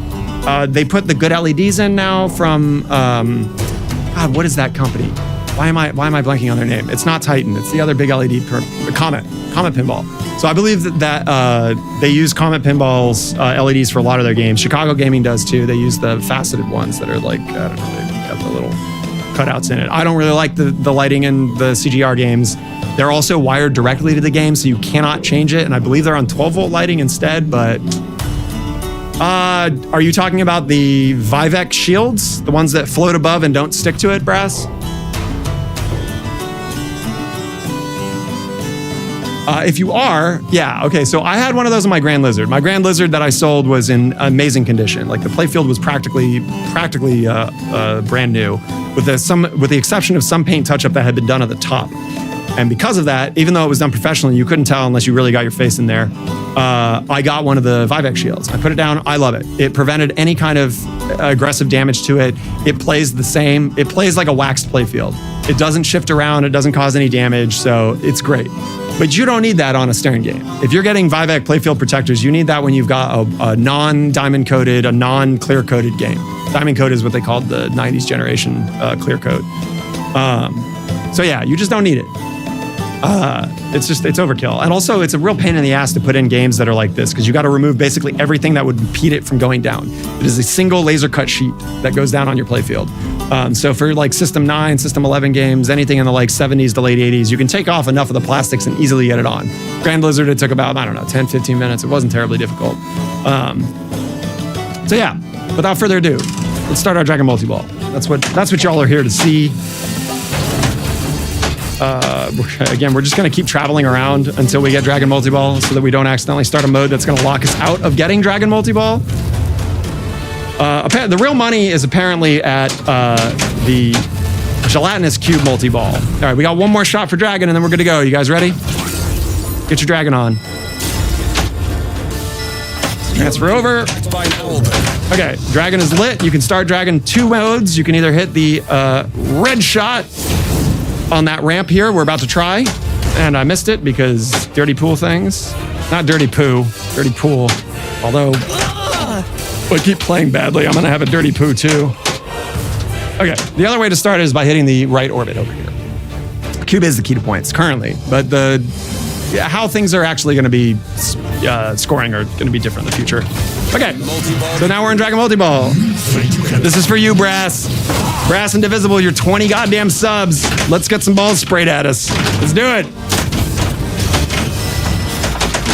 they put the good LEDs in now from God, what is that company? Why am I blanking on their name? It's not Titan. It's the other big LED Comet Pinball. So I believe that they use Comet Pinball's LEDs for a lot of their games. Chicago Gaming does too. They use the faceted ones that are like, I don't know, they've got the little cutouts in it. I don't really like the lighting in the CGR games. They're also wired directly to the game, so you cannot change it. And I believe they're on 12-volt lighting instead, but are you talking about the Vivek shields? The ones that float above and don't stick to it, Brass? If you are, yeah, okay. So I had one of those in my Grand Lizard. My Grand Lizard that I sold was in amazing condition. Like the playfield was practically brand new, with the exception of some paint touch-up that had been done at the top. And because of that, even though it was done professionally, you couldn't tell unless you really got your face in there. I got one of the Vivek shields. I put it down. I love it. It prevented any kind of aggressive damage to it. It plays the same. It plays like a waxed playfield. It doesn't shift around. It doesn't cause any damage. So it's great. But you don't need that on a Stern game. If you're getting Vivek playfield protectors, you need that when you've got a non-diamond coated, a non-clear coated game. Diamond coat is what they called the 90s generation clear coat. So yeah, you just don't need it. It's overkill. And also, it's a real pain in the ass to put in games that are like this because you got to remove basically everything that would impede it from going down. It is a single laser cut sheet that goes down on your playfield. So for like System 9, System 11 games, anything in the like 70s to late 80s, you can take off enough of the plastics and easily get it on. Grand Blizzard, it took about, 10, 15 minutes. It wasn't terribly difficult. So yeah, without further ado, let's start our Dragon Multiball. That's what y'all are here to see. Again, we're just going to keep traveling around until we get Dragon Multiball so that we don't accidentally start a mode that's going to lock us out of getting Dragon Multiball. The real money is apparently at the Gelatinous Cube Multiball. All right, we got one more shot for Dragon and then we're good to go. You guys ready? Get your Dragon on. Transfer over. Okay, Dragon is lit. You can start Dragon 2 modes. You can either hit the red shot on that ramp here we're about to try, and I missed it because dirty pool things. Not dirty poo, dirty pool. Although, if I keep playing badly, I'm gonna have a dirty poo too. Okay, the other way to start is by hitting the right orbit over here. Cube is the key to points currently, but how things are actually gonna be scoring are gonna be different in the future. Okay, so now we're in Dragon Multiball. This is for you, Brass. Brass Indivisible, your 20 goddamn subs. Let's get some balls sprayed at us. Let's do it.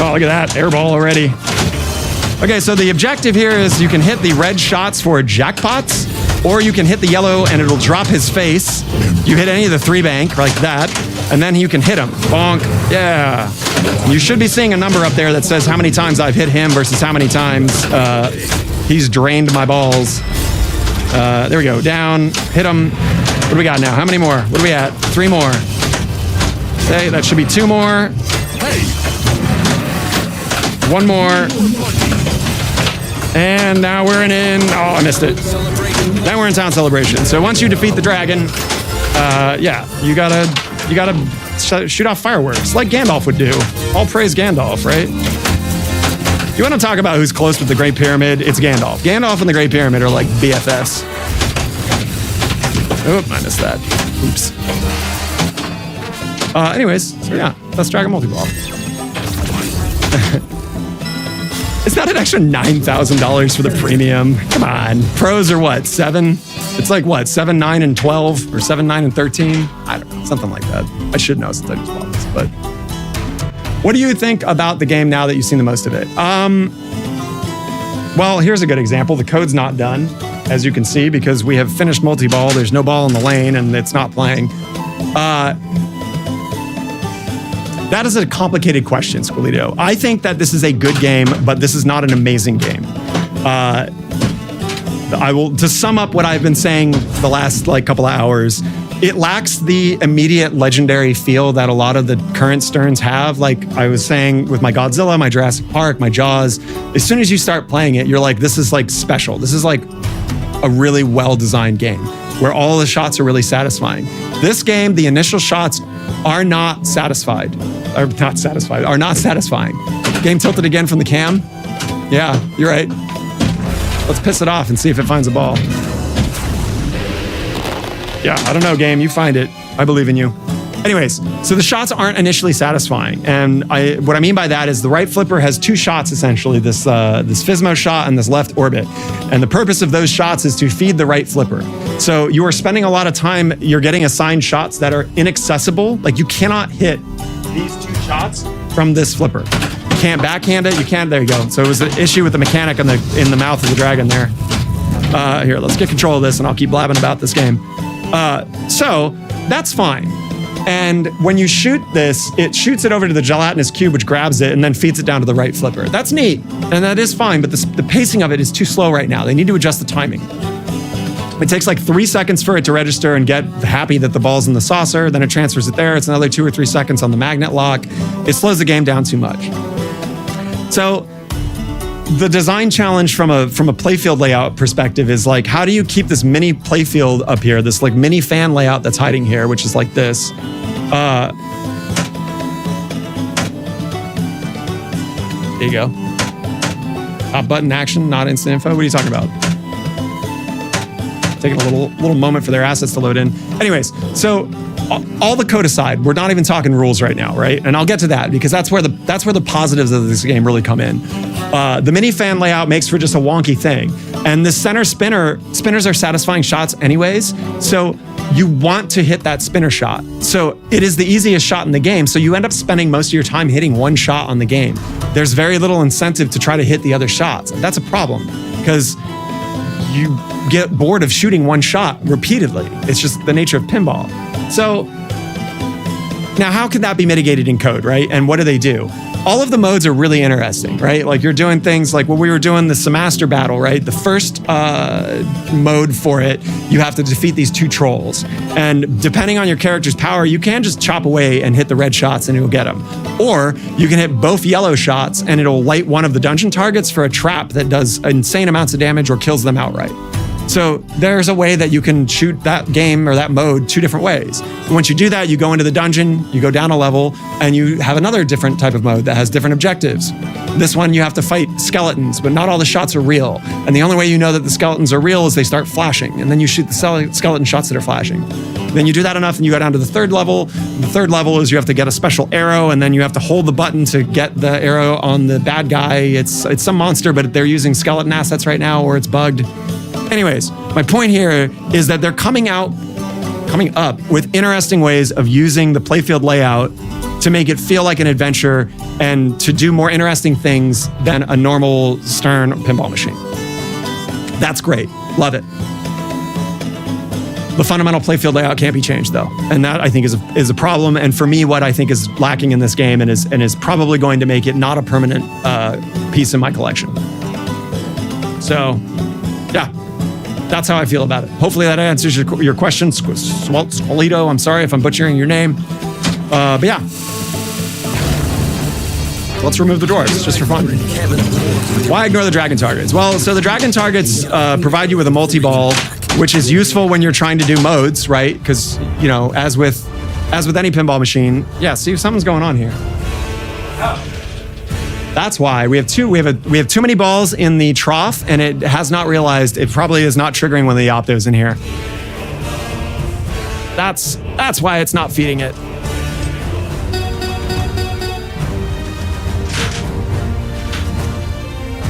Oh, look at that, air ball already. Okay, so the objective here is you can hit the red shots for jackpots, or you can hit the yellow and it'll drop his face. You hit any of the 3-bank like that, and then you can hit him. Bonk, yeah. You should be seeing a number up there that says how many times I've hit him versus how many times he's drained my balls. There we go, down, hit him. What do we got now? How many more? What are we at? 3 more. Okay, that should be 2 more. 1 more. And now we're in, oh, I missed it. Now we're in Town Celebration. So once you defeat the dragon, yeah, you gotta shoot off fireworks like Gandalf would do. All praise Gandalf, right? You want to talk about who's close with the Great Pyramid? It's Gandalf. Gandalf and the Great Pyramid are like BFFs. Oop, I missed that. Oops. Anyways, so yeah, that's Dragon Multiball. It's not an extra $9,000 for the premium. Come on. Pros are what, 7? It's like what, 7, 9, and 12? Or 7, 9, and 13? I don't know, something like that. I should know since I just bought this, but... What do you think about the game now that you've seen the most of it? Well, here's a good example. The code's not done, as you can see, because we have finished multi-ball. There's no ball in the lane, and it's not playing. That is a complicated question, Squilito. I think that this is a good game, but this is not an amazing game. To sum up what I've been saying the last couple of hours, it lacks the immediate legendary feel that a lot of the current Sterns have. Like I was saying with my Godzilla, my Jurassic Park, my Jaws, as soon as you start playing it, you're like, this is like special. This is like a really well-designed game where all the shots are really satisfying. This game, the initial shots are not satisfying. Game tilted again from the cam? Yeah, you're right. Let's piss it off and see if it finds a ball. Yeah, I don't know, game. You find it. I believe in you. Anyways, so the shots aren't initially satisfying. And what I mean by that is the right flipper has 2 shots, essentially, this Physmo shot and this left orbit. And the purpose of those shots is to feed the right flipper. So you are spending a lot of time, you're getting assigned shots that are inaccessible. Like you cannot hit these 2 shots from this flipper. You can't backhand it, you can't, there you go. So it was an issue with the mechanic in the mouth of the dragon there. Here, let's get control of this and I'll keep blabbing about this game. So that's fine. And when you shoot this, it shoots it over to the Gelatinous Cube, which grabs it and then feeds it down to the right flipper. That's neat, and that is fine, but the pacing of it is too slow right now. They need to adjust the timing. It takes like 3 seconds for it to register and get happy that the ball's in the saucer, then it transfers it there. It's another 2 or 3 seconds on the magnet lock. It slows the game down too much. So the design challenge from a playfield layout perspective is like, how do you keep this mini playfield up here, this like mini fan layout that's hiding here, which is like this. There you go. Top button action, not instant info. What are you talking about? taking a little moment for their assets to load in. Anyways, so all the code aside, we're not even talking rules right now, right? And I'll get to that because that's where the positives of this game really come in. The mini fan layout makes for just a wonky thing, and the center spinners are satisfying shots anyways. So you want to hit that spinner shot. So it is the easiest shot in the game. So you end up spending most of your time hitting one shot on the game. There's very little incentive to try to hit the other shots. That's a problem because you get bored of shooting one shot repeatedly. It's just the nature of pinball. So now how could that be mitigated in code, right? And what do they do? All of the modes are really interesting, right? Like you're doing things like what we were doing, the Semaster battle, right? The first mode for it, you have to defeat these 2 trolls. And depending on your character's power, you can just chop away and hit the red shots and it'll get them. Or you can hit both yellow shots and it'll light one of the dungeon targets for a trap that does insane amounts of damage or kills them outright. So there's a way that you can shoot that game or that mode 2 different ways. Once you do that, you go into the dungeon, you go down a level, and you have another different type of mode that has different objectives. This one, you have to fight skeletons, but not all the shots are real. And the only way you know that the skeletons are real is they start flashing, and then you shoot the skeleton shots that are flashing. Then you do that enough and you go down to the 3rd level. The 3rd level is you have to get a special arrow, and then you have to hold the button to get the arrow on the bad guy. It's some monster, but they're using skeleton assets right now, or it's bugged. Anyways, my point here is that they're coming up with interesting ways of using the playfield layout to make it feel like an adventure and to do more interesting things than a normal Stern pinball machine. That's great. Love it. The fundamental playfield layout can't be changed though. And that I think is a problem. And for me, what I think is lacking in this game and is probably going to make it not a permanent piece in my collection. So, yeah. That's how I feel about it. Hopefully that answers your question, Squalito. I'm sorry if I'm butchering your name. But yeah. Let's remove the dwarves, just for fun. Why ignore the dragon targets? Well, so the dragon targets provide you with a multi-ball, which is useful when you're trying to do modes, right? Because, you know, as with any pinball machine, yeah, see, something's going on here. That's why we have too many balls in the trough, and it has not realized it probably is not triggering one of the optos in here. That's why it's not feeding it.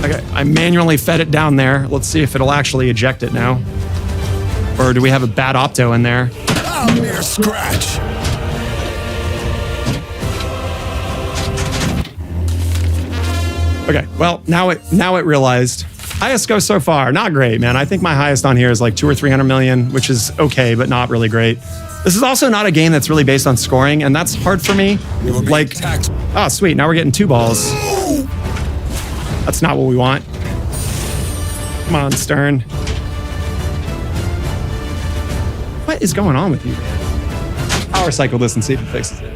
Okay, I manually fed it down there. Let's see if it'll actually eject it now. Or do we have a bad opto in there? A mere scratch. Okay, well, now it realized. Highest goes so far, not great, man. I think my highest on here is like 200 or 300 million, which is okay, but not really great. This is also not a game that's really based on scoring, and that's hard for me. Like, oh, sweet, now we're getting 2 balls. That's not what we want. Come on, Stern. What is going on with you? Power cycle this and see if it fixes it.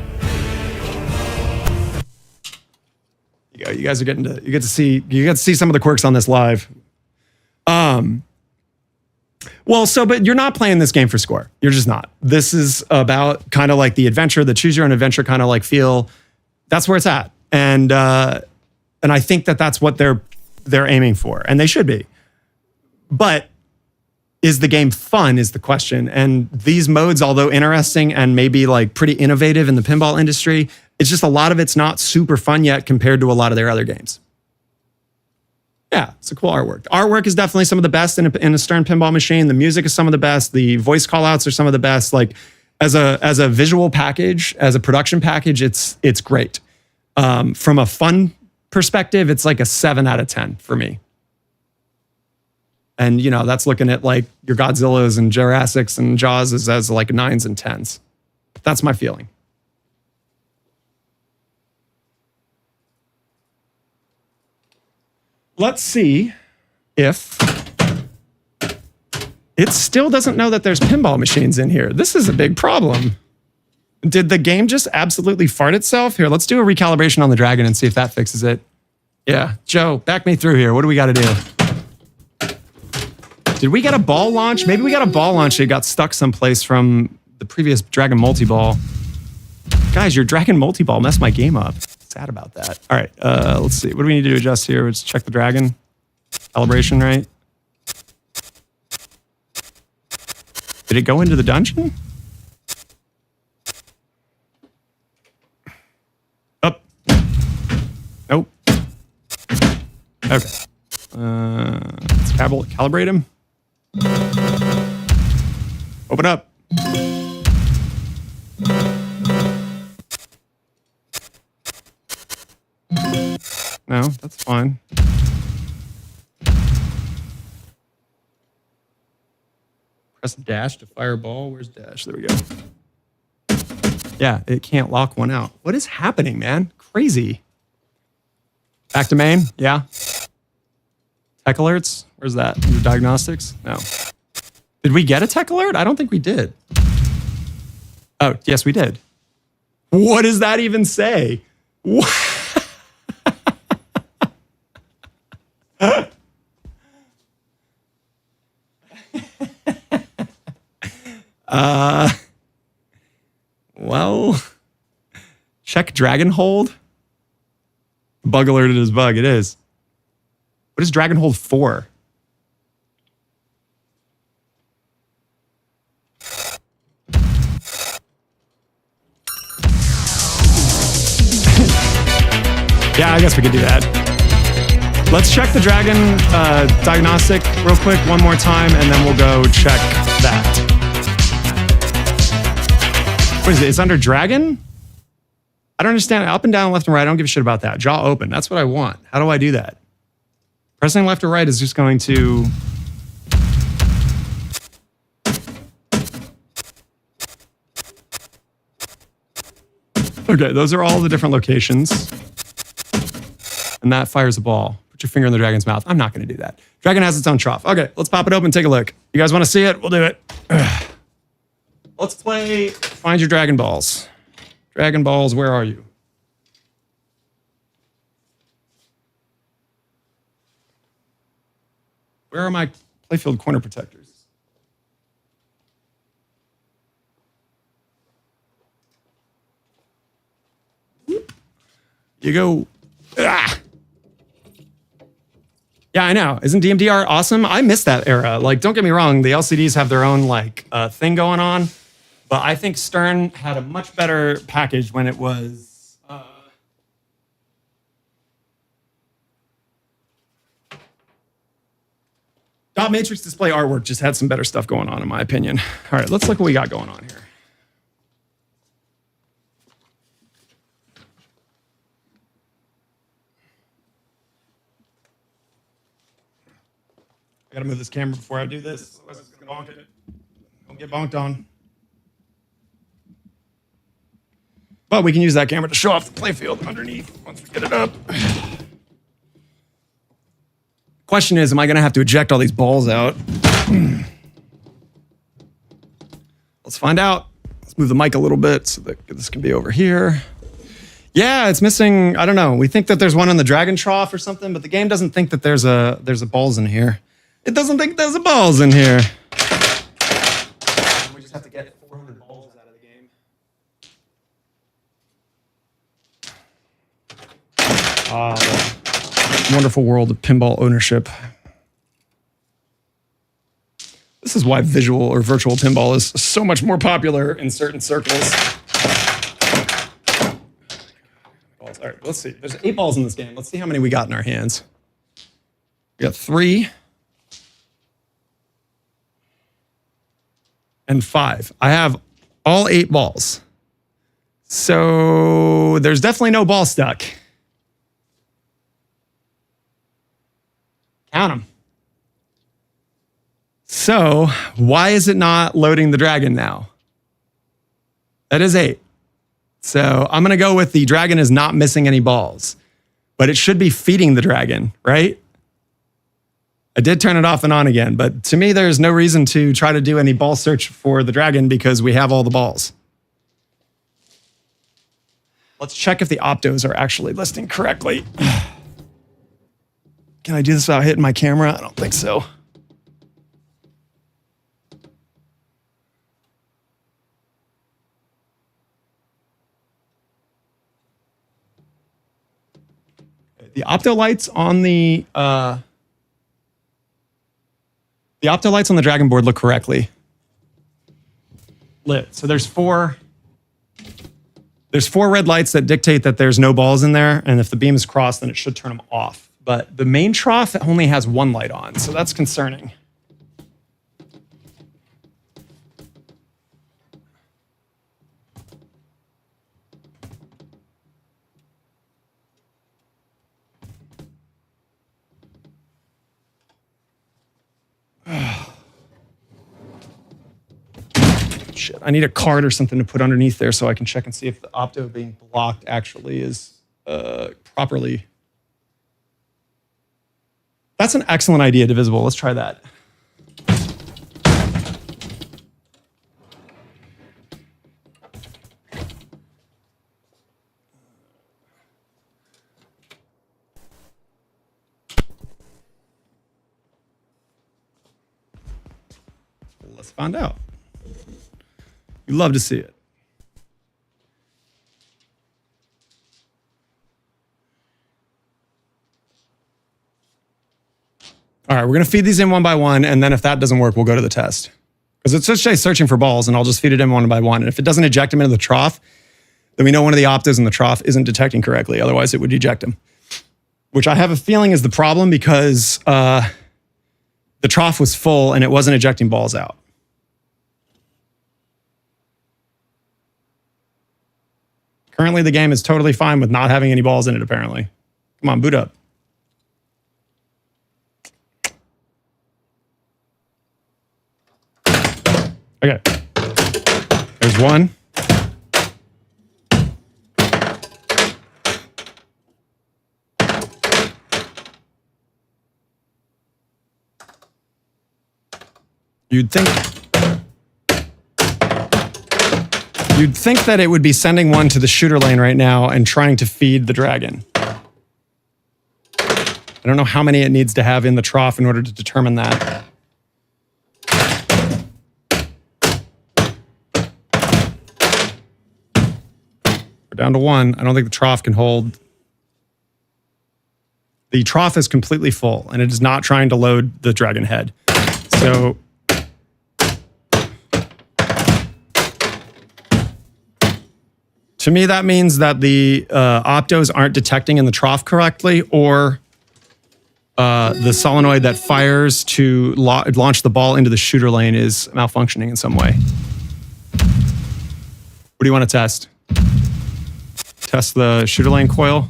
You guys are you get to see some of the quirks on this live. Well, but you're not playing this game for score. You're just not. This is about kind of like the adventure, the choose your own adventure kind of like feel. That's where it's at. And I think that's what they're aiming for, and they should be. But is the game fun is the question. And these modes, although interesting and maybe like pretty innovative in the pinball industry, it's just a lot of it's not super fun yet compared to a lot of their other games. Yeah, it's a cool artwork. Artwork is definitely some of the best in a Stern pinball machine. The music is some of the best. The voice callouts are some of the best. Like as a visual package, as a production package, it's great. From a fun perspective, it's like a 7 out of 10 for me. And, you know, that's looking at like your Godzillas and Jurassics and Jaws as like 9s and 10s. That's my feeling. Let's see if it still doesn't know that there's pinball machines in here. This is a big problem. Did the game just absolutely fart itself? Here, let's do a recalibration on the Dragon and see if that fixes it. Yeah, Joe, back me through here. What do we got to do? Did we get a ball launch? Maybe we got a ball launch that got stuck someplace from the previous Dragon Multiball. Guys, your Dragon Multiball messed my game up. Sad about that. All right, let's see. What do we need to adjust here? Let's check the Dragon. Calibration, right? Did it go into the dungeon? Up. Nope. Okay. Let's calibrate him. Open up. No, that's fine. Press dash to fireball. Where's dash? There we go. Yeah, it can't lock one out. What is happening, man? Crazy. Back to main? Yeah. Tech alerts? Where's that? Under diagnostics? No. Did we get a tech alert? I don't think we did. Oh, yes, we did. What does that even say? What? Well, check Dragon Hold. Bug alerted as bug. It is. What is Dragon Hold for? Yeah, I guess we could do that. Let's check the Dragon diagnostic real quick one more time, and then we'll go check that. What is it? It's under Dragon? I don't understand. Up and down, left and right. I don't give a shit about that. Jaw open. That's what I want. How do I do that? Pressing left or right is just going to... Okay, those are all the different locations. And that fires a ball. Put your finger in the dragon's mouth. I'm not going to do that. Dragon has its own trough. Okay, let's pop it open and take a look. You guys want to see it? We'll do it. Let's play Find Your Dragon Balls. Dragon Balls, where are you? Where are my playfield corner protectors? You go. Ah. Yeah, I know. Isn't DMDR awesome? I miss that era. Like, don't get me wrong. The LCDs have their own like thing going on, but I think Stern had a much better package when it was. Dot matrix display artwork just had some better stuff going on, in my opinion. All right, let's look what we got going on here. I gotta move this camera before I do this, otherwise it's gonna bonk it. Don't get bonked on. But we can use that camera to show off the playfield underneath once we get it up. Question is, am I gonna have to eject all these balls out? Let's find out. Let's move the mic a little bit so that this can be over here. Yeah, it's missing, I don't know. We think that there's one in the Dragon Trough or something, but the game doesn't think that there's a balls in here. It doesn't think there's a balls in here. We just have to get 400 balls out of the game. The wonderful world of pinball ownership. This is why visual or virtual pinball is so much more popular in certain circles. All right, let's see. There's 8 balls in this game. Let's see how many we got in our hands. We got 3. And 5. I have all 8 balls. So there's definitely no ball stuck. Count them. So why is it not loading the dragon now? That is 8. So I'm going to go with the dragon is not missing any balls, but it should be feeding the dragon, right? I did turn it off and on again, but to me, there's no reason to try to do any ball search for the dragon because we have all the balls. Let's check if the optos are actually listing correctly. Can I do this without hitting my camera? I don't think so. The opto lights on the opto lights on the Dragon board look correctly. lit. So there's four red lights that dictate that there's no balls in there, and if the beam is crossed, then it should turn them off. But the main trough only has one light on, so that's concerning. Shit, I need a card or something to put underneath there so I can check and see if the opto being blocked actually is properly. That's an excellent idea, Divisible. Let's try that. Let's find out. You love to see it. All right, we're going to feed these in one by one, and then if that doesn't work, we'll go to the test. Because it's just searching for balls, and I'll just feed it in one by one. And if it doesn't eject them into the trough, then we know one of the optos in the trough isn't detecting correctly. Otherwise, it would eject them. Which I have a feeling is the problem because the trough was full and it wasn't ejecting balls out. Currently, the game is totally fine with not having any balls in it, apparently. Come on, boot up. Okay. There's one. You'd think that it would be sending one to the shooter lane right now and trying to feed the dragon. I don't know how many it needs to have in the trough in order to determine that. We're down to one. I don't think the trough can hold. The trough is completely full and it is not trying to load the dragon head. So to me, that means that the optos aren't detecting in the trough correctly, or the solenoid that fires to launch the ball into the shooter lane is malfunctioning in some way. What do you want to test? Test the shooter lane coil?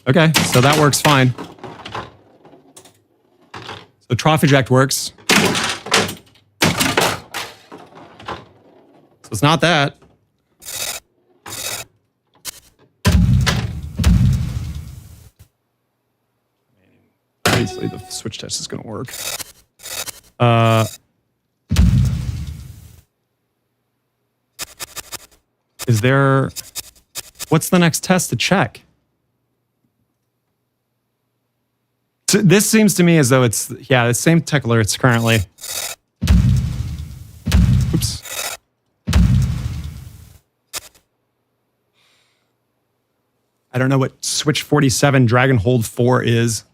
Okay, so that works fine. So trough eject works. So it's not that. Obviously, the switch test is going to work. Is there... What's the next test to check? So this seems to me as though it's, yeah, the same tech alerts currently. Oops. I don't know what switch 47 Dragon Hold 4 is. Do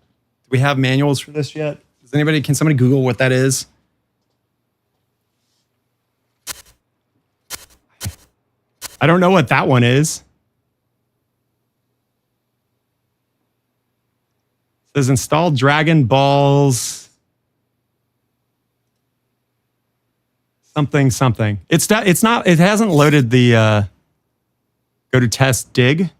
we have manuals for this yet? Can somebody Google what that is? I don't know what that one is. It says install Dragon Balls. Something. It's not. It hasn't loaded the go to test dig.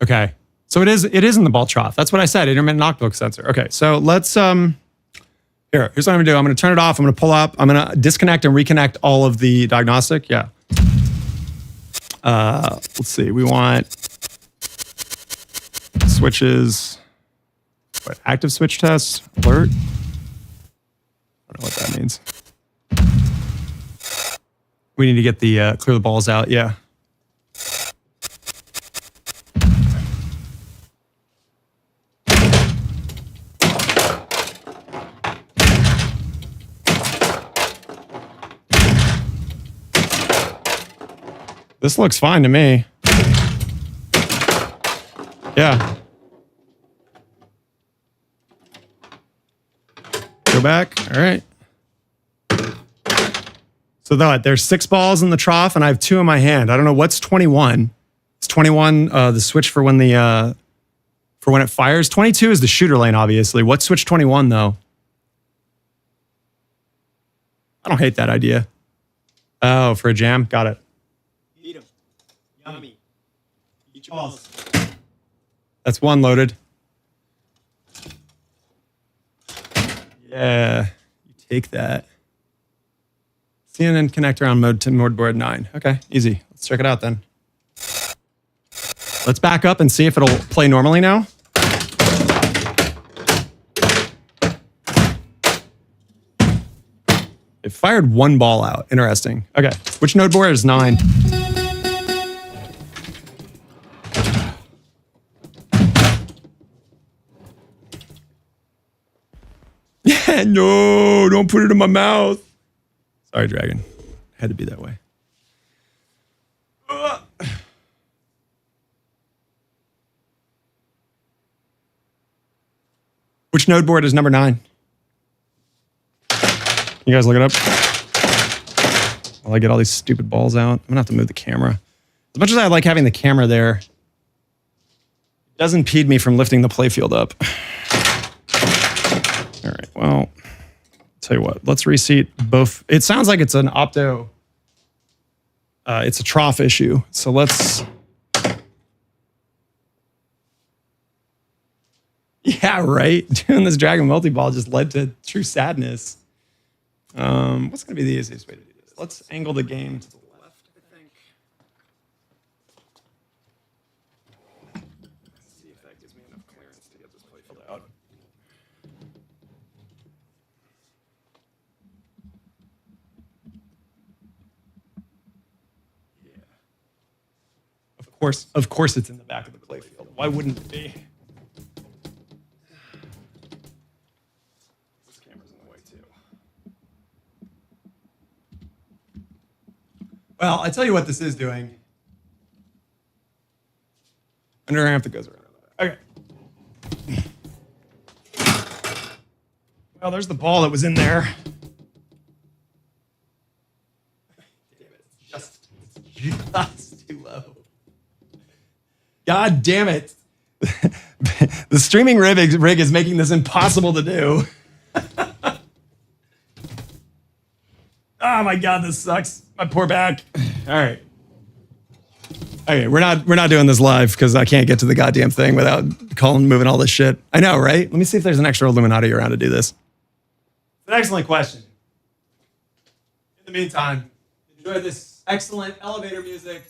Okay, so it is in the ball trough. That's what I said. Intermittent knockbook sensor. Okay, so let's here's what I'm gonna do. I'm gonna turn it off. I'm gonna pull up. I'm gonna disconnect and reconnect all of the diagnostic. Yeah. Let's see. We want switches. What, active switch test alert? I don't know what that means. We need to get the clear the balls out. Yeah. This looks fine to me. Yeah. Go back. All right. So there's 6 balls in the trough, and I have 2 in my hand. I don't know what's 21. It's 21 the switch for when it fires. 22 is the shooter lane, obviously. What's switch 21 though? I don't hate that idea. Oh, for a jam, got it. Eat 'em. Yummy. Eat your balls. That's 1 loaded. Yeah, you take that. CNN connector on mode board 9. Okay, easy. Let's check it out then. Let's back up and see if it'll play normally now. It fired 1 ball out. Interesting. Okay, which node board is 9? Yeah, no, don't put it in my mouth. Sorry, Dragon. Had to be that way. Which node board is number 9? You guys look it up. While I get all these stupid balls out. I'm gonna have to move the camera. As much as I like having the camera there, it does impede me from lifting the playfield up. All right, well, tell you what, let's reseat both. It sounds like it's an opto, it's a trough issue. So let's, yeah, right. Doing this Dragon Multiball just led to true sadness. What's gonna be the easiest way to do this? Let's angle the game to the left, I think. Let's see if that gives me enough clearance to get this playfield out. Of course it's in the back of the playfield. Why wouldn't it be? This camera's in the way too. Well, I tell you what this is doing. Under ramp that goes around. Okay. Well, there's the ball that was in there. Damn it. It's just too low. God damn it. The streaming rig is making this impossible to do. Oh my God, this sucks. My poor back. All right. Okay, we're not doing this live because I can't get to the goddamn thing without moving all this shit. I know, right? Let me see if there's an extra Illuminati around to do this. It's an excellent question. In the meantime, enjoy this excellent elevator music.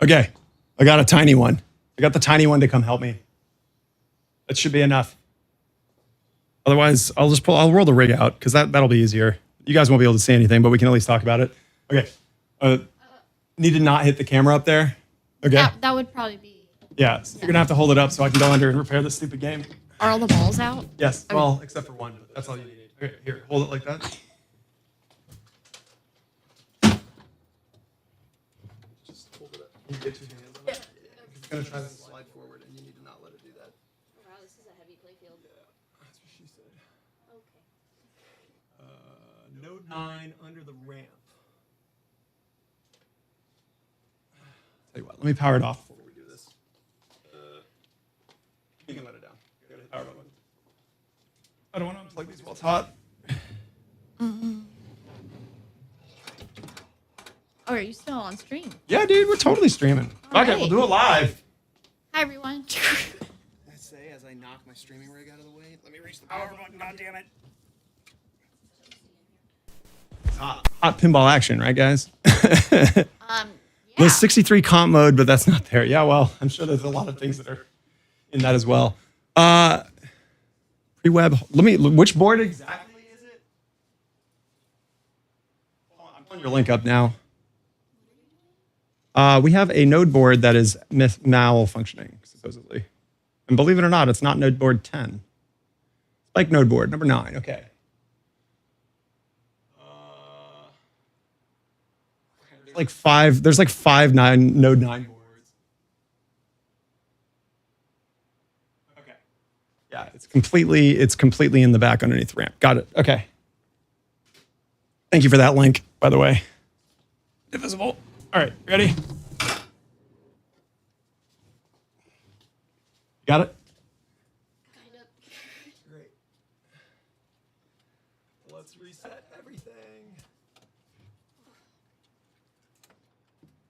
Okay, I got a tiny one. I got the tiny one to come help me. That should be enough. Otherwise, I'll roll the rig out because that'll be easier. You guys won't be able to see anything, but we can at least talk about it. Okay. Need to not hit the camera up there. Okay. That would probably be. Yeah, so you're gonna have to hold it up so I can go under and repair this stupid game. Are all the balls out? Yes, Okay. well, except for one. That's all you need. Okay, here, hold it like that. Just hold it up. Can you get your hands on it? It's gonna try to slide forward, and you need to not let it do that. Wow, this is a heavy playfield. Yeah, that's what she said. Okay. Node 9 under the ramp. Tell you what, let me power it off before we do this. You can let it down. Power it on. I don't want to unplug these while it's hot. Oh, are you still on stream? Yeah, dude, we're totally streaming. All Okay, right. we'll do it live. Hi, everyone. I say as I knock my streaming rig out of the way. Let me reach the power button. God damn it. Hot pinball action, right, guys? Yeah. There's 63 comp mode, but that's not there. Yeah, well, I'm sure there's a lot of things that are in that as well. Pre-web. Which board exactly is it? I'm putting your link up now. We have a node board that is malfunctioning, supposedly. And believe it or not, it's not node board 10. Spike node board, number 9. Okay. There's like five node 9 boards. Okay. Yeah, it's completely in the back underneath the ramp. Got it. Okay. Thank you for that link, by the way. Invisible. All right, ready? Got it? Kind of. Great. Let's reset everything.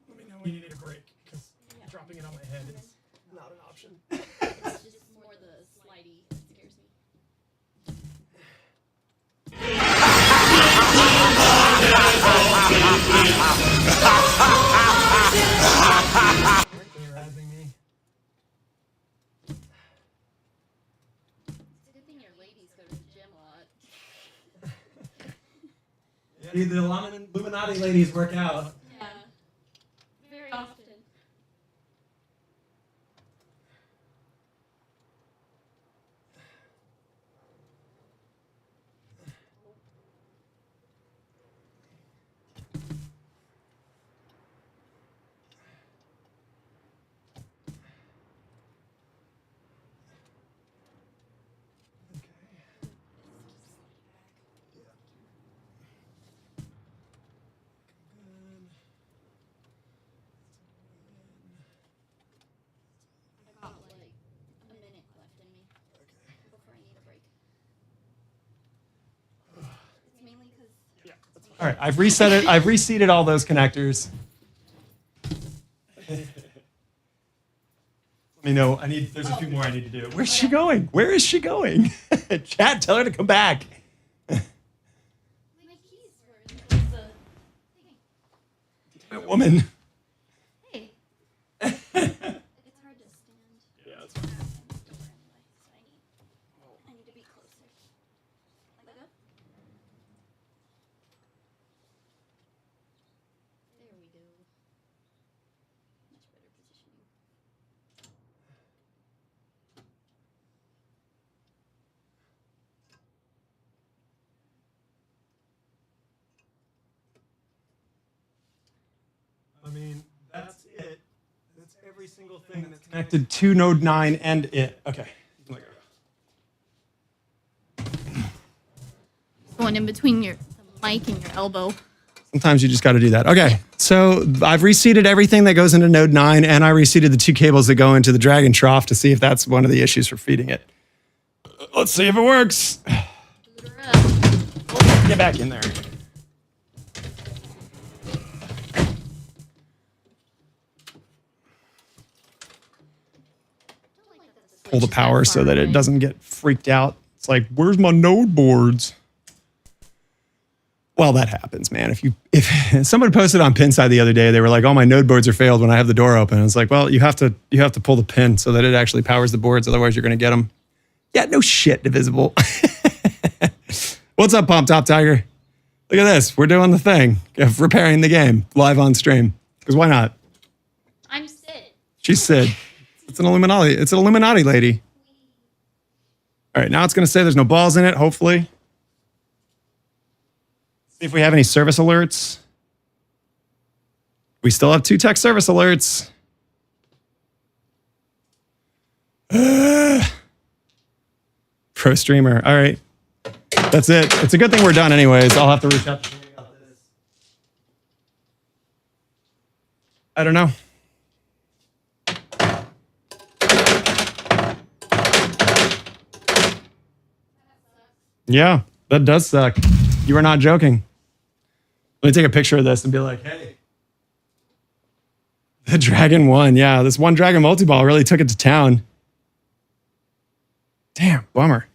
Let me know when you need a break, because dropping it on my head is not an option. It's just more the slidey that scares me. Harassing me. It's a good thing your ladies go to the gym a lot. Yeah, the Illuminati ladies work out. Yeah. Very often. I've got like a minute left in me before I need a break. It's mainly because All right, I've reset it. I've reseated all those connectors. Let me know. There's a few more I need to do. Where's she going? Where is she going? Chat, tell her to come back. my keys were in the thingy. Woman. Hey. It's hard to stand. Yeah, that's At the door anyway, so I need to be closer. Like that? There we go. Much better positioning. I mean, that's it. That's every single thing that's connected to node 9 and it. Okay. Going in between the mic and your elbow. Sometimes you just got to do that. Okay. So I've reseated everything that goes into node 9, and I reseated the 2 cables that go into the Dragon trough to see if that's one of the issues for feeding it. Let's see if it works. Boot her up. Get back in there. Pull the power so that it doesn't get freaked out. It's like, where's my node boards? Well, that happens, man. If someone posted on Pinside the other day, they were like, "Oh, my node boards are failed when I have the door open." And it's like, well, you have to pull the pin so that it actually powers the boards. Otherwise, you're going to get them. Yeah, no shit, Divisible. What's up, Pop Top Tiger? Look at this. We're doing the thing of repairing the game live on stream. Because why not? I'm Sid. She's Sid. It's an Illuminati. It's an Illuminati lady. All right, now it's going to say there's no balls in it, hopefully. See if we have any service alerts. We still have 2 tech service alerts. Pro streamer. All right. That's it. It's a good thing we're done anyways. I'll have to reach out to Sherry about this. I don't know. Yeah, that does suck. You are not joking. Let me take a picture of this and be like, hey, The Dragon won. Yeah, this one Dragon Multiball really took it to town. Damn, bummer.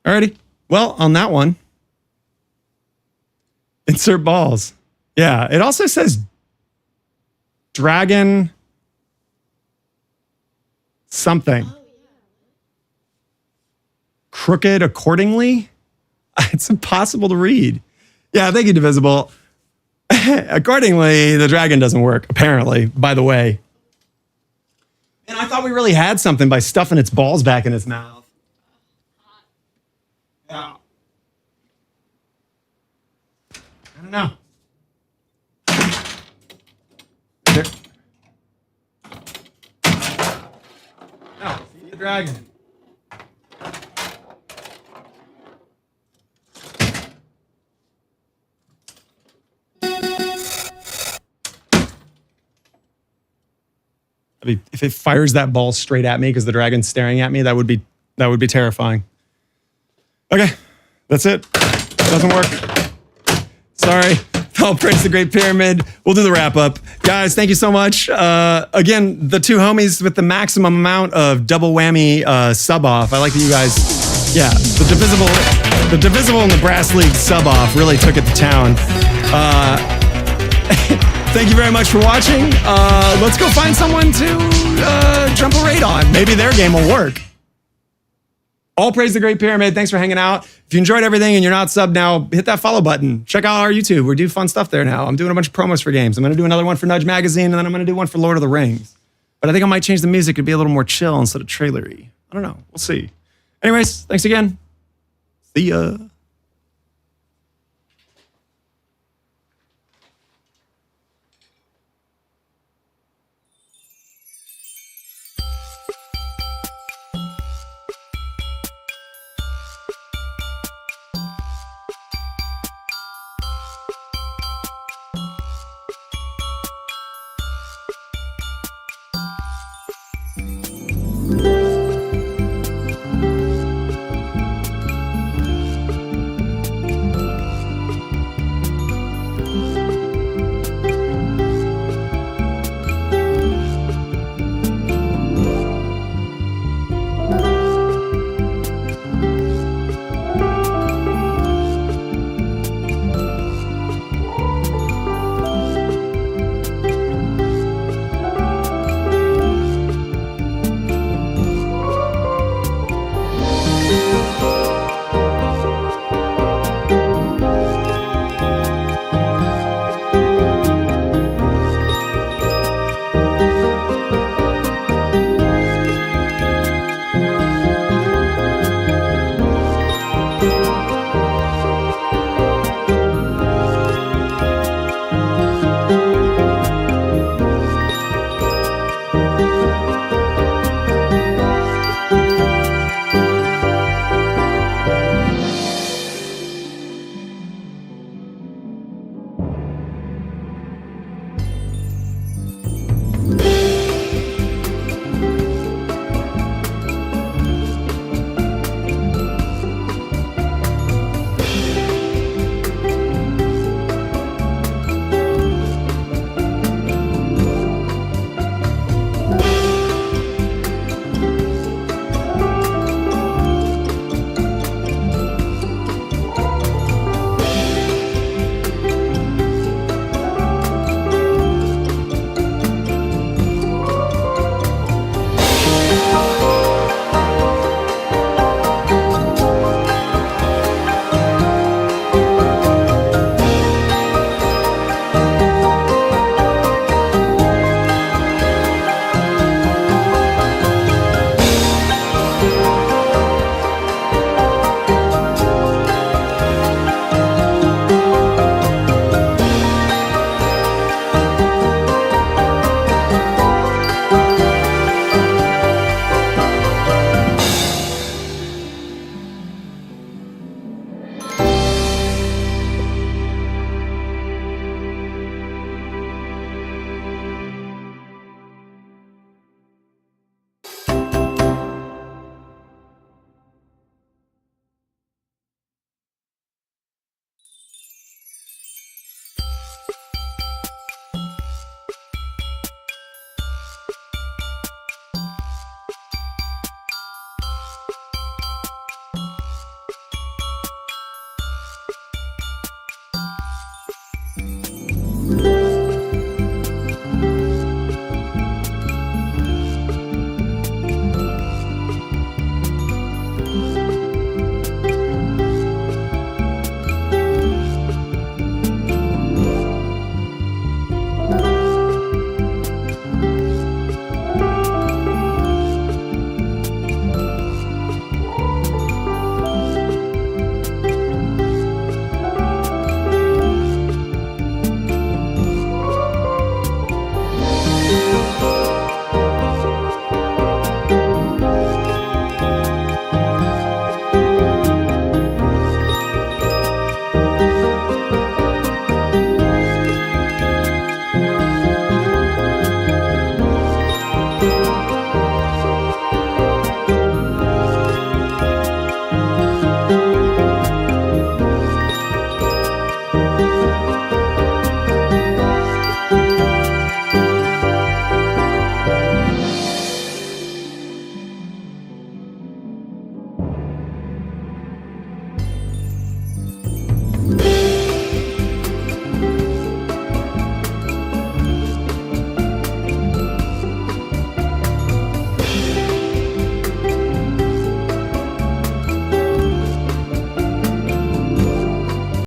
Alrighty. Well, on that one, insert balls. Yeah, it also says Dragon something. Crooked accordingly? It's impossible to read. Yeah, thank you, Divisible. Accordingly, the dragon doesn't work, apparently, by the way. And I thought we really had something by stuffing its balls back in its mouth. Yeah. I don't know. There. No, see the dragon. I mean, if it fires that ball straight at me because the dragon's staring at me, that would be terrifying. Okay, that's it. Doesn't work. Sorry. I'll praise the Great Pyramid. We'll do the wrap up. Guys, thank you so much. Again, the two homies with the maximum amount of double whammy sub off. I like that you guys, yeah, the Divisible and the Brass League sub off really took it to town. Thank you very much for watching. Let's go find someone to jump a raid on. Maybe their game will work. All praise the Great Pyramid. Thanks for hanging out. If you enjoyed everything and you're not subbed now, hit that follow button. Check out our YouTube. We do fun stuff there now. I'm doing a bunch of promos for games. I'm going to do another one for Nudge Magazine, and then I'm going to do one for Lord of the Rings. But I think I might change the music to be a little more chill instead of trailery. I don't know. We'll see. Anyways, thanks again. See ya.